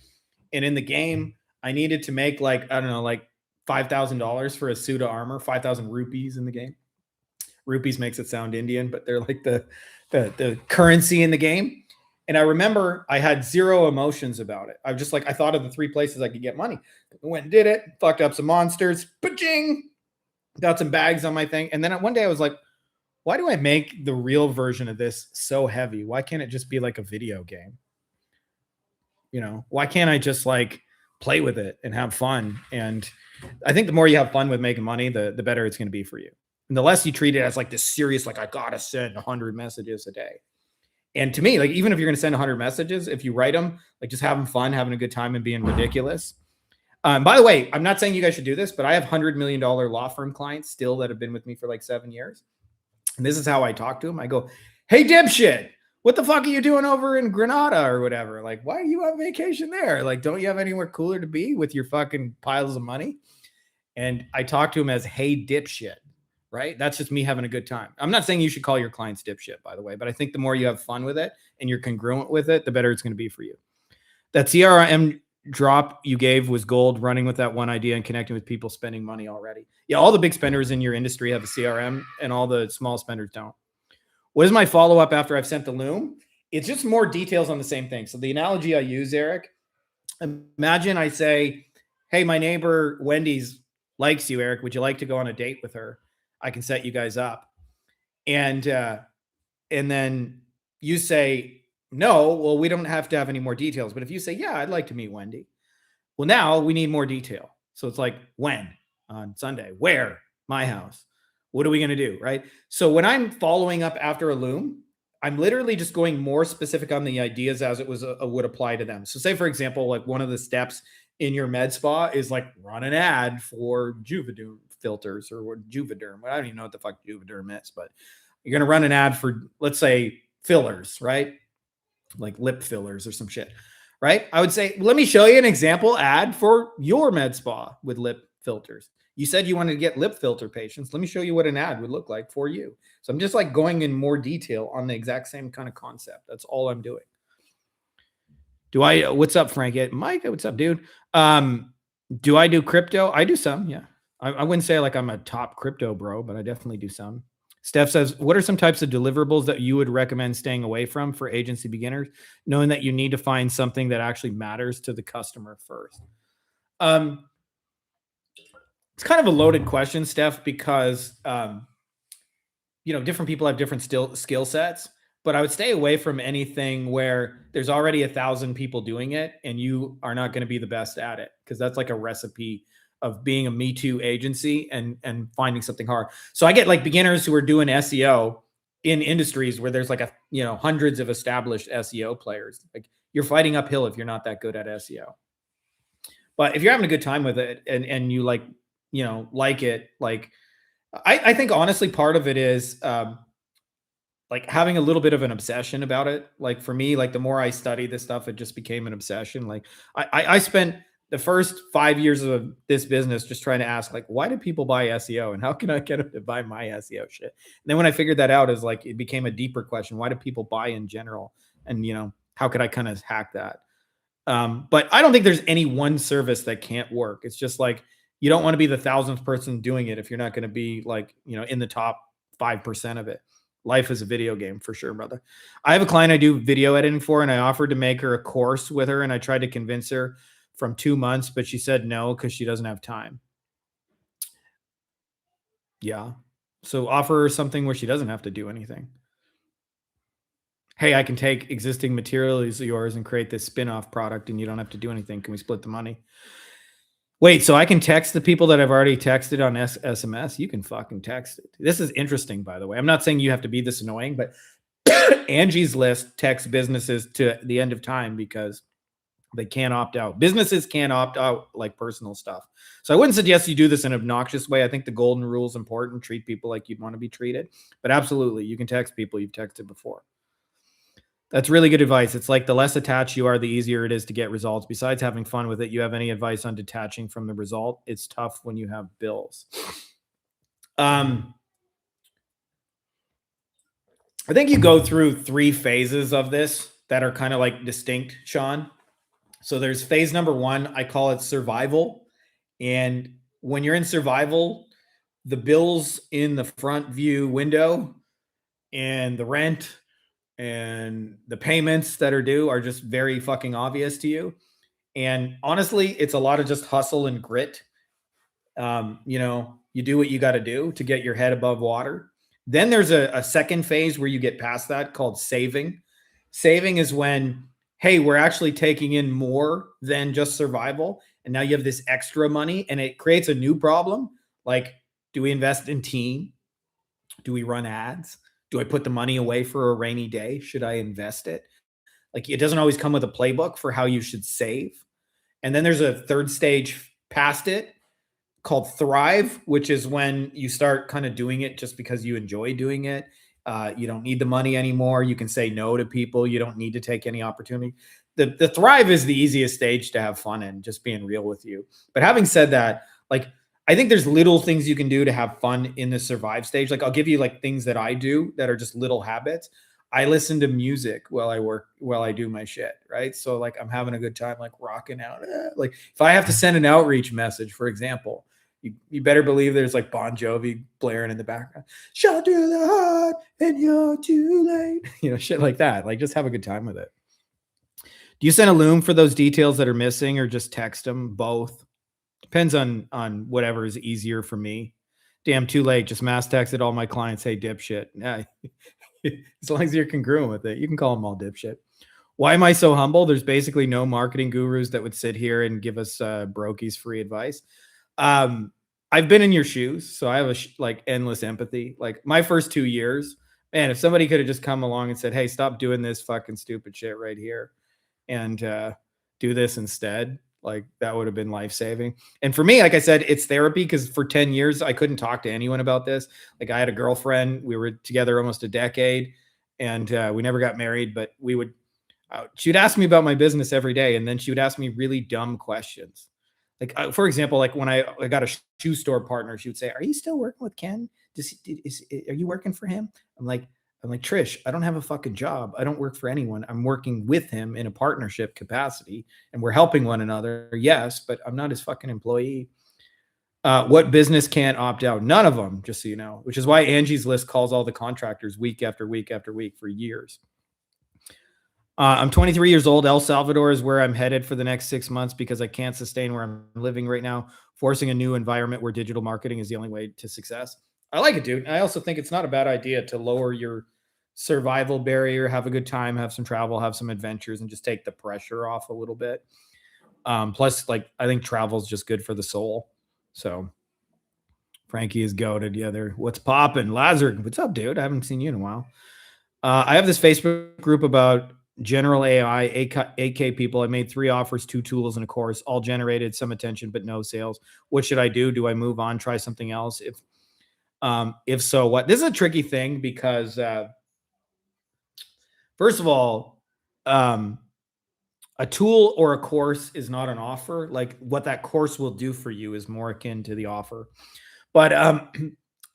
and in the game, I needed to make like $5,000 for a suit of armor, 5,000 rupees in the game. Rupees makes it sound Indian, but they're like the currency in the game. And I remember I had zero emotions about it. I was just like, I thought of the 3 places I could get money. I went and did it, fucked up some monsters, pa-ching, got some bags on my thing. And then one day I was like, why do I make the real version of this so heavy? Why can't it just be like a video game? Why can't I just like play with it and have fun? And I think the more you have fun with making money, the better it's going to be for you. And the less you treat it as like this serious, like I got to send 100 messages a day. And to me, like, even if you're going to send 100 messages, if you write them, like just having fun, having a good time and being ridiculous. By the way, I'm not saying you guys should do this, but I have $100 million law firm clients still that have been with me for like 7 years. And this is how I talk to them. I go, hey, dipshit, what the fuck are you doing over in Granada or whatever? Like, why are you on vacation there? Like, don't you have anywhere cooler to be with your fucking piles of money? And I talk to them as, hey, dipshit. Right? That's just me having a good time. I'm not saying you should call your clients dipshit, by the way, but I think the more you have fun with it and you're congruent with it, the better it's going to be for you. That CRM drop you gave was gold, running with that one idea and connecting with people spending money already. Yeah, all the big spenders in your industry have a CRM and all the small spenders don't. What is my follow-up after I've sent the Loom? It's just more details on the same thing. So the analogy I use, Eric, imagine I say, hey, my neighbor Wendy's likes you, Eric. Would you like to go on a date with her? I can set you guys up. And then you say, no, well, we don't have to have any more details. But if you say, yeah, I'd like to meet Wendy. Well, now we need more detail. So it's like, when? On Sunday. Where? My house. What are we going to do? Right? So when I'm following up after a Loom, I'm literally just going more specific on the ideas as it would apply to them. So say, for example, like one of the steps in your med spa is like run an ad for Juvederm filters or Juvederm. I don't even know what the fuck Juvederm is, but you're going to run an ad for, let's say, fillers, right? Like lip fillers or some shit, right? I would say, let me show you an example ad for your med spa with lip filters. You said you wanted to get lip filter patients. Let me show you what an ad would look like for you. So I'm just like going in more detail on the exact same kind of concept. That's all I'm doing. Do I what's up, Frank? Mike, what's up, dude? Um, do I do crypto? I do some, yeah. I wouldn't say like I'm a top crypto bro, but I definitely do some. Steph says, what are some types of deliverables that you would recommend staying away from for agency beginners, knowing that you need to find something that actually matters to the customer first? Um, it's kind of a loaded question, Steph, because different people have different skill sets, but I would stay away from anything where there's already 1,000 people doing it and you are not going to be the best at it, because that's like a recipe of being a me too agency and finding something hard. So I get like beginners who are doing SEO in industries where there's like hundreds of established SEO players. Like, you're fighting uphill if you're not that good at SEO. But if you're having a good time with it and you like it, like I think honestly part of it is like having a little bit of an obsession about it. Like for me, like the more I study this stuff, it just became an obsession. Like I spent the first 5 years of this business just trying to ask, like, why do people buy SEO and how can I get them to buy my SEO shit? And then when I figured that out, is like it became a deeper question. Why do people buy in general? And how could I kind of hack that? But I don't think there's any one service that can't work. It's just like you don't want to be the thousandth person doing it if you're not going to be like, in the top 5% of it. Life is a video game for sure, brother. I have a client I do video editing for, and I offered to make her a course with her, and I tried to convince her from 2 months, but she said no because she doesn't have time. Yeah. So offer her something where she doesn't have to do anything. Hey, I can take existing materials of yours and create this spin-off product and you don't have to do anything. Can we split the money? Wait, so I can text the people that I've already texted on SMS? You can fucking text it. This is interesting, by the way. I'm not saying you have to be this annoying, but Angie's List texts businesses to the end of time because they can't opt out. Businesses can't opt out like personal stuff. So I wouldn't suggest you do this in an obnoxious way. I think the golden rule is important. Treat people like you'd want to be treated. But absolutely, you can text people you've texted before. That's really good advice. It's like the less attached you are, the easier it is to get results. Besides having fun with it, you have any advice on detaching from the result? It's tough when you have bills. I think you go through 3 phases of this that are kind of like distinct, Sean. So there's phase number 1, I call it survival. And when you're in survival, the bills in the front view window and the rent and the payments that are due are just very fucking obvious to you. And honestly, it's a lot of just hustle and grit. You do what you got to do to get your head above water. Then there's a second phase where you get past that called saving. Saving is when, hey, we're actually taking in more than just survival. And now you have this extra money and it creates a new problem. Like, do we invest in team? Do we run ads? Do I put the money away for a rainy day? Should I invest it? Like, it doesn't always come with a playbook for how you should save. And then there's a third stage past it called thrive, which is when you start kind of doing it just because you enjoy doing it. You don't need the money anymore. You can say no to people. You don't need to take any opportunity. The thrive is the easiest stage to have fun in, just being real with you. But having said that, like, I think there's little things you can do to have fun in the survive stage. Like, I'll give you like things that I do that are just little habits. I listen to music while I work, while I do my shit, right? So like I'm having a good time, like rocking out. Like if I have to send an outreach message, for example, you better believe there's like Bon Jovi blaring in the background. Shot to the heart and you're too late. Shit like that. Like just have a good time with it. Do you send a Loom for those details that are missing or just text them? Both. Depends on whatever is easier for me. Damn, too late. Just mass texted all my clients, hey, dipshit. Yeah. As long as you're congruent with it, you can call them all dipshit. Why am I so humble? There's basically no marketing gurus that would sit here and give us brokies free advice. I've been in your shoes, so I have like endless empathy. Like my first 2 years, man, if somebody could have just come along and said, hey, stop doing this fucking stupid shit right here and do this instead, like that would have been life-saving. And for me, like I said, it's therapy, because for 10 years I couldn't talk to anyone about this. Like I had a girlfriend, we were together almost a decade, and we never got married, but she'd ask me about my business every day, and then she would ask me really dumb questions. Like for example, like when I got a shoe store partner, she would say, are you still working with Ken? Are you working for him? I'm like, I'm like, Trish, I don't have a fucking job. I don't work for anyone. I'm working with him in a partnership capacity and we're helping one another. Yes, but I'm not his fucking employee. What business can't opt out? None of them, just so you know, which is why Angie's List calls all the contractors week after week after week for years. I'm 23 years old. El Salvador is where I'm headed for the next 6 months because I can't sustain where I'm living right now, forcing a new environment where digital marketing is the only way to success. I like it, dude. I also think it's not a bad idea to lower your survival barrier, have a good time, have some travel, have some adventures, and just take the pressure off a little bit. Plus, like, I think travel is just good for the soul. So Frankie is goated. Yeah, there. What's popping? Lazard, what's up, dude? I haven't seen you in a while. I have this Facebook group about general AI, 8K people. I made 3 offers, 2 tools, and a course. All generated some attention, but no sales. What should I do? Do I move on, try something else? If so, what? This is a tricky thing because, first of all, a tool or a course is not an offer. Like, what that course will do for you is more akin to the offer. But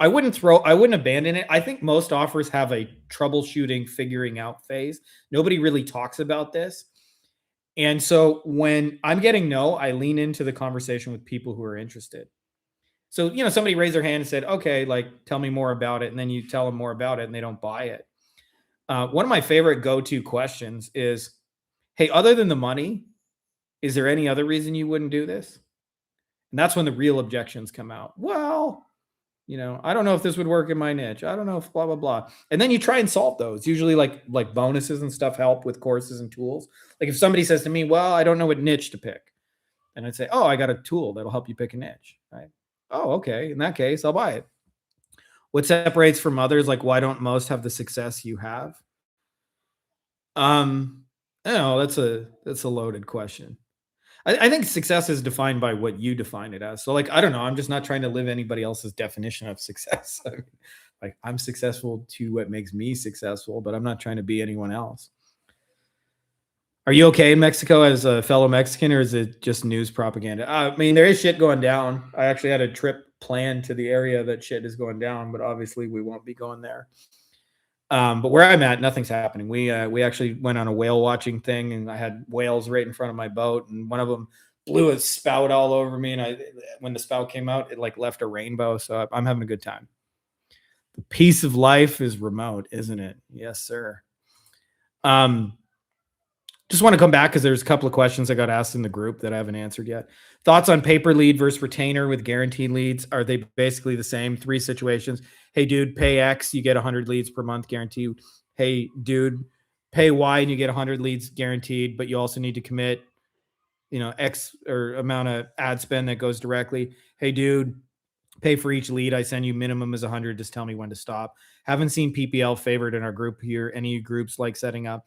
I wouldn't abandon it. I think most offers have a troubleshooting, figuring out phase. Nobody really talks about this. And so when I'm getting no, I lean into the conversation with people who are interested. So, somebody raised their hand and said, okay, like, tell me more about it. And then you tell them more about it and they don't buy it. One of my favorite go-to questions is, hey, other than the money, is there any other reason you wouldn't do this? And that's when the real objections come out. Well, I don't know if this would work in my niche. I don't know if blah, blah, blah. And then you try and solve those. Usually like bonuses and stuff help with courses and tools. Like if somebody says to me, well, I don't know what niche to pick. And I'd say, oh, I got a tool that'll help you pick a niche, right? Oh, okay. In that case, I'll buy it. What separates from others? Like, why don't most have the success you have? I don't know. That's a loaded question. I think success is defined by what you define it as. So, like, I don't know. I'm just not trying to live anybody else's definition of success. Like, I'm successful to what makes me successful, but I'm not trying to be anyone else. Are you okay in Mexico as a fellow Mexican, or is it just news propaganda? I mean, there is shit going down. I actually had a trip planned to the area that shit is going down, but obviously we won't be going there. But where I'm at, nothing's happening. We actually went on a whale watching thing, and I had whales right in front of my boat, and one of them blew its spout all over me. And when the spout came out, it like left a rainbow. So I'm having a good time. The peace of life is remote, isn't it? Yes, sir. Just want to come back because there's a couple of questions I got asked in the group that I haven't answered yet. Thoughts on pay-per lead versus retainer with guaranteed leads? Are they basically the same? 3 situations. Hey, dude, pay X, you get 100 leads per month guaranteed. Hey, dude, pay Y and you get 100 leads guaranteed, but you also need to commit, X or amount of ad spend that goes directly. Hey, dude, pay for each lead I send you. Minimum is 100. Just tell me when to stop. Haven't seen PPL favored in our group here. Any groups like setting up?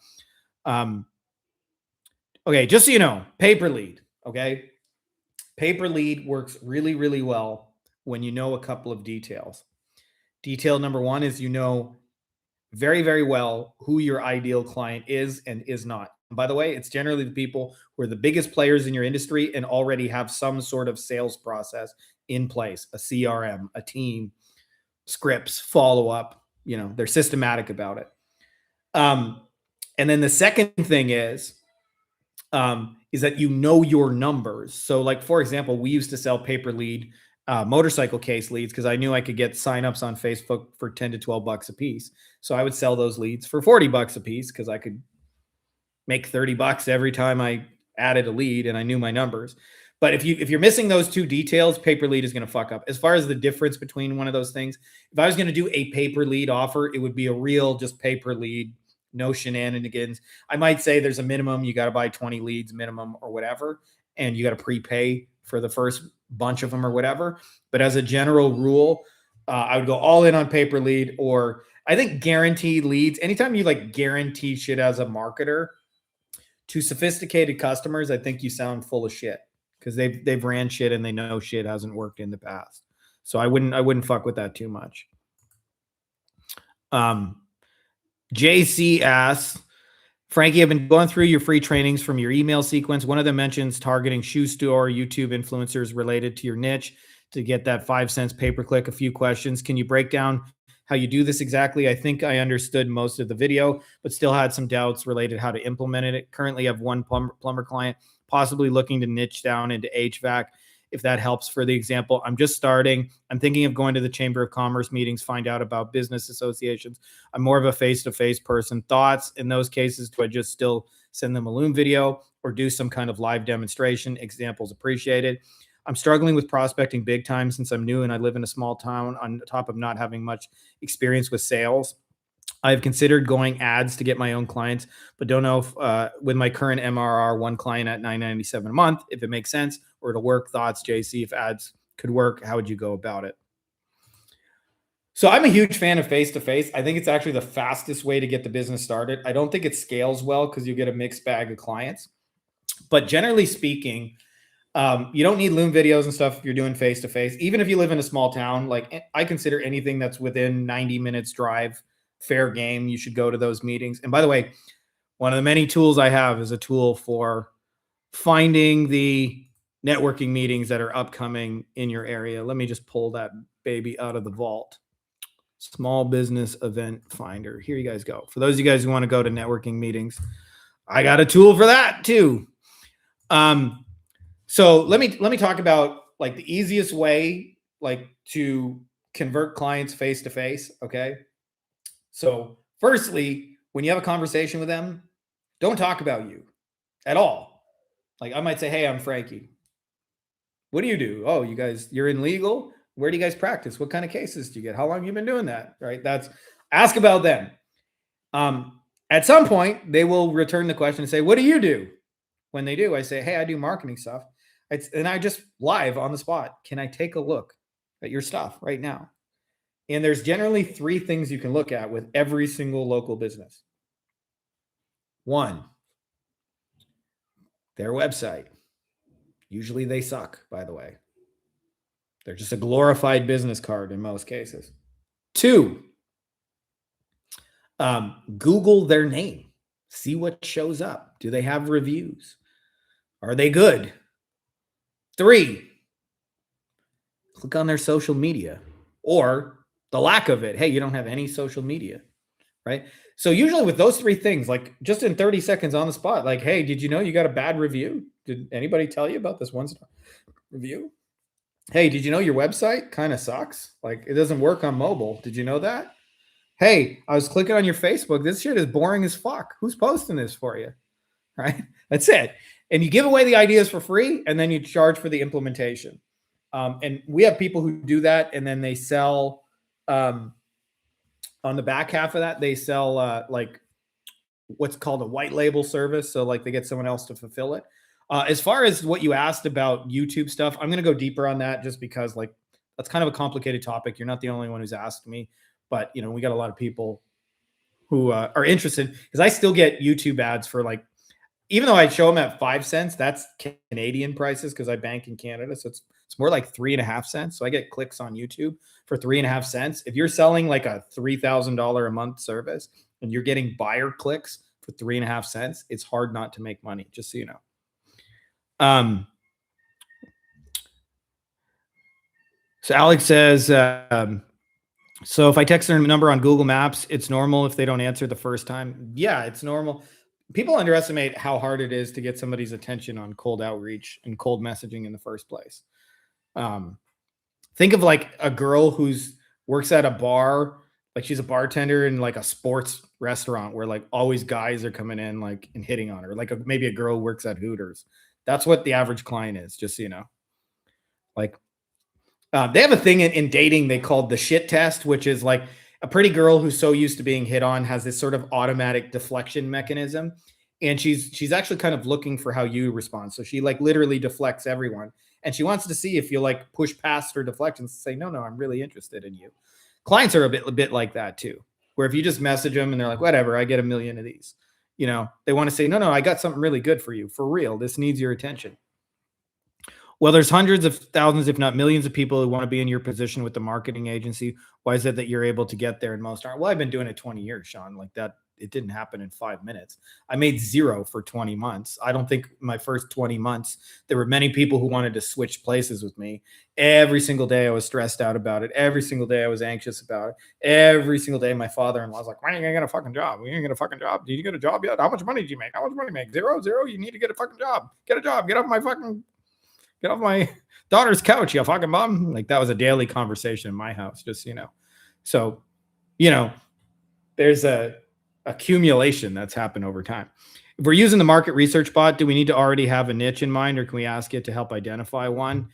Okay, just so you know, pay-per lead, okay? Pay-per lead works really, really well when you know a couple of details. Detail number 1 is very, very well who your ideal client is and is not. And by the way, it's generally the people who are the biggest players in your industry and already have some sort of sales process in place, a CRM, a team, scripts, follow-up, they're systematic about it. And then the second thing is that your numbers. So, like, for example, we used to sell pay-per lead motorcycle case leads because I knew I could get signups on Facebook for 10 to 12 bucks a piece. So I would sell those leads for 40 bucks a piece because I could make 30 bucks every time I added a lead and I knew my numbers. But if you're missing those 2 details, pay-per lead is going to fuck up. As far as the difference between one of those things, if I was going to do a pay-per lead offer, it would be a real just pay-per lead, no shenanigans. I might say there's a minimum. You got to buy 20 leads minimum or whatever, and you got to prepay for the first bunch of them or whatever. But as a general rule, I would go all in on pay-per lead, or I think guaranteed leads. Anytime you like guarantee shit as a marketer to sophisticated customers, I think you sound full of shit because they've ran shit and they know shit hasn't worked in the past. So I wouldn't fuck with that too much. JC asks, Frankie, I've been going through your free trainings from your email sequence. One of them mentions targeting shoe store, YouTube influencers related to your niche. to get that 5 cents pay per click. A few questions. Can you break down how you do this exactly? I think I understood most of the video, but still had some doubts related how to implement it. Currently have one plumber client, possibly looking to niche down into HVAC. If that helps for the example, I'm just starting. I'm thinking of going to the Chamber of Commerce meetings, find out about business associations. I'm more of a face-to-face person. Thoughts in those cases? Do I just still send them a Loom video or do some kind of live demonstration? Examples appreciated. I'm struggling with prospecting big time since I'm new and I live in a small town on top of not having much experience with sales. I've considered going ads to get my own clients, but don't know if with my current MRR, one client at $997 a month, if it makes sense or it'll work. Thoughts, JC, if ads could work, how would you go about it? So I'm a huge fan of face-to-face. I think it's actually the fastest way to get the business started. I don't think it scales well because you get a mixed bag of clients. But generally speaking, you don't need Loom videos and stuff if you're doing face-to-face. Even if you live in a small town, like I consider anything that's within 90 minutes drive fair game. You should go to those meetings. And by the way, one of the many tools I have is a tool for finding the networking meetings that are upcoming in your area. Let me just pull that baby out of the vault. Small business event finder. Here you guys go. For those of you guys who want to go to networking meetings, I got a tool for that too. So let me talk about like the easiest way like to convert clients face to face. Okay. So firstly, when you have a conversation with them, don't talk about you at all. Like I might say, hey, I'm Frankie. What do you do? Oh, you're in legal. Where do you guys practice? What kind of cases do you get? How long have you been doing that? Right. That's ask about them. At some point, they will return the question and say, what do you do? When they do, I say, hey, I do marketing stuff. And I just live on the spot. Can I take a look at your stuff right now? And there's generally 3 things you can look at with every single local business. 1, their website. Usually they suck, by the way. They're just a glorified business card in most cases. 2, Google their name. See what shows up. Do they have reviews? Are they good? 3, click on their social media or the lack of it. Hey, you don't have any social media, right? So usually with those 3 things, like just in 30 seconds on the spot, like, hey, did you know you got a bad review? Did anybody tell you about this 1-star review? Hey, did you know your website kind of sucks? Like it doesn't work on mobile. Did you know that? Hey, I was clicking on your Facebook. This shit is boring as fuck. Who's posting this for you? Right? That's it. And you give away the ideas for free and then you charge for the implementation. And we have people who do that and then they sell on the back half of that, they sell like what's called a white label service. So like they get someone else to fulfill it. As far as what you asked about YouTube stuff, I'm going to go deeper on that just because like that's kind of a complicated topic. You're not the only one who's asked me, but you know, we got a lot of people who are interested because I still get YouTube ads for like, even though I show them at 5 cents, that's Canadian prices because I bank in Canada. So it's more like 3.5 cents. So I get clicks on YouTube for 3.5 cents. If you're selling like a $3,000 a month service and you're getting buyer clicks for 3.5 cents, it's hard not to make money, just so you know. So Alex says, so if I text their number on Google Maps, it's normal if they don't answer the first time. Yeah, it's normal. People underestimate how hard it is to get somebody's attention on cold outreach and cold messaging in the first place. Think of like a girl who's works at a bar, like she's a bartender in like a sports restaurant where like always guys are coming in like and hitting on her. Like maybe a girl who works at Hooters. That's what the average client is, just so you know. Like they have a thing in dating they called the shit test, which is like a pretty girl who's so used to being hit on has this sort of automatic deflection mechanism. And she's actually kind of looking for how you respond. So she like literally deflects everyone. And she wants to see if you like push past her deflections and say, no, I'm really interested in you. Clients are a bit like that too, where if you just message them and they're like, whatever, I get a million of these, you know, they want to say, no, I got something really good for you. For real. This needs your attention. Well, there's hundreds of thousands, if not millions of people who want to be in your position with the marketing agency. Why is it that you're able to get there and most aren't? Well, I've been doing it 20 years, Sean. Like that it didn't happen in 5 minutes. I made zero for 20 months. I don't think my first 20 months, there were many people who wanted to switch places with me. Every single day I was stressed out about it. Every single day I was anxious about it. Every single day my father-in-law was like, when are you gonna get a fucking job? When are you gonna get a fucking job? Did you get a job yet? How much money did you make? How much money you make? Zero, zero. You need to get a fucking job. Get a job. Get off my daughter's couch, you fucking bum. Like that was a daily conversation in my house, just So, you know, there's a accumulation that's happened over time. If we're using the market research bot, do we need to already have a niche in mind, or can we ask it to help identify one?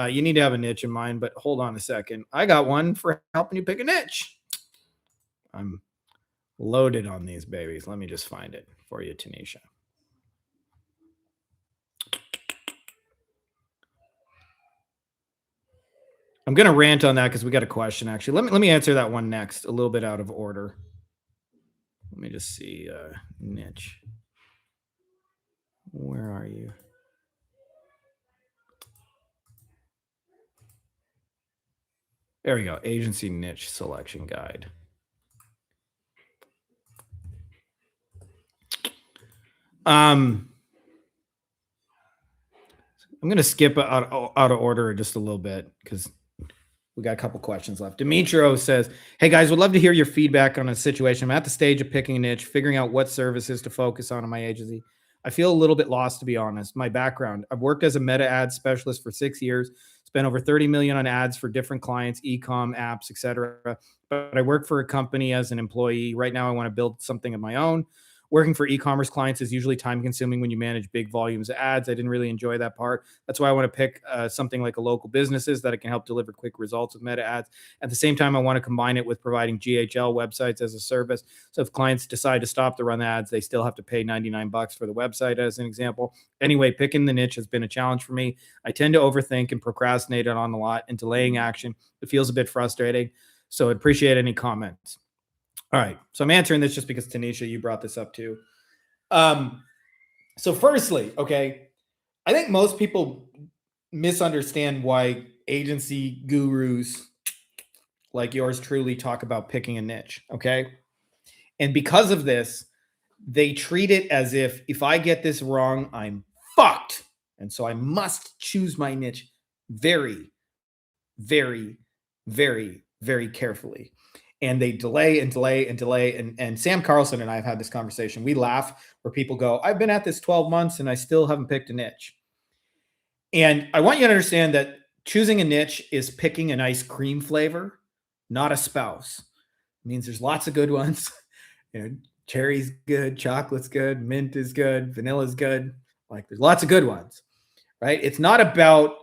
You need to have a niche in mind, but hold on a second. I got one for helping you pick a niche. I'm loaded on these babies. Let me just find it for you, Tanisha. I'm going to rant on that because we got a question, actually. Let me answer that one next, a little bit out of order. Let me just see. Niche. Where are you? There we go. Agency niche selection guide. I'm going to skip out of order just a little bit because we got a couple questions left. Demetrio says, hey guys, would love to hear your feedback on a situation. I'm at the stage of picking a niche, figuring out what services to focus on in my agency. I feel a little bit lost, to be honest. My background, I've worked as a meta ad specialist for 6 years, spent over 30 million on ads for different clients, e-com, apps, etc. But I work for a company as an employee. Right now, I want to build something of my own. Working for e-commerce clients is usually time consuming when you manage big volumes of ads. I didn't really enjoy that part. That's why I want to pick something like a local businesses that it can help deliver quick results with meta ads. At the same time, I want to combine it with providing GHL websites as a service. So if clients decide to stop to run the ads, they still have to pay $99 for the website, as an example. Anyway, picking the niche has been a challenge for me. I tend to overthink and procrastinate on a lot, and delaying action. It feels a bit frustrating. So I'd appreciate any comments. All right. So I'm answering this just because, Tanisha, you brought this up too. So firstly, okay, I think most people misunderstand why agency gurus like yours truly talk about picking a niche, okay? And because of this, they treat it as if I get this wrong, I'm fucked. And so I must choose my niche very, very, very, very carefully. And they delay and delay and delay. And Sam Carlson and I have had this conversation. We laugh where people go, I've been at this 12 months and I still haven't picked a niche. And I want you to understand that choosing a niche is picking an ice cream flavor, not a spouse. It means there's lots of good ones. Cherry's good, chocolate's good, mint is good, vanilla's good. Like there's lots of good ones, right? It's not about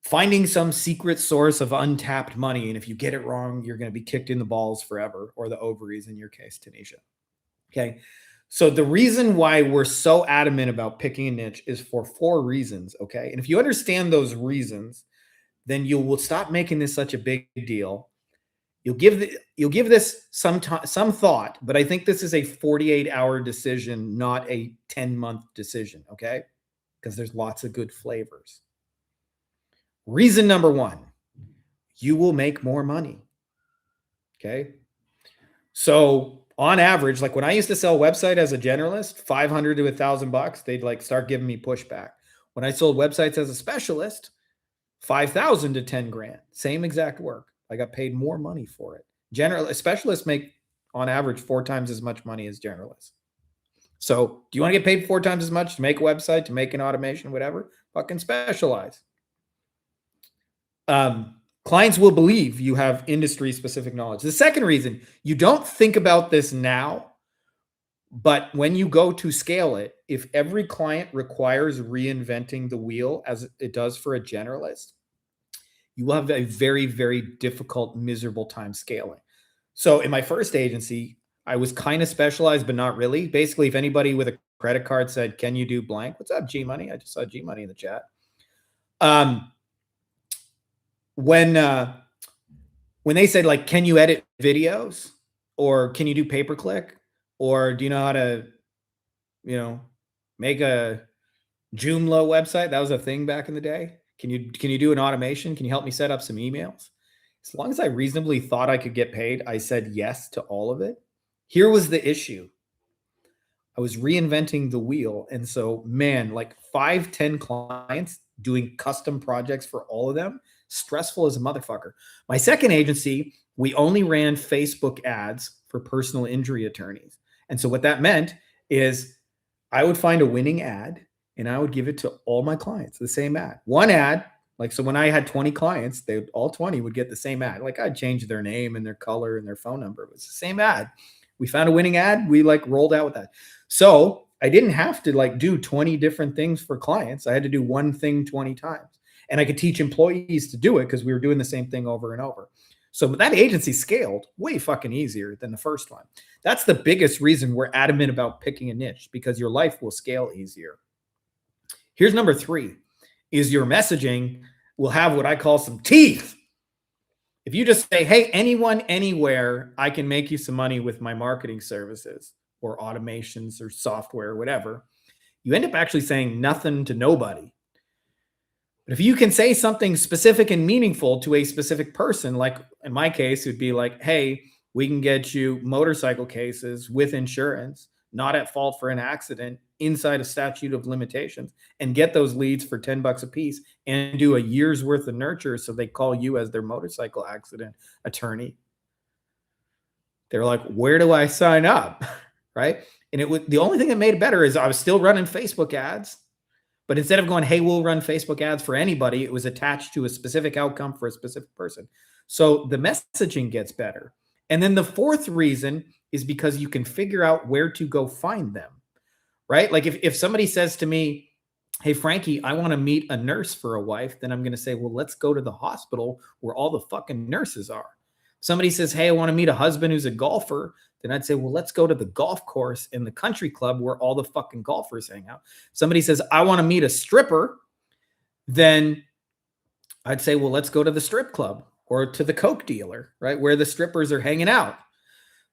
finding some secret source of untapped money. And if you get it wrong, you're going to be kicked in the balls forever, or the ovaries in your case, Tanisha. Okay. So the reason why we're so adamant about picking a niche is for 4 reasons. Okay. And if you understand those reasons, then you will stop making this such a big deal. You'll give this some thought, but I think this is a 48-hour decision, not a 10-month decision. Okay. Because there's lots of good flavors. Reason number 1, you will make more money. Okay. So on average, like when I used to sell website as a generalist, $500 to $1,000, they'd like start giving me pushback. When I sold websites as a specialist, $5,000 to $10,000, same exact work. I got paid more money for it. Specialists make on average 4 times as much money as generalists. So do you want to get paid 4 times as much to make a website, to make an automation, whatever? Fucking specialize. Clients will believe you have industry-specific knowledge. The second reason, you don't think about this now, but when you go to scale it, if every client requires reinventing the wheel as it does for a generalist, you will have a very, very difficult, miserable time scaling. So in my first agency, I was kind of specialized, but not really. Basically, if anybody with a credit card said, can you do blank? What's up, G-Money? I just saw G-Money in the chat. When they said, like, can you edit videos, or can you do pay-per-click, or do you know how to, make a Joomla website? That was a thing back in the day. Can you do an automation? Can you help me set up some emails? As long as I reasonably thought I could get paid, I said yes to all of it. Here was the issue. I was reinventing the wheel. And so, man, like 5, 10 clients doing custom projects for all of them, stressful as a motherfucker. My second agency, we only ran Facebook ads for personal injury attorneys. And so what that meant is I would find a winning ad and I would give it to all my clients, the same ad. One ad, like, so when I had 20 clients, they all 20 would get the same ad. Like, I'd change their name and their color and their phone number. It was the same ad. We found a winning ad. We like rolled out with that. So I didn't have to like do 20 different things for clients. I had to do one thing 20 times. And I could teach employees to do it because we were doing the same thing over and over. So that agency scaled way fucking easier than the first one. That's the biggest reason we're adamant about picking a niche, because your life will scale easier. Here's number 3 is your messaging will have what I call some teeth. If you just say, hey, anyone, anywhere, I can make you some money with my marketing services or automations or software or whatever, you end up actually saying nothing to nobody. But if you can say something specific and meaningful to a specific person, like in my case, it'd be like, hey, we can get you motorcycle cases with insurance, not at fault for an accident, inside a statute of limitations, and get those leads for $10 a piece and do a year's worth of nurture so they call you as their motorcycle accident attorney. They're like, where do I sign up? Right? And it was the only thing that made it better is I was still running Facebook ads. But instead of going, hey, we'll run Facebook ads for anybody, it was attached to a specific outcome for a specific person. So the messaging gets better. And then the fourth reason is because you can figure out where to go find them, right? Like if somebody says to me, hey, Frankie, I want to meet a nurse for a wife, then I'm going to say, well, let's go to the hospital where all the fucking nurses are. Somebody says, hey, I want to meet a husband who's a golfer, then I'd say, well, let's go to the golf course in the country club where all the fucking golfers hang out. Somebody says, I want to meet a stripper, then I'd say, well, let's go to the strip club or to the Coke dealer, right, where the strippers are hanging out.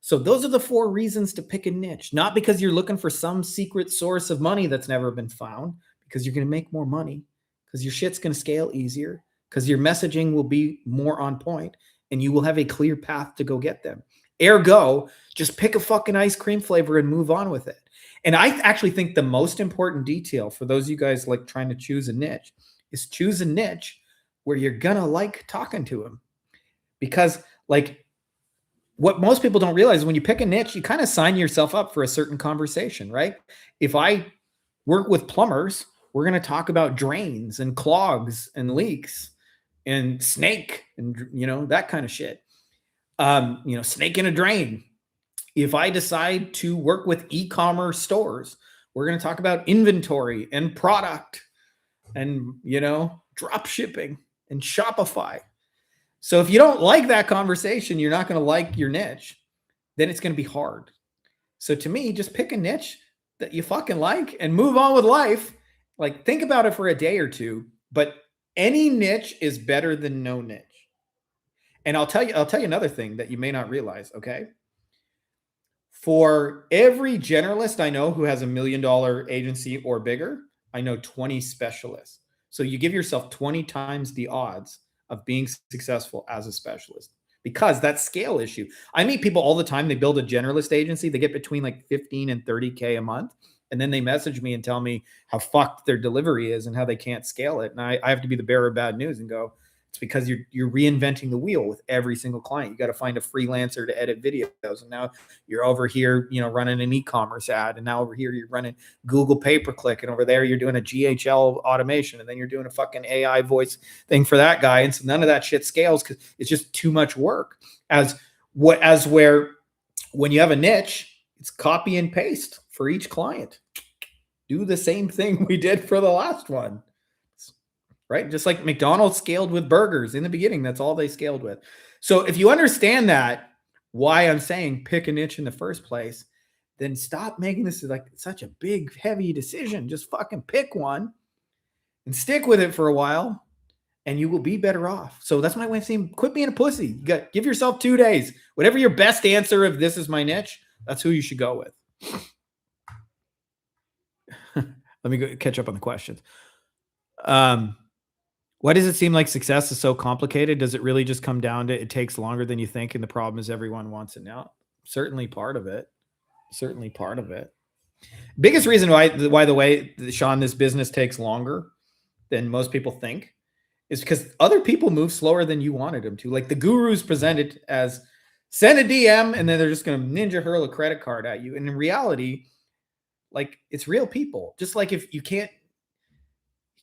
So those are the 4 reasons to pick a niche, not because you're looking for some secret source of money that's never been found, because you're going to make more money, because your shit's going to scale easier, because your messaging will be more on point, and you will have a clear path to go get them. Ergo, just pick a fucking ice cream flavor and move on with it. And I actually think the most important detail for those of you guys like trying to choose a niche is choose a niche where you're going to like talking to them. Because like what most people don't realize, when you pick a niche, you kind of sign yourself up for a certain conversation, right? If I work with plumbers, we're going to talk about drains and clogs and leaks and snake and, that kind of shit. Snake in a drain. If I decide to work with e-commerce stores, we're going to talk about inventory and product and, drop shipping and Shopify. So if you don't like that conversation, you're not going to like your niche, then it's going to be hard. So to me, just pick a niche that you fucking like and move on with life. Like, think about it for a day or two, but any niche is better than no niche. And I'll tell you another thing that you may not realize, okay? For every generalist I know who has $1 million agency or bigger, I know 20 specialists. So you give yourself 20 times the odds of being successful as a specialist, because that scale issue. I meet people all the time. They build a generalist agency. They get between like 15 and 30K a month. And then they message me and tell me how fucked their delivery is and how they can't scale it. And I have to be the bearer of bad news and go, it's because you're reinventing the wheel with every single client. You got to find a freelancer to edit videos. And now you're over here, running an e-commerce ad. And now over here, you're running Google pay-per-click. And over there, you're doing a GHL automation. And then you're doing a fucking AI voice thing for that guy. And so none of that shit scales because it's just too much work. Where when you have a niche, it's copy and paste for each client. Do the same thing we did for the last one. Right? Just like McDonald's scaled with burgers in the beginning. That's all they scaled with. So if you understand that, why I'm saying pick a niche in the first place, then stop making this like such a big, heavy decision. Just fucking pick one and stick with it for a while, and you will be better off. So that's my way of saying, quit being a pussy. Give yourself 2 days. Whatever your best answer of this is my niche, that's who you should go with. Let me go catch up on the questions. Why does it seem like success is so complicated? Does it really just come down to it takes longer than you think, and the problem is everyone wants it now? Certainly part of it. Biggest reason why the way, Sean, this business takes longer than most people think is because other people move slower than you wanted them to. Like the gurus present it as send a DM and then they're just going to ninja hurl a credit card at you. And in reality, like it's real people. Just like if you can't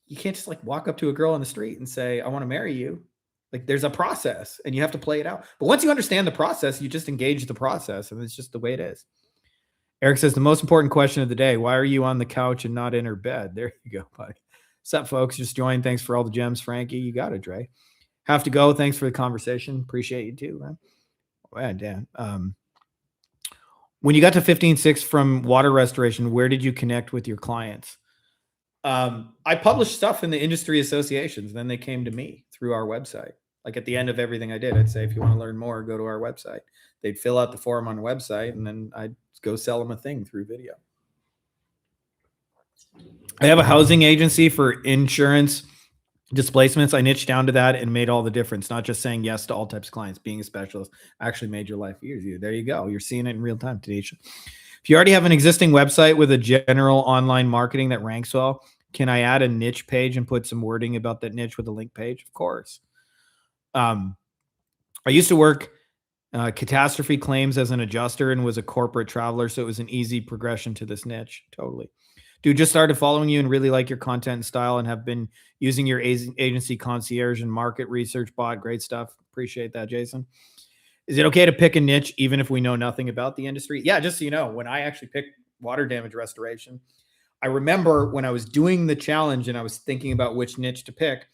just like walk up to a girl on the street and say, I want to marry you. Like there's a process and you have to play it out. But once you understand the process, you just engage the process and it's just the way it is. Eric says the most important question of the day, why are you on the couch and not in her bed? There you go, buddy. What's up, folks? Just joined. Thanks for all the gems, Frankie. You got it, Dre. Have to go. Thanks for the conversation. Appreciate you too, man. Yeah, Dan. When you got to 15.6 from water restoration, where did you connect with your clients? I published stuff in the industry associations. And then they came to me through our website. Like at the end of everything I did, I'd say, if you want to learn more, go to our website. They'd fill out the form on the website, and then I'd go sell them a thing through video. I have a housing agency for insurance displacements. I niched down to that and made all the difference, not just saying yes to all types of clients. Being a specialist actually made your life easier. There you go. You're seeing it in real time, Tanisha. If you already have an existing website with a general online marketing that ranks well, can I add a niche page and put some wording about that niche with a link page? Of course. I used to work catastrophe claims as an adjuster and was a corporate traveler, so it was an easy progression to this niche. Totally. Dude, just started following you and really like your content and style and have been using your agency concierge and market research bot. Great stuff. Appreciate that, Jason. Is it okay to pick a niche even if we know nothing about the industry? Yeah, just so you know, when I actually picked water damage restoration, I remember when I was doing the challenge and I was thinking about which niche to pick,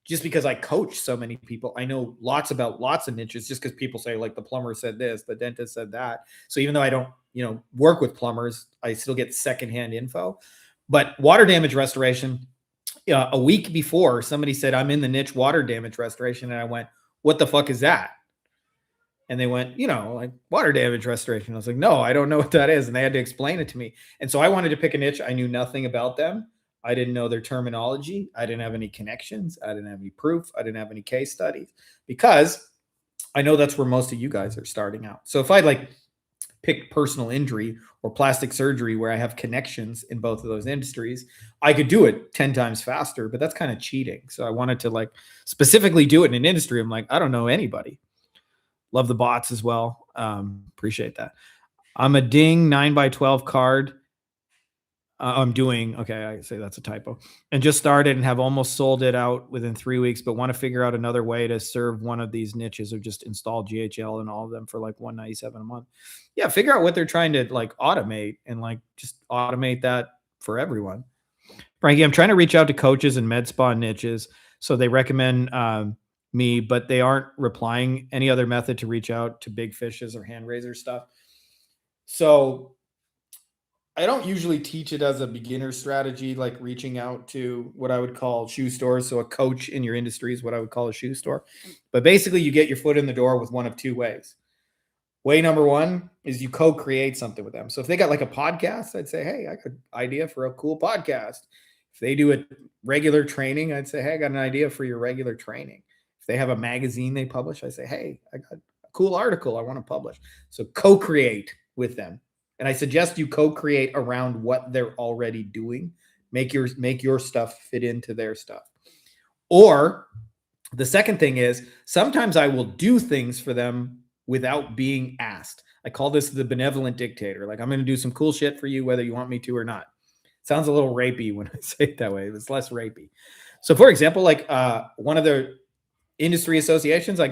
just because I coach so many people, I know lots about lots of niches just because people say like the plumber said this, the dentist said that. So even though I don't, work with plumbers, I still get secondhand info. But water damage restoration, a week before somebody said, I'm in the niche water damage restoration. And I went, what the fuck is that? And they went, like water damage restoration. I was like, no, I don't know what that is. And they had to explain it to me. And so I wanted to pick a niche. I knew nothing about them. I didn't know their terminology. I didn't have any connections. I didn't have any proof. I didn't have any case studies because I know that's where most of you guys are starting out. So if I pick personal injury or plastic surgery where I have connections in both of those industries, I could do it 10 times faster, but that's kind of cheating. So I wanted to specifically do it in an industry. I'm like, I don't know anybody. Love the bots as well. Appreciate that. I'm a ding 9x12 card. Okay, I say that's a typo. And just started and have almost sold it out within 3 weeks, but want to figure out another way to serve one of these niches or just install GHL in all of them for $197 a month. Yeah, figure out what they're trying to automate and just automate that for everyone. Frankie, I'm trying to reach out to coaches and med spa niches. So they recommend me, but they aren't replying. Any other method to reach out to big fishes or hand raiser stuff? So I don't usually teach it as a beginner strategy, like reaching out to what I would call shoe stores. So a coach in your industry is what I would call a shoe store. But basically you get your foot in the door with one of two ways. Way number one is you co-create something with them. So if they got a podcast, I'd say, hey, I got an idea for a cool podcast. If they do a regular training, I'd say, hey, I got an idea for your regular training. If they have a magazine they publish, I say, hey, I got a cool article I want to publish. So co-create with them. And I suggest you co-create around what they're already doing. Make your stuff fit into their stuff. Or the second thing is sometimes I will do things for them without being asked. I call this the benevolent dictator. I'm going to do some cool shit for you, whether you want me to or not. Sounds a little rapey when I say it that way. It's less rapey. So for example, one of the industry associations, I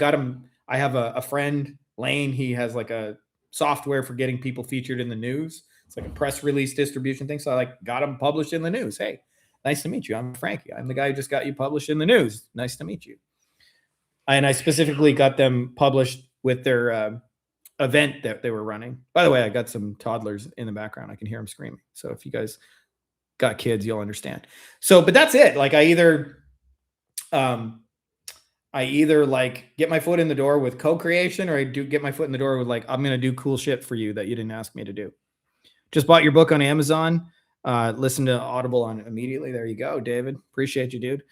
have a friend, Lane. He has a software for getting people featured in the news. It's a press release distribution thing. So I got them published in the news. Hey, nice to meet you. I'm Frankie. I'm the guy who just got you published in the news. Nice to meet you. And I specifically got them published with their event that they were running. By the way, I got some toddlers in the background. I can hear them screaming. So if you guys got kids, you'll understand. So, but that's it. I either get my foot in the door with co-creation, or I do get my foot in the door with I'm going to do cool shit for you that you didn't ask me to do. Just bought your book on Amazon. Listen to Audible on it immediately. There you go, David. Appreciate you, dude.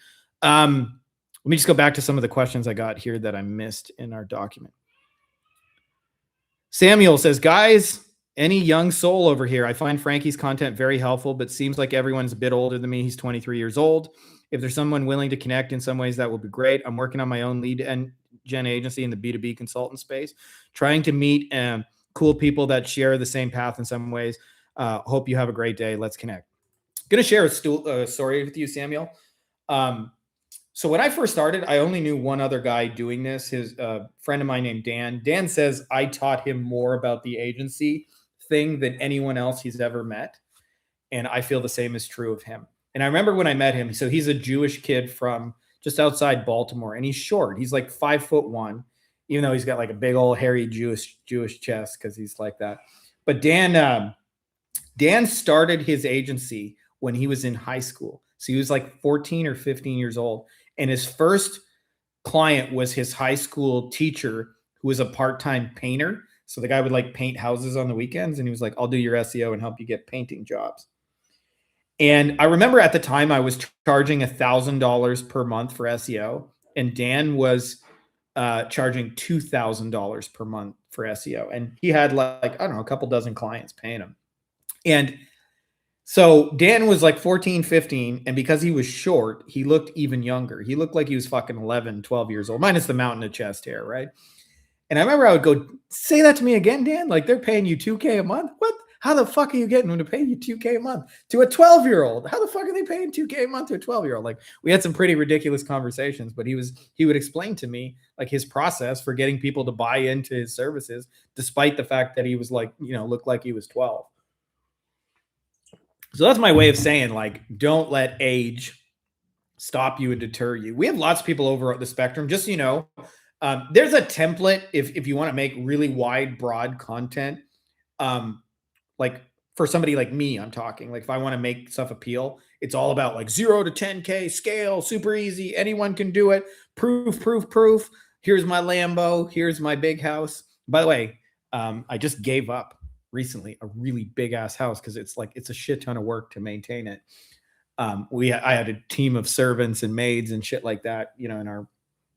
Let me just go back to some of the questions I got here that I missed in our document. Samuel says, guys, Any young soul over here. I find Frankie's content very helpful, but seems like everyone's a bit older than me. He's 23 years old. If there's someone willing to connect in some ways, that would be great. I'm working on my own lead gen agency in the B2B consultant space, trying to meet cool people that share the same path in some ways. Hope you have a great day. Let's connect. Going to share a story with you, Samuel. So when I first started, I only knew one other guy doing this. His friend of mine named Dan. Dan says I taught him more about the agency thing than anyone else he's ever met. And I feel the same is true of him. And I remember when I met him, so he's a Jewish kid from just outside Baltimore, and he's short. He's like 5'1", even though he's got like a big old hairy Jewish chest because he's like that. But Dan started his agency when he was in high school. So he was like 14 or 15 years old. And his first client was his high school teacher who was a part-time painter. So the guy would like paint houses on the weekends. And he was like, I'll do your SEO and help you get painting jobs. And I remember at the time I was charging $1,000 per month for SEO. And Dan was charging $2,000 per month for SEO. And he had like, I don't know, a couple dozen clients paying him. And so Dan was like 14, 15. And because he was short, he looked even younger. He looked like he was fucking 11, 12 years old, minus the mountain of chest hair, right? And I remember I would go, say that to me again, Dan. Like they're paying you $2K a month. What? How the fuck are you getting them to pay you $2K a month to a 12-year-old? How the fuck are they paying $2K a month to a 12-year-old? Like we had some pretty ridiculous conversations, but he would explain to me like his process for getting people to buy into his services, despite the fact that he was like, looked like he was 12. So that's my way of saying, like, don't let age stop you and deter you. We have lots of people over the spectrum. Just so you know, there's a template if you want to make really wide, broad content. Like for somebody like me, I'm talking like if I want to make stuff appeal, it's all about like 0 to 10K scale, super easy. Anyone can do it. Proof. Here's my Lambo. Here's my big house. By the way, I just gave up recently a really big ass house because it's a shit ton of work to maintain it. I had a team of servants and maids and shit like that, in our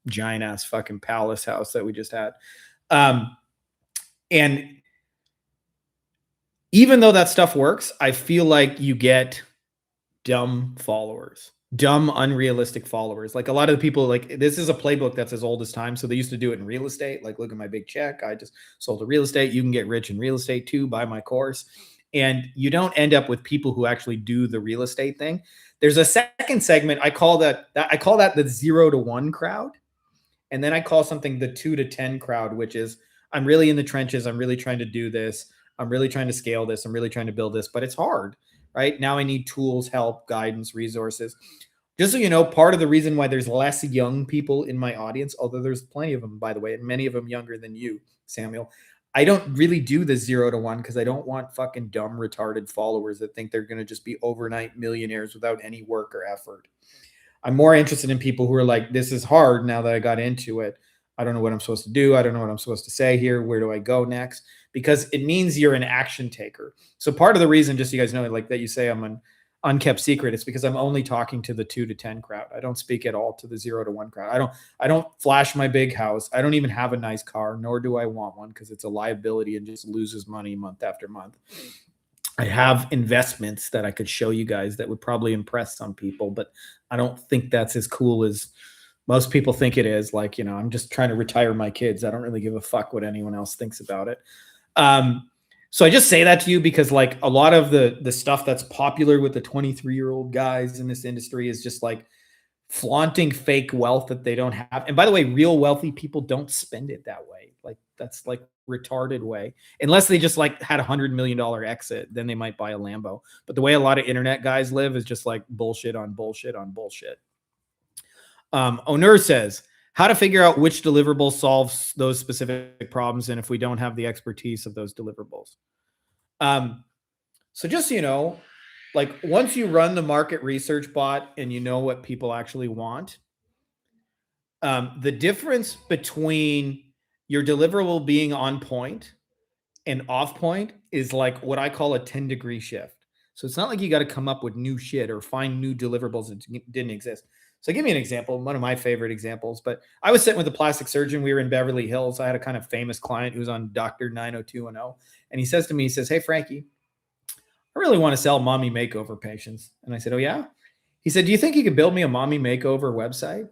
giant ass fucking palace house that we just had. And even though that stuff works, I feel like you get dumb followers, dumb, unrealistic followers. Like a lot of the people, like this is a playbook that's as old as time. So they used to do it in real estate. Like, look at my big check. I just sold a real estate. You can get rich in real estate too. Buy my course. And you don't end up with people who actually do the real estate thing. There's a second segment. I call that the 0 to 1 crowd. And then I call something the 2 to 10 crowd, which is I'm really in the trenches. I'm really trying to do this. I'm really trying to scale this. I'm really trying to build this, but it's hard, right? Now I need tools, help, guidance, resources. Just so you know, part of the reason why there's less young people in my audience, although there's plenty of them, by the way, and many of them younger than you, Samuel, I don't really do the 0 to 1 because I don't want fucking dumb, retarded followers that think they're going to just be overnight millionaires without any work or effort. I'm more interested in people who are like, this is hard now that I got into it. I don't know what I'm supposed to do. I don't know what I'm supposed to say here. Where do I go next? Because it means you're an action taker. So part of the reason, just so you guys know, like that you say I'm an unkept secret, it's because I'm only talking to the 2 to 10 crowd. I don't speak at all to the 0 to 1 crowd. I don't flash my big house. I don't even have a nice car, nor do I want one because it's a liability and just loses money month after month. I have investments that I could show you guys that would probably impress some people, but I don't think that's as cool as most people think it is. Like, I'm just trying to retire my kids. I don't really give a fuck what anyone else thinks about it. So I just say that to you because like a lot of the stuff that's popular with the 23-year-old guys in this industry is just like flaunting fake wealth that they don't have. And by the way, real wealthy people don't spend it that way. Like that's like retarded way, unless they just like had $100 million exit, then they might buy a Lambo. But the way a lot of internet guys live is just like bullshit on bullshit on bullshit. Onur says, how to figure out which deliverable solves those specific problems and if we don't have the expertise of those deliverables. So just so you know, like once you run the market research bot and you know what people actually want, the difference between your deliverable being on point and off point is like what I call a 10-degree shift. So it's not like you got to come up with new shit or find new deliverables that didn't exist. So give me an example, one of my favorite examples. But I was sitting with a plastic surgeon. We were in Beverly Hills. I had a kind of famous client who was on Dr. 90210. And he says to me, he says, "Hey, Frankie, I really want to sell mommy makeover patients." And I said, "Oh, yeah?" He said, "Do you think you could build me a mommy makeover website?"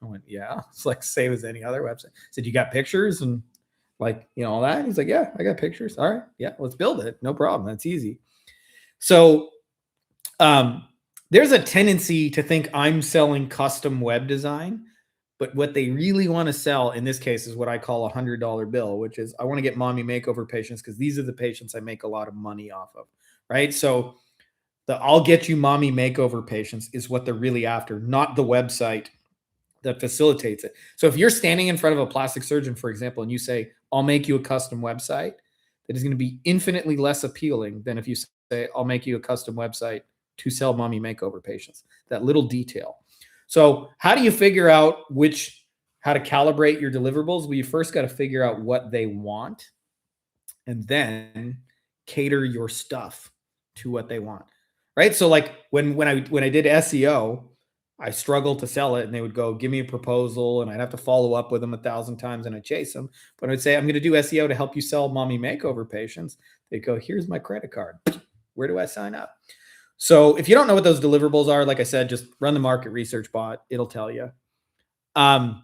I went, "Yeah." It's like same as any other website. I said, "You got pictures and like, all that?" And he's like, "Yeah, I got pictures." All right. Yeah, let's build it. No problem. That's easy. So um, there's a tendency to think I'm selling custom web design, but what they really want to sell in this case is what I call $100 bill, which is I want to get mommy makeover patients because these are the patients I make a lot of money off of. Right. So the I'll get you mommy makeover patients is what they're really after, not the website that facilitates it. So if you're standing in front of a plastic surgeon, for example, and you say, "I'll make you a custom website," that is going to be infinitely less appealing than if you say, "I'll make you a custom website to sell mommy makeover patients." That little detail. So how do you figure out how to calibrate your deliverables? Well, you first got to figure out what they want and then cater your stuff to what they want. Right? So like when I did SEO, I struggled to sell it and they would go, "Give me a proposal," and I'd have to follow up with them 1,000 times and I'd chase them. But I'd say, "I'm going to do SEO to help you sell mommy makeover patients." They'd go, "Here's my credit card. Where do I sign up?" So if you don't know what those deliverables are, like I said, just run the market research bot. It'll tell you. Um,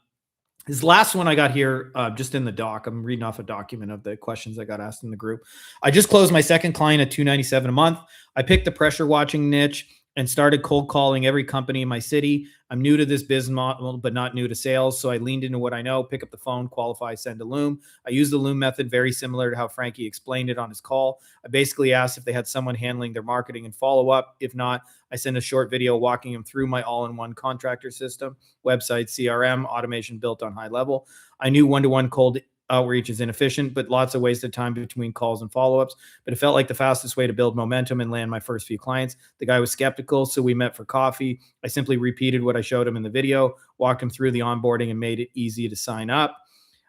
this last one I got here, just in the doc. I'm reading off a document of the questions I got asked in the group. I just closed my second client at $297 a month. I picked the pressure watching niche and started cold calling every company in my city. I'm new to this business model, but not new to sales. So I leaned into what I know, pick up the phone, qualify, send a Loom. I use the Loom method very similar to how Frankie explained it on his call. I basically asked if they had someone handling their marketing and follow up. If not, I send a short video walking them through my all-in-one contractor system, website, CRM, automation built on high level. I knew one-to-one cold outreach is inefficient, but lots of wasted time between calls and follow-ups. But it felt like the fastest way to build momentum and land my first few clients. The guy was skeptical, so we met for coffee. I simply repeated what I showed him in the video, walked him through the onboarding, and made it easy to sign up.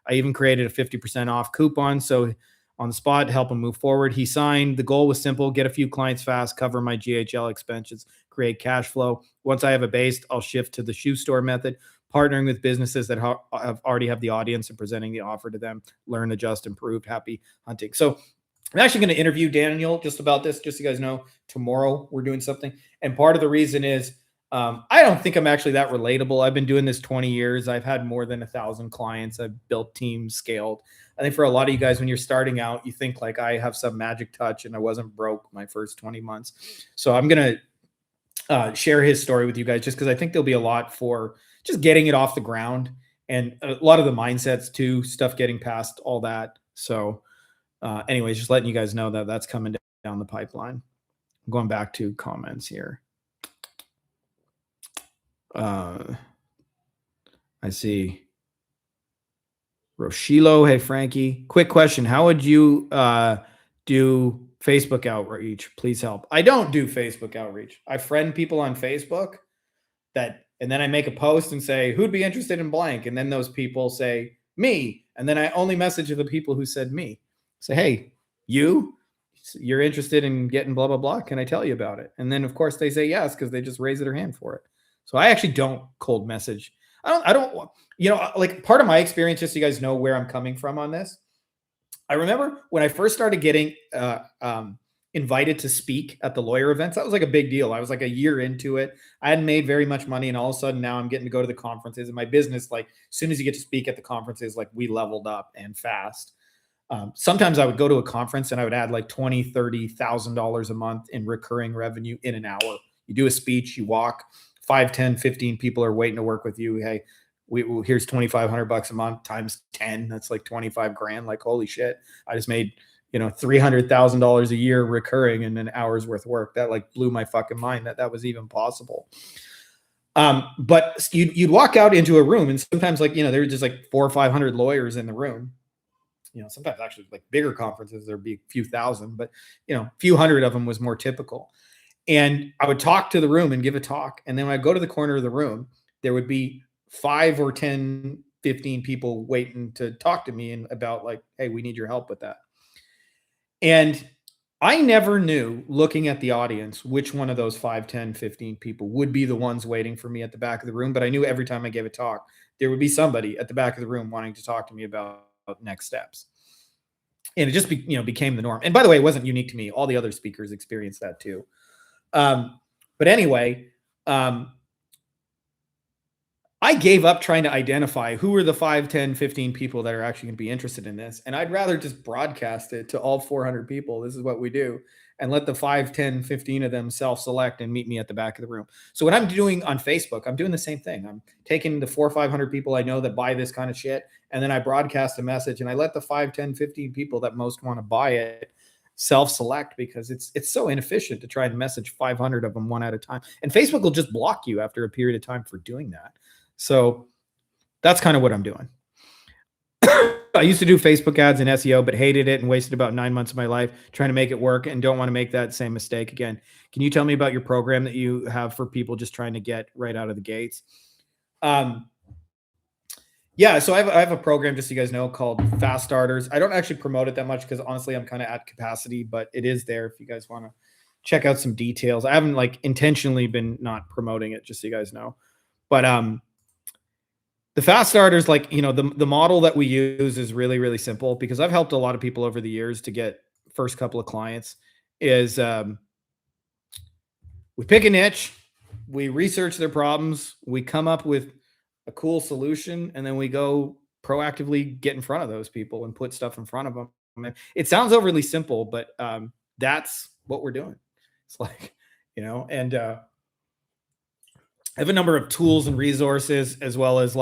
I even created a 50% off coupon, so on the spot to help him move forward. He signed. The goal was simple: get a few clients fast, cover my GHL expenses, create cash flow. Once I have a base, I'll shift to the shoe store method, partnering with businesses that already have the audience and presenting the offer to them. Learn, adjust, improve. Happy hunting. So I'm actually going to interview Daniel just about this, just so you guys know. Tomorrow we're doing something. And part of the reason is I don't think I'm actually that relatable. I've been doing this 20 years. I've had more than 1,000 clients. I've built teams, scaled. I think for a lot of you guys, when you're starting out, you think like I have some magic touch and I wasn't broke my first 20 months. So I'm going to share his story with you guys just because I think there'll be a lot for just getting it off the ground and a lot of the mindsets too, stuff getting past all that. So anyways, just letting you guys know that that's coming down the pipeline. I'm going back to comments here. I see Roshilo. Hey, Frankie. Quick question. How would you do Facebook outreach? Please help. I don't do Facebook outreach. I friend people on Facebook and then I make a post and say, who'd be interested in blank? And then those people say me. And then I only message the people who said me. Say, hey, you're interested in getting blah, blah, blah. Can I tell you about it? And then of course they say yes, because they just raise their hand for it. So I actually don't cold message. I don't, like part of my experience, just so you guys know where I'm coming from on this. I remember when I first started getting invited to speak at the lawyer events, that was like a big deal. I was like a year into it. I hadn't made very much money. And all of a sudden now I'm getting to go to the conferences, and my business, like as soon as you get to speak at the conferences, like we leveled up and fast. Sometimes I would go to a conference and I would add like $20,000, $30,000 a month in recurring revenue in an hour. You do a speech, you walk, 5, 10, 15 people are waiting to work with you. Hey, here's $2,500 a month times 10. That's like 25 grand. Like, holy shit. I just made, $300,000 a year recurring in an hour's worth of work. That like blew my fucking mind that was even possible. But you'd walk out into a room and sometimes like, there were just like 400 or 500 lawyers in the room. Sometimes actually like bigger conferences, there'd be a few thousand, but a few hundred of them was more typical. And I would talk to the room and give a talk. And then when I go to the corner of the room, there would be 5 or 10, 15 people waiting to talk to me and about like, hey, we need your help with that. And I never knew, looking at the audience, which one of those 5, 10, 15 people would be the ones waiting for me at the back of the room, but I knew every time I gave a talk, there would be somebody at the back of the room wanting to talk to me about next steps. And it just became the norm. And by the way, it wasn't unique to me. All the other speakers experienced that too. But anyway, um, I gave up trying to identify who are the 5, 10, 15 people that are actually going to be interested in this. And I'd rather just broadcast it to all 400 people. This is what we do. And let the 5, 10, 15 of them self select and meet me at the back of the room. So, what I'm doing on Facebook, I'm doing the same thing. I'm taking the 400 or 500 people I know that buy this kind of shit. And then I broadcast a message and I let the 5, 10, 15 people that most want to buy it self select, because it's so inefficient to try and message 500 of them one at a time. And Facebook will just block you after a period of time for doing that. So that's kind of what I'm doing. I used to do Facebook ads and SEO, but hated it and wasted about 9 months of my life trying to make it work, and don't want to make that same mistake again. Can you tell me about your program that you have for people just trying to get right out of the gates? Yeah, so I have a program, just so you guys know, called Fast Starters. I don't actually promote it that much because honestly, I'm kind of at capacity, but it is there if you guys want to check out some details. I haven't intentionally been not promoting it, just so you guys know. But the fast starters, the model that we use is really, really simple, because I've helped a lot of people over the years to get first couple of clients. Is we pick a niche, we research their problems, we come up with a cool solution, and then we go proactively get in front of those people and put stuff in front of them. It sounds overly simple, but that's what we're doing. It's and I have a number of tools and resources, as well as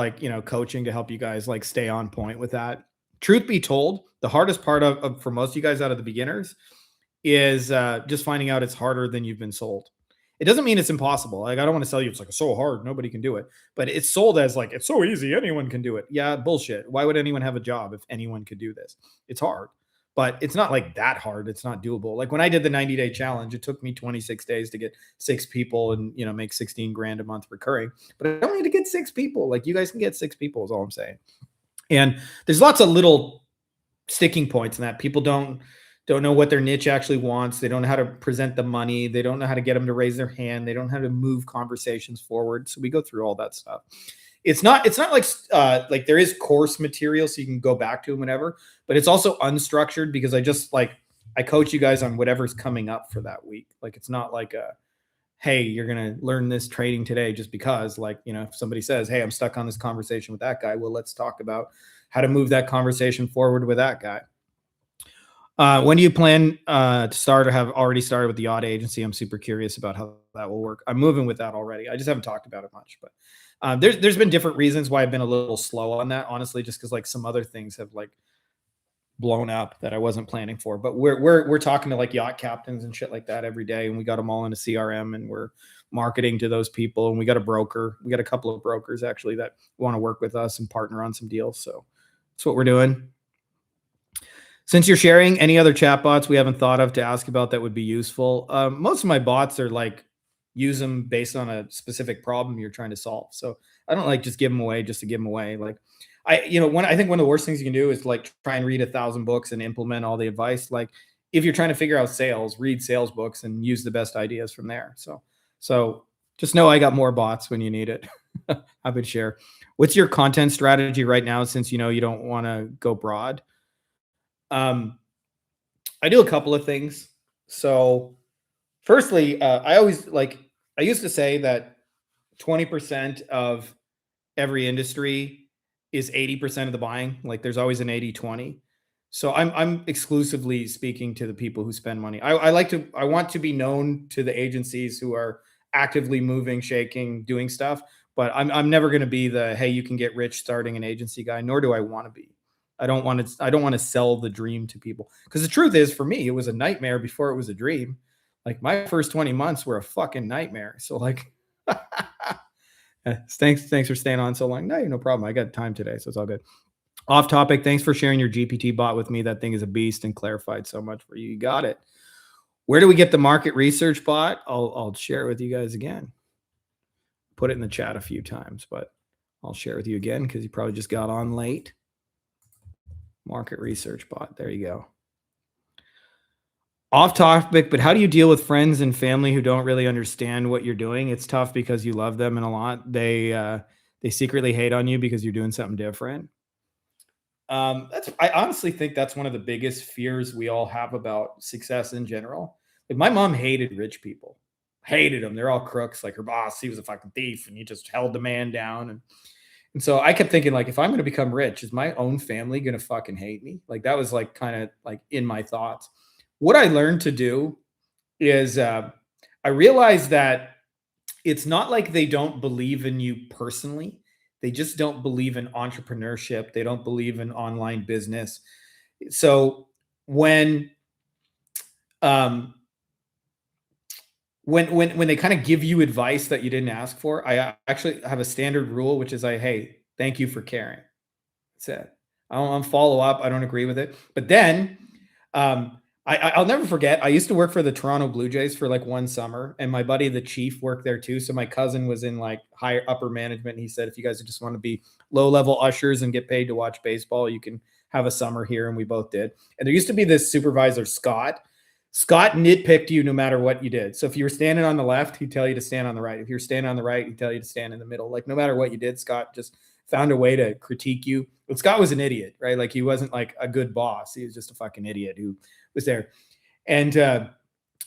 coaching to help you guys stay on point with that. Truth be told, the hardest part of for most of you guys out of the beginners is just finding out it's harder than you've been sold. It doesn't mean it's impossible. I don't want to sell you it's so hard, nobody can do it. But it's sold as it's so easy, anyone can do it. Yeah, bullshit. Why would anyone have a job if anyone could do this? It's hard. But it's not that hard. It's not doable. When I did the 90-day challenge, it took me 26 days to get 6 people and make 16 grand a month recurring. But I don't need to get 6 people. You guys can get 6 people is all I'm saying. And there's lots of little sticking points in that. People don't know what their niche actually wants. They don't know how to present the money. They don't know how to get them to raise their hand. They don't know how to move conversations forward. So we go through all that stuff. It's not like there is course material so you can go back to whenever, but it's also unstructured, because I coach you guys on whatever's coming up for that week. It's not hey, you're going to learn this trading today just because if somebody says, hey, I'm stuck on this conversation with that guy, well, let's talk about how to move that conversation forward with that guy. When do you plan to start, or have already started with the odd agency? I'm super curious about how that will work. I'm moving with that already. I just haven't talked about it much, but there's been different reasons why I've been a little slow on that, honestly, just because some other things have blown up that I wasn't planning for. But we're talking to yacht captains and shit like that every day, and we got them all in a CRM, and we're marketing to those people. And we got a broker. We got a couple of brokers actually that want to work with us and partner on some deals. So that's what we're doing. Since you're sharing, any other chatbots we haven't thought of to ask about that would be useful? Most of my bots are use them based on a specific problem you're trying to solve. So I don't just give them away just to give them away. I think one of the worst things you can do is try and read 1,000 books and implement all the advice. If you're trying to figure out sales, read sales books and use the best ideas from there. So just know I got more bots when you need it. I would share. What's your content strategy right now, since you don't want to go broad? I do a couple of things. So firstly, I used to say that 20% of every industry is 80% of the buying. There's always an 80-20. So I'm exclusively speaking to the people who spend money. I want to be known to the agencies who are actively moving, shaking, doing stuff, but I'm never going to be the, hey, you can get rich starting an agency guy, nor do I want to be. I don't want to sell the dream to people, because the truth is, for me, it was a nightmare before it was a dream. My first 20 months were a fucking nightmare. So thanks for staying on so long. No, no problem. I got time today, so it's all good. Off topic. Thanks for sharing your GPT bot with me. That thing is a beast and clarified so much for you. You got it. Where do we get the market research bot? I'll share it with you guys again. Put it in the chat a few times, but I'll share it with you again because you probably just got on late. Market research bot. There you go. Off topic, but how do you deal with friends and family who don't really understand what you're doing? It's tough because you love them and a lot. They secretly hate on you because you're doing something different. That's I honestly think that's one of the biggest fears we all have about success in general. Like my mom hated rich people, hated them. They're all crooks. Like her boss, he was a fucking thief, and he just held the man down. And so I kept thinking, like, if I'm going to become rich, is my own family going to fucking hate me? Like that was like kind of like in my thoughts. What I learned to do is I realized that it's not like they don't believe in you personally. They just don't believe in entrepreneurship. They don't believe in online business. So when um when they kind of give you advice that you didn't ask for, I actually have a standard rule, which is hey, thank you for caring. That's it. I don't follow up. I don't agree with it. But then I'll never forget. I used to work for the Toronto Blue Jays for like one summer, and my buddy, the chief, worked there too. So my cousin was in like higher upper management. And he said, if you guys just want to be low level ushers and get paid to watch baseball, you can have a summer here. And we both did. And there used to be this supervisor, Scott. Scott nitpicked you no matter what you did. So if you were standing on the left, he'd tell you to stand on the right. If you're standing on the right, he'd tell you to stand in the middle. Like no matter what you did, Scott just found a way to critique you. But Scott was an idiot, right? Like he wasn't like a good boss. He was just a fucking idiot who was there. And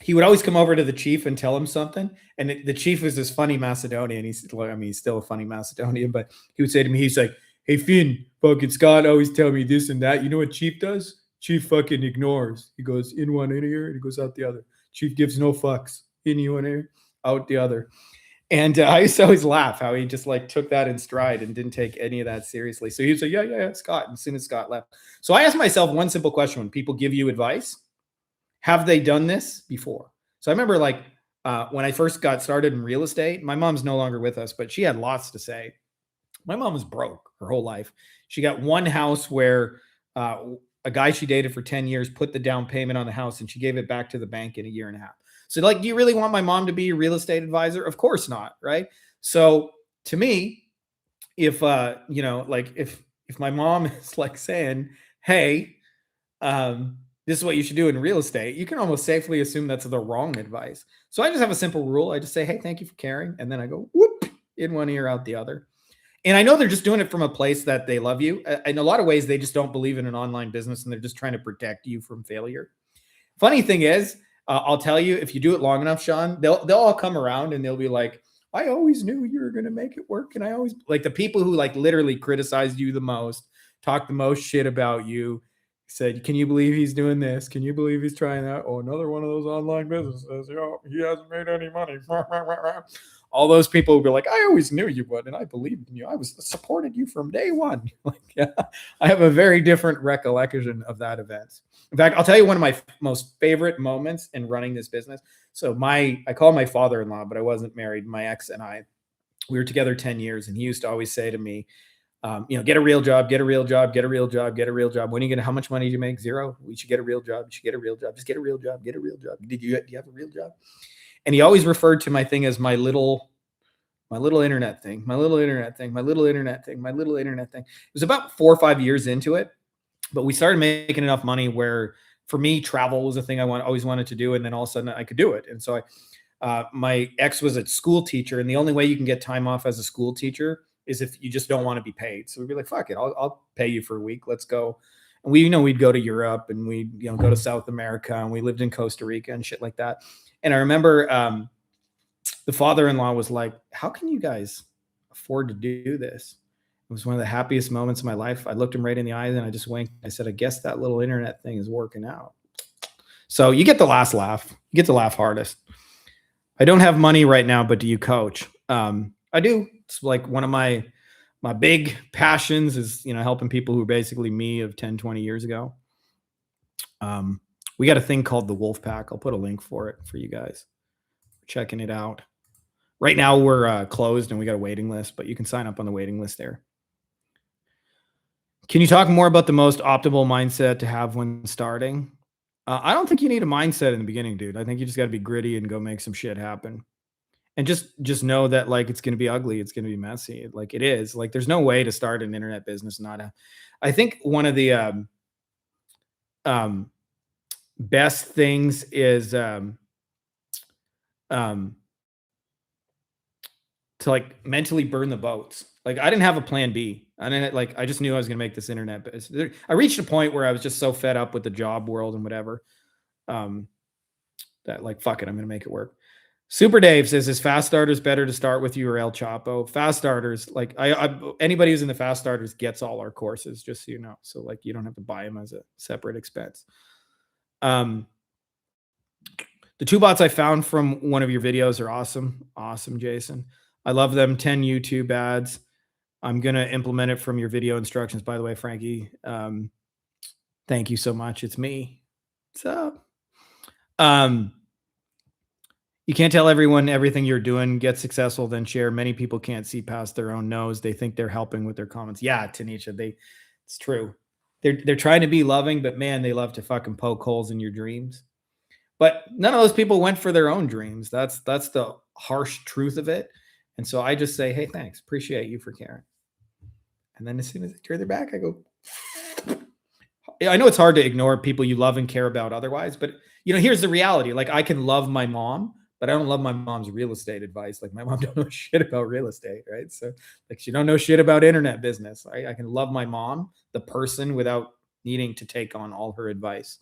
he would always come over to the chief and tell him something. And the chief was this funny Macedonian. He's still a funny Macedonian, but he would say to me, he's like, hey, Finn, fucking Scott always tell me this and that. You know what Chief does? Chief fucking ignores. He goes in one ear and he goes out the other. Chief gives no fucks. In one ear, out the other. And I used to always laugh how he just like took that in stride and didn't take any of that seriously. So he was like, yeah, Scott. And as soon as Scott left. So I asked myself one simple question when people give you advice, have they done this before? So I remember like when I first got started in real estate, my mom's no longer with us, but she had lots to say. My mom was broke her whole life. She got one house where a guy she dated for 10 years put the down payment on the house and she gave it back to the bank in a year and a half. So like, do you really want my mom to be a real estate advisor? Of course not. Right. So to me, if like if my mom is like saying, hey, this is what you should do in real estate, you can almost safely assume that's the wrong advice. So I just have a simple rule. I just say, hey, thank you for caring. And then I go whoop in one ear, out the other. And I know they're just doing it from a place that they love you. In a lot of ways, they just don't believe in an online business and they're just trying to protect you from failure. Funny thing is, I'll tell you, if you do it long enough, Sean, they'll all come around and they'll be like, I always knew you were going to make it work. And I always like the people who like literally criticized you the most, talk the most shit about you, said, can you believe he's doing this? Can you believe he's trying that? Oh, another one of those online businesses. He hasn't made any money. All those people will be like, I always knew you would, and I believed in you. I was supported you from day one. Like, yeah, I have a very different recollection of that event. In fact, I'll tell you one of my most favorite moments in running this business. So I call my father-in-law, but I wasn't married. My ex and I, we were together 10 years, and he used to always say to me, get a real job, get a real job, get a real job, get a real job. When are you gonna, how much money do you make? Zero. We should get a real job. You should get a real job. Just get a real job, get a real job. Do you have a real job? And he always referred to my thing as my little internet thing, my little internet thing, my little internet thing, my little internet thing. It was about 4 or 5 years into it, but we started making enough money where for me, travel was a thing I always wanted to do. And then all of a sudden I could do it. And so my ex was a school teacher, and the only way you can get time off as a school teacher is if you just don't want to be paid. So we'd be like, fuck it, I'll pay you for a week. Let's go. And we'd go to Europe and we'd, go to South America, and we lived in Costa Rica and shit like that. And I remember the father-in-law was like, how can you guys afford to do this? It was one of the happiest moments of my life. I looked him right in the eyes and I just winked. I said, I guess that little internet thing is working out. So you get the last laugh. You get to laugh hardest. I don't have money right now, but do you coach? I do. It's like one of my big passions is, helping people who are basically me of 10, 20 years ago. We got a thing called the Wolf Pack. I'll put a link for it for you guys. Checking it out. Right now we're closed and we got a waiting list, but you can sign up on the waiting list there. Can you talk more about the most optimal mindset to have when starting? I don't think you need a mindset in the beginning, dude. I think you just got to be gritty and go make some shit happen. And just know that like it's going to be ugly, it's going to be messy. Like it is. Like there's no way to start an internet business I think one of the best things is um to like mentally burn the boats. Like I didn't have a plan B. I didn't like I just knew I was gonna make this internet business. I reached a point where I was just so fed up with the job world and whatever. Um that like fuck it, I'm gonna make it work. Super Dave says, "Is fast starters better to start with you or El Chapo?" Fast starters, like I anybody who's in the fast starters gets all our courses, just so you know. So like you don't have to buy them as a separate expense. Um, the two bots I found from one of your videos are awesome, awesome, Jason. I love them. 10 YouTube ads. I'm gonna implement it from your video instructions. By the way, Frankie, thank you so much. It's me. What's up? Um, You can't tell everyone everything you're doing. Get successful, then share. Many people can't see past their own nose. They think they're helping with their comments. Yeah, Tanisha, it's true. They're trying to be loving, but man, they love to fucking poke holes in your dreams. But none of those people went for their own dreams. That's the harsh truth of it. And so I just say, hey, thanks. Appreciate you for caring. And then as soon as they turn their back, I go, I know it's hard to ignore people you love and care about otherwise, but here's the reality. Like I can love my mom, but I don't love my mom's real estate advice. Like my mom don't know shit about real estate, right? So like she don't know shit about internet business. Right? I can love my mom, the person, without needing to take on all her advice.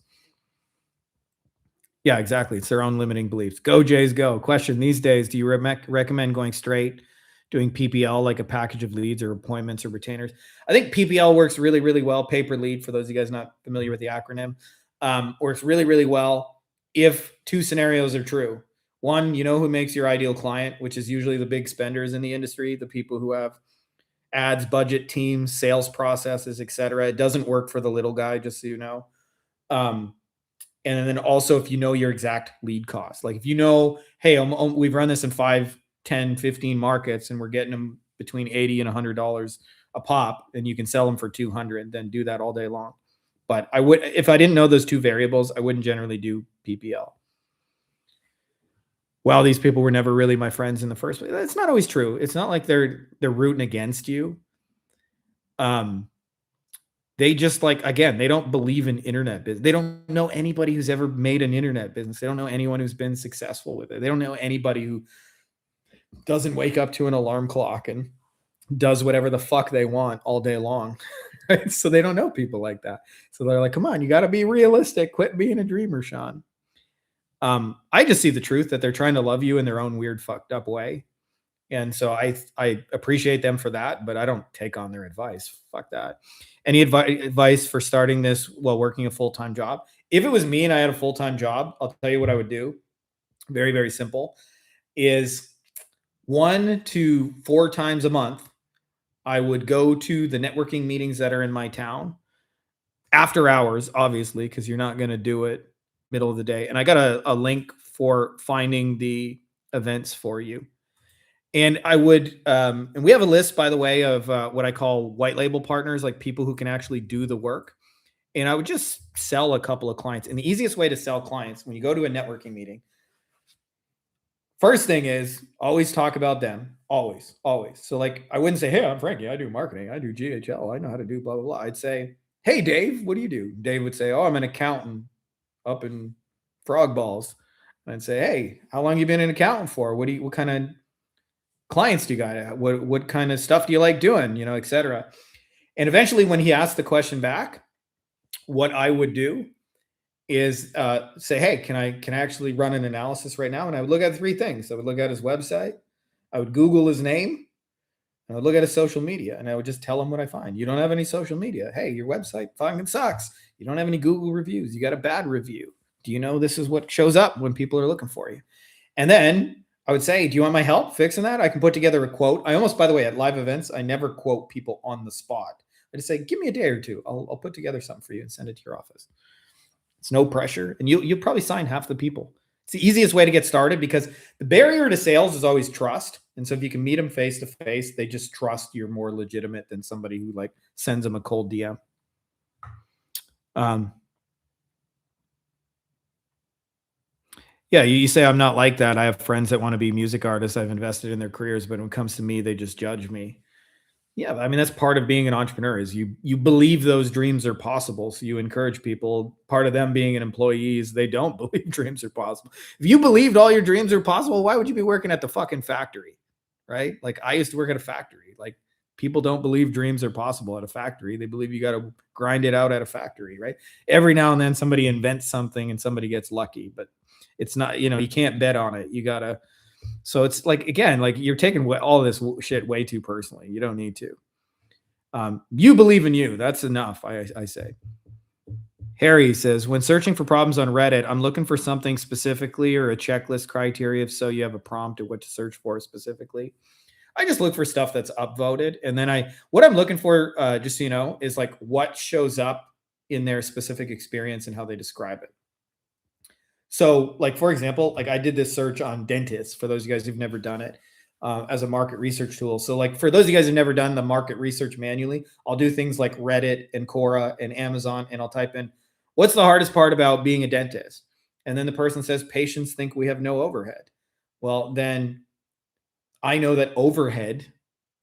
Yeah, exactly. It's their own limiting beliefs. Go Jays, go. Question: these days, do you recommend going straight, doing PPL like a package of leads or appointments or retainers? I think PPL works really, really well. Pay per lead, for those of you guys not familiar with the acronym, works really, really well if two scenarios are true. One, you know who makes your ideal client, which is usually the big spenders in the industry, the people who have ads, budget teams, sales processes, etc. It doesn't work for the little guy, just so you know. Um, and then also if you know your exact lead cost, like if you know, hey, we've run this in 5, 10, 15 markets and we're getting them between $80 and $100 a pop, and you can sell them for 200, then do that all day long. But I would, if I didn't know those two variables, I wouldn't generally do PPL. Well, these people were never really my friends in the first place. That's not always true. It's not like they're rooting against you. They just like, again, they don't believe in internet business. They don't know anybody who's ever made an internet business. They don't know anyone who's been successful with it. They don't know anybody who doesn't wake up to an alarm clock and does whatever the fuck they want all day long. Right? So they don't know people like that. So they're like, come on, you got to be realistic. Quit being a dreamer, Sean. I just see the truth that they're trying to love you in their own weird, fucked up way. And so I appreciate them for that, but I don't take on their advice. Fuck that. Any advice for starting this while working a full-time job? If it was me and I had a full-time job, I'll tell you what I would do. Very, very simple. Is 1 to 4 times a month, I would go to the networking meetings that are in my town after hours, obviously, because you're not going to do it middle of the day. And I got a link for finding the events for you. And I would, and we have a list, by the way, of what I call white label partners, like people who can actually do the work. And I would just sell a couple of clients. And the easiest way to sell clients when you go to a networking meeting, first thing is always talk about them. Always, always. So, like, I wouldn't say, hey, I'm Frankie. I do marketing. I do GHL. I know how to do blah, blah, blah. I'd say, hey, Dave, what do you do? Dave would say, oh, I'm an accountant up in Frog Balls. And I'd say, hey, how long you been an accountant for? What kind of clients do you got? What kind of stuff do you like doing? Et cetera. And eventually, when he asked the question back, what I would do is say, "Hey, can I actually run an analysis right now?" And I would look at 3 things. I would look at his website, I would Google his name, and I would look at his social media, and I would just tell him what I find. You don't have any social media. Hey, your website fucking sucks. You don't have any Google reviews. You got a bad review. Do you know this is what shows up when people are looking for you? And then I would say, do you want my help fixing that? I can put together a quote. I almost, by the way, at live events, I never quote people on the spot. I just say, give me a day or two. I'll put together something for you and send it to your office. It's no pressure. And you'll probably sign half the people. It's the easiest way to get started because the barrier to sales is always trust. And so if you can meet them face to face, they just trust you're more legitimate than somebody who like sends them a cold DM. Yeah, you say I'm not like that. I have friends that want to be music artists. I've invested in their careers, but when it comes to me, they just judge me. Yeah, I mean that's part of being an entrepreneur is you believe those dreams are possible, so you encourage people. Part of them being an employee is they don't believe dreams are possible. If you believed all your dreams are possible, why would you be working at the fucking factory? Right? Like I used to work at a factory. Like people don't believe dreams are possible at a factory. They believe you got to grind it out at a factory, right? Every now and then somebody invents something and somebody gets lucky, but it's not, you can't bet on it. You got to so it's like again, like you're taking all this shit way too personally. You don't need to. You believe in you. That's enough. I say. Harry says, when searching for problems on Reddit, I'm looking for something specifically or a checklist criteria. If so, you have a prompt of what to search for specifically. I just look for stuff that's upvoted, and then what I'm looking for, just so you know, is like what shows up in their specific experience and how they describe it. So, like for example, like I did this search on dentists for those of you guys who've never done it as a market research tool. So, like for those of you guys who've never done the market research manually, I'll do things like Reddit and Quora and Amazon, and I'll type in what's the hardest part about being a dentist, and then the person says patients think we have no overhead. Well, then I know that overhead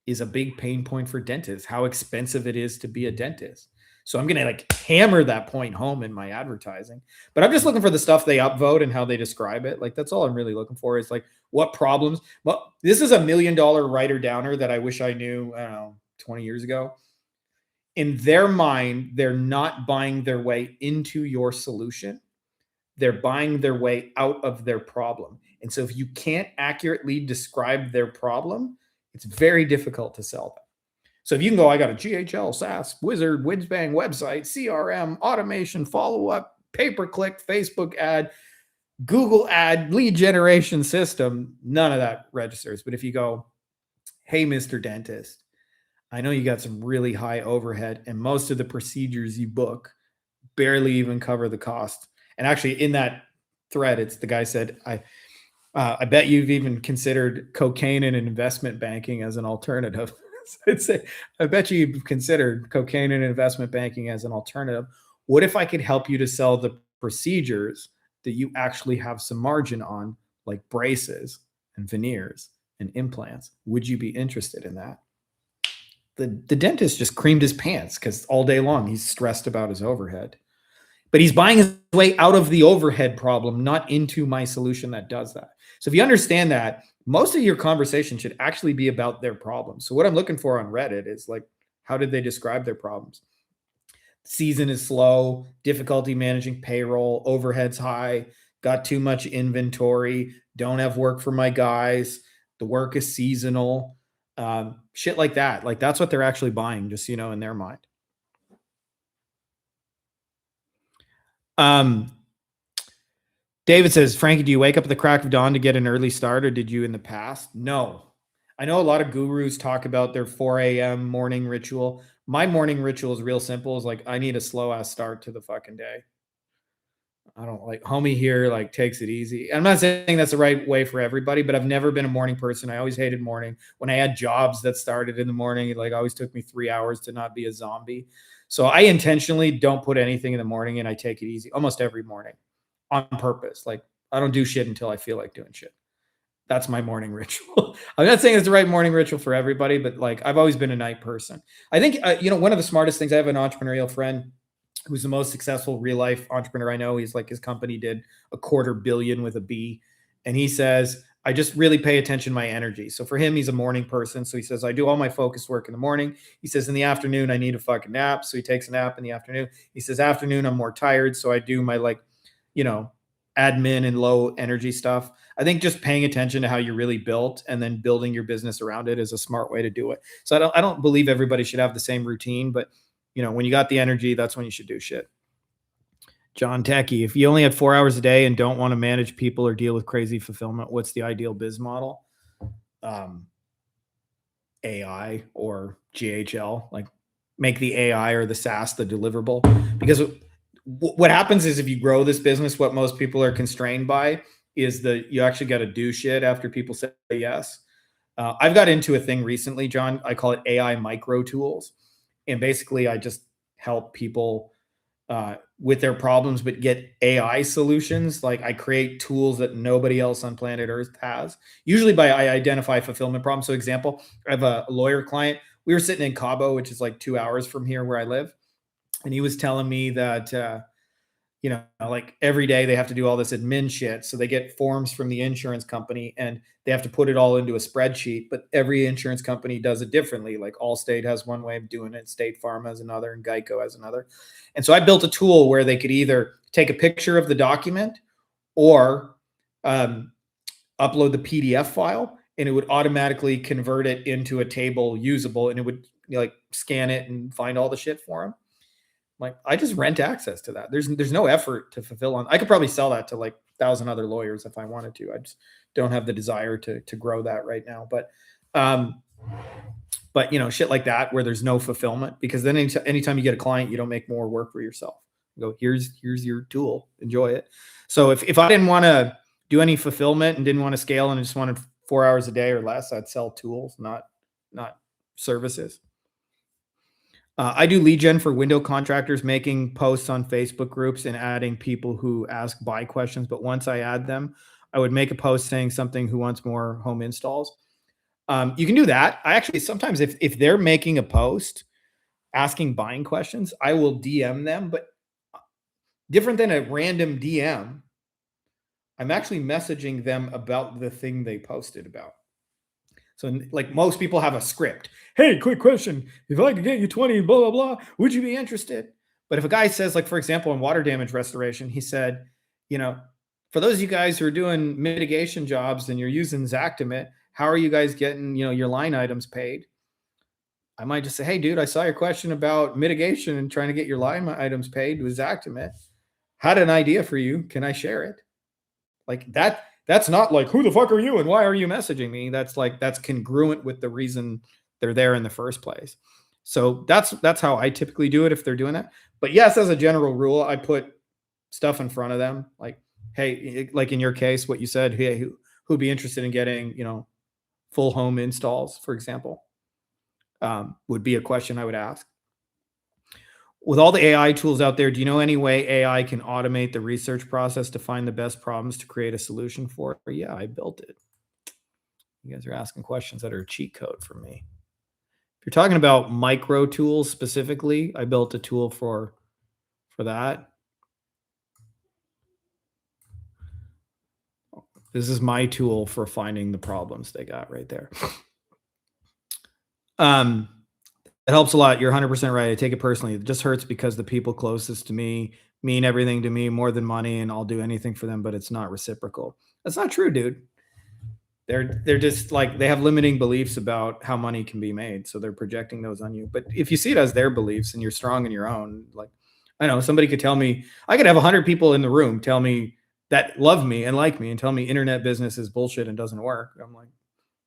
is a big pain point for dentists, how expensive it is to be a dentist. So I'm going to like hammer that point home in my advertising. But I'm just looking for the stuff they upvote and how they describe it. Like that's all I'm really looking for is like what problems. Well, this is $1 million writer downer that I wish I knew, I don't know, 20 years ago. In their mind, they're not buying their way into your solution. They're buying their way out of their problem. And so if you can't accurately describe their problem, it's very difficult to sell them. So if you can go, I got a GHL, SaaS, Wizard, Whizbang website, CRM, automation, follow-up, pay-per-click, Facebook ad, Google ad, lead generation system, none of that registers. But if you go, hey, Mr. Dentist, I know you got some really high overhead and most of the procedures you book barely even cover the cost. And actually in that thread, it's the guy said, I bet you've even considered cocaine and investment banking as an alternative. I'd say, I bet you've considered cocaine and investment banking as an alternative. What if I could help you to sell the procedures that you actually have some margin on, like braces and veneers and implants? Would you be interested in that? The dentist just creamed his pants because all day long he's stressed about his overhead. But he's buying his way out of the overhead problem, not into my solution that does that. So if you understand that, most of your conversation should actually be about their problems. So what I'm looking for on Reddit is like, how did they describe their problems? Season is slow, difficulty managing payroll, overhead's high, got too much inventory, don't have work for my guys, the work is seasonal, shit like that. Like that's what they're actually buying, just in their mind. Um, David says, Frankie, do you wake up at the crack of dawn to get an early start, or did you in the past? No. I know a lot of gurus talk about their 4 a.m. morning ritual. My morning ritual is real simple. It's like I need a slow ass start to the fucking day. I don't like homie here, like takes it easy. I'm not saying that's the right way for everybody, but I've never been a morning person. I always hated morning. When I had jobs that started in the morning, it like always took me 3 hours to not be a zombie. So I intentionally don't put anything in the morning and I take it easy almost every morning on purpose. Like I don't do shit until I feel like doing shit. That's my morning ritual. I'm not saying it's the right morning ritual for everybody, but like I've always been a night person. I think, one of the smartest things, I have an entrepreneurial friend who's the most successful real life entrepreneur I know. He's like, his company did a quarter billion with a B. And he says, I just really pay attention to my energy. So for him, he's a morning person. So he says, I do all my focused work in the morning. He says, in the afternoon, I need a fucking nap. So he takes a nap in the afternoon. He says, afternoon, I'm more tired. So I do my you know, admin and low energy stuff. I think just paying attention to how you're really built and then building your business around it is a smart way to do it. So I don't believe everybody should have the same routine, but when you got the energy, that's when you should do shit. John Techie, if you only had 4 hours a day and don't want to manage people or deal with crazy fulfillment, what's the ideal biz model? AI or GHL, like make the AI or the SaaS the deliverable. Because what happens is if you grow this business, what most people are constrained by is that you actually got to do shit after people say yes. I've got into a thing recently, John. I call it AI micro tools. And basically, I just help people with their problems, but get AI solutions. Like I create tools that nobody else on planet Earth has. Usually by I identify fulfillment problems. So example, I have a lawyer client. we were sitting in Cabo, which is like 2 hours from here where I live. And he was telling me that, like every day they have to do all this admin shit. So they get forms from the insurance company and they have to put it all into a spreadsheet, but every insurance company does it differently. Like Allstate has one way of doing it, State Farm has another, and Geico has another. And so I built a tool where they could either take a picture of the document or upload the PDF file, and it would automatically convert it into a table usable, and it would like scan it and find all the shit for them. Like, I just rent access to that. There's no effort to fulfill on. I could probably sell that to like 1,000 other lawyers if I wanted to. I just don't have the desire to grow that right now. But shit like that where there's no fulfillment, because then anytime you get a client, you don't make more work for yourself. You go, here's your tool, enjoy it. So if I didn't want to do any fulfillment and didn't want to scale and just wanted 4 hours a day or less, I'd sell tools, not services. I do lead gen for window contractors, making posts on Facebook groups and adding people who ask buy questions. But once I add them, I would make a post saying something who wants more home installs. You can do that. I actually sometimes if they're making a post asking buying questions, I will DM them, but different than a random DM. I'm actually messaging them about the thing they posted about. So like most people have a script. Hey, quick question. If I could get you 20, blah, blah, blah, would you be interested? But if a guy says, like, for example, in water damage restoration, he said, for those of you guys who are doing mitigation jobs and you're using Xactimate, how are you guys getting, your line items paid? I might just say, hey, dude, I saw your question about mitigation and trying to get your line items paid with Xactimate. Had an idea for you. Can I share it? Like that. That's not like, who the fuck are you and why are you messaging me? That's congruent with the reason they're there in the first place. So that's how I typically do it if they're doing that. But yes, as a general rule, I put stuff in front of them. Like, hey, like in your case, what you said, hey, who'd be interested in getting, full home installs, for example, would be a question I would ask. With all the AI tools out there, do you know any way AI can automate the research process to find the best problems to create a solution for? Yeah, I built it. You guys are asking questions that are a cheat code for me. If you're talking about micro tools specifically, I built a tool for that. This is my tool for finding the problems they got right there. It helps a lot. You're 100% right. I take it personally. It just hurts because the people closest to me mean everything to me more than money, and I'll do anything for them, but it's not reciprocal. That's not true, dude. They're just like, they have limiting beliefs about how money can be made, so they're projecting those on you. But if you see it as their beliefs and you're strong in your own, like, I know somebody could tell me, I could have 100 people in the room tell me that love me and like me and tell me internet business is bullshit and doesn't work. I'm like,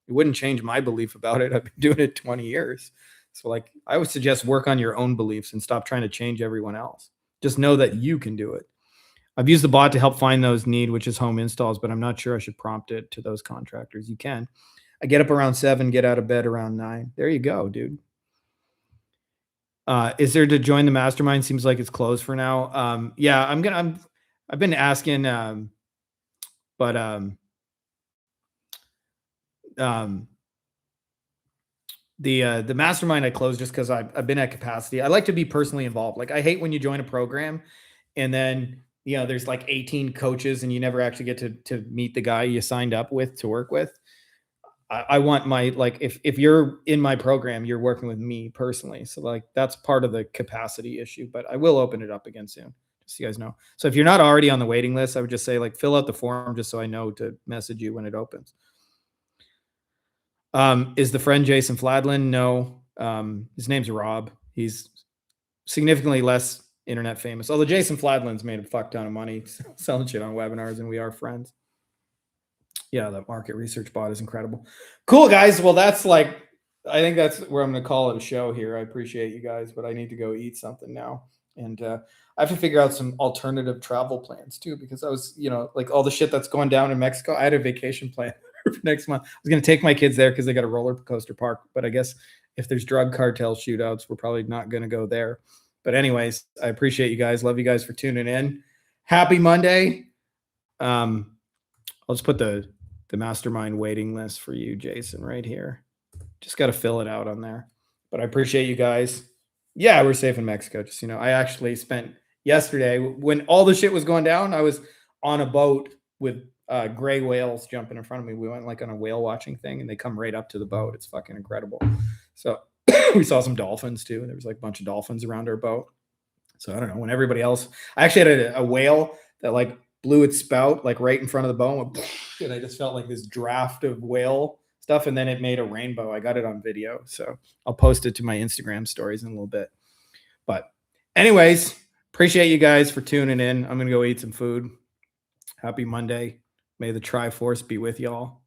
it wouldn't change my belief about it. I've been doing it 20 years. So like, I would suggest work on your own beliefs and stop trying to change everyone else. Just know that you can do it. I've used the bot to help find those need, which is home installs, but I'm not sure I should prompt it to those contractors. You can. I get up around 7, get out of bed around 9. There you go, dude. Is there to join the mastermind? Seems like it's closed for now. Yeah, I've been asking, the mastermind I closed just because I've been at capacity. I like to be personally involved. Like, I hate when you join a program and then there's like 18 coaches and you never actually get to meet the guy you signed up with to work with. I want my, like, if you're in my program, you're working with me personally. So like, that's part of the capacity issue, but I will open it up again soon, just so you guys know. So if you're not already on the waiting list, I would just say, like, fill out the form just so I know to message you when it opens. Is the friend Jason Fladlin? No. His name's Rob. He's significantly less internet famous. Although Jason Fladlin's made a fuck ton of money selling shit on webinars, and we are friends. Yeah, that market research bot is incredible. Cool, guys. Well, that's like, I think that's where I'm going to call it a show here. I appreciate you guys, but I need to go eat something now. And I have to figure out some alternative travel plans too, because I was, like all the shit that's going down in Mexico. I had a vacation plan for next month. I was going to take my kids there because they got a roller coaster park. But I guess if there's drug cartel shootouts, we're probably not going to go there. But anyways, I appreciate you guys. Love you guys for tuning in. Happy Monday. I'll just put the mastermind waiting list for you, Jason, right here. Just got to fill it out on there. But I appreciate you guys. Yeah, we're safe in Mexico. Just, I actually spent yesterday when all the shit was going down, I was on a boat with gray whales jumping in front of me. We went like on a whale watching thing and they come right up to the boat. It's fucking incredible. So we saw some dolphins too. There was like a bunch of dolphins around our boat. So I don't know, when everybody else, I actually had a whale that like blew its spout like right in front of the boat, and I just felt like this draft of whale stuff, and then it made a rainbow. I got it on video, so I'll post it to my Instagram stories in a little bit. But anyways, appreciate you guys for tuning in. I'm gonna go eat some food. Happy Monday. May the Triforce be with y'all.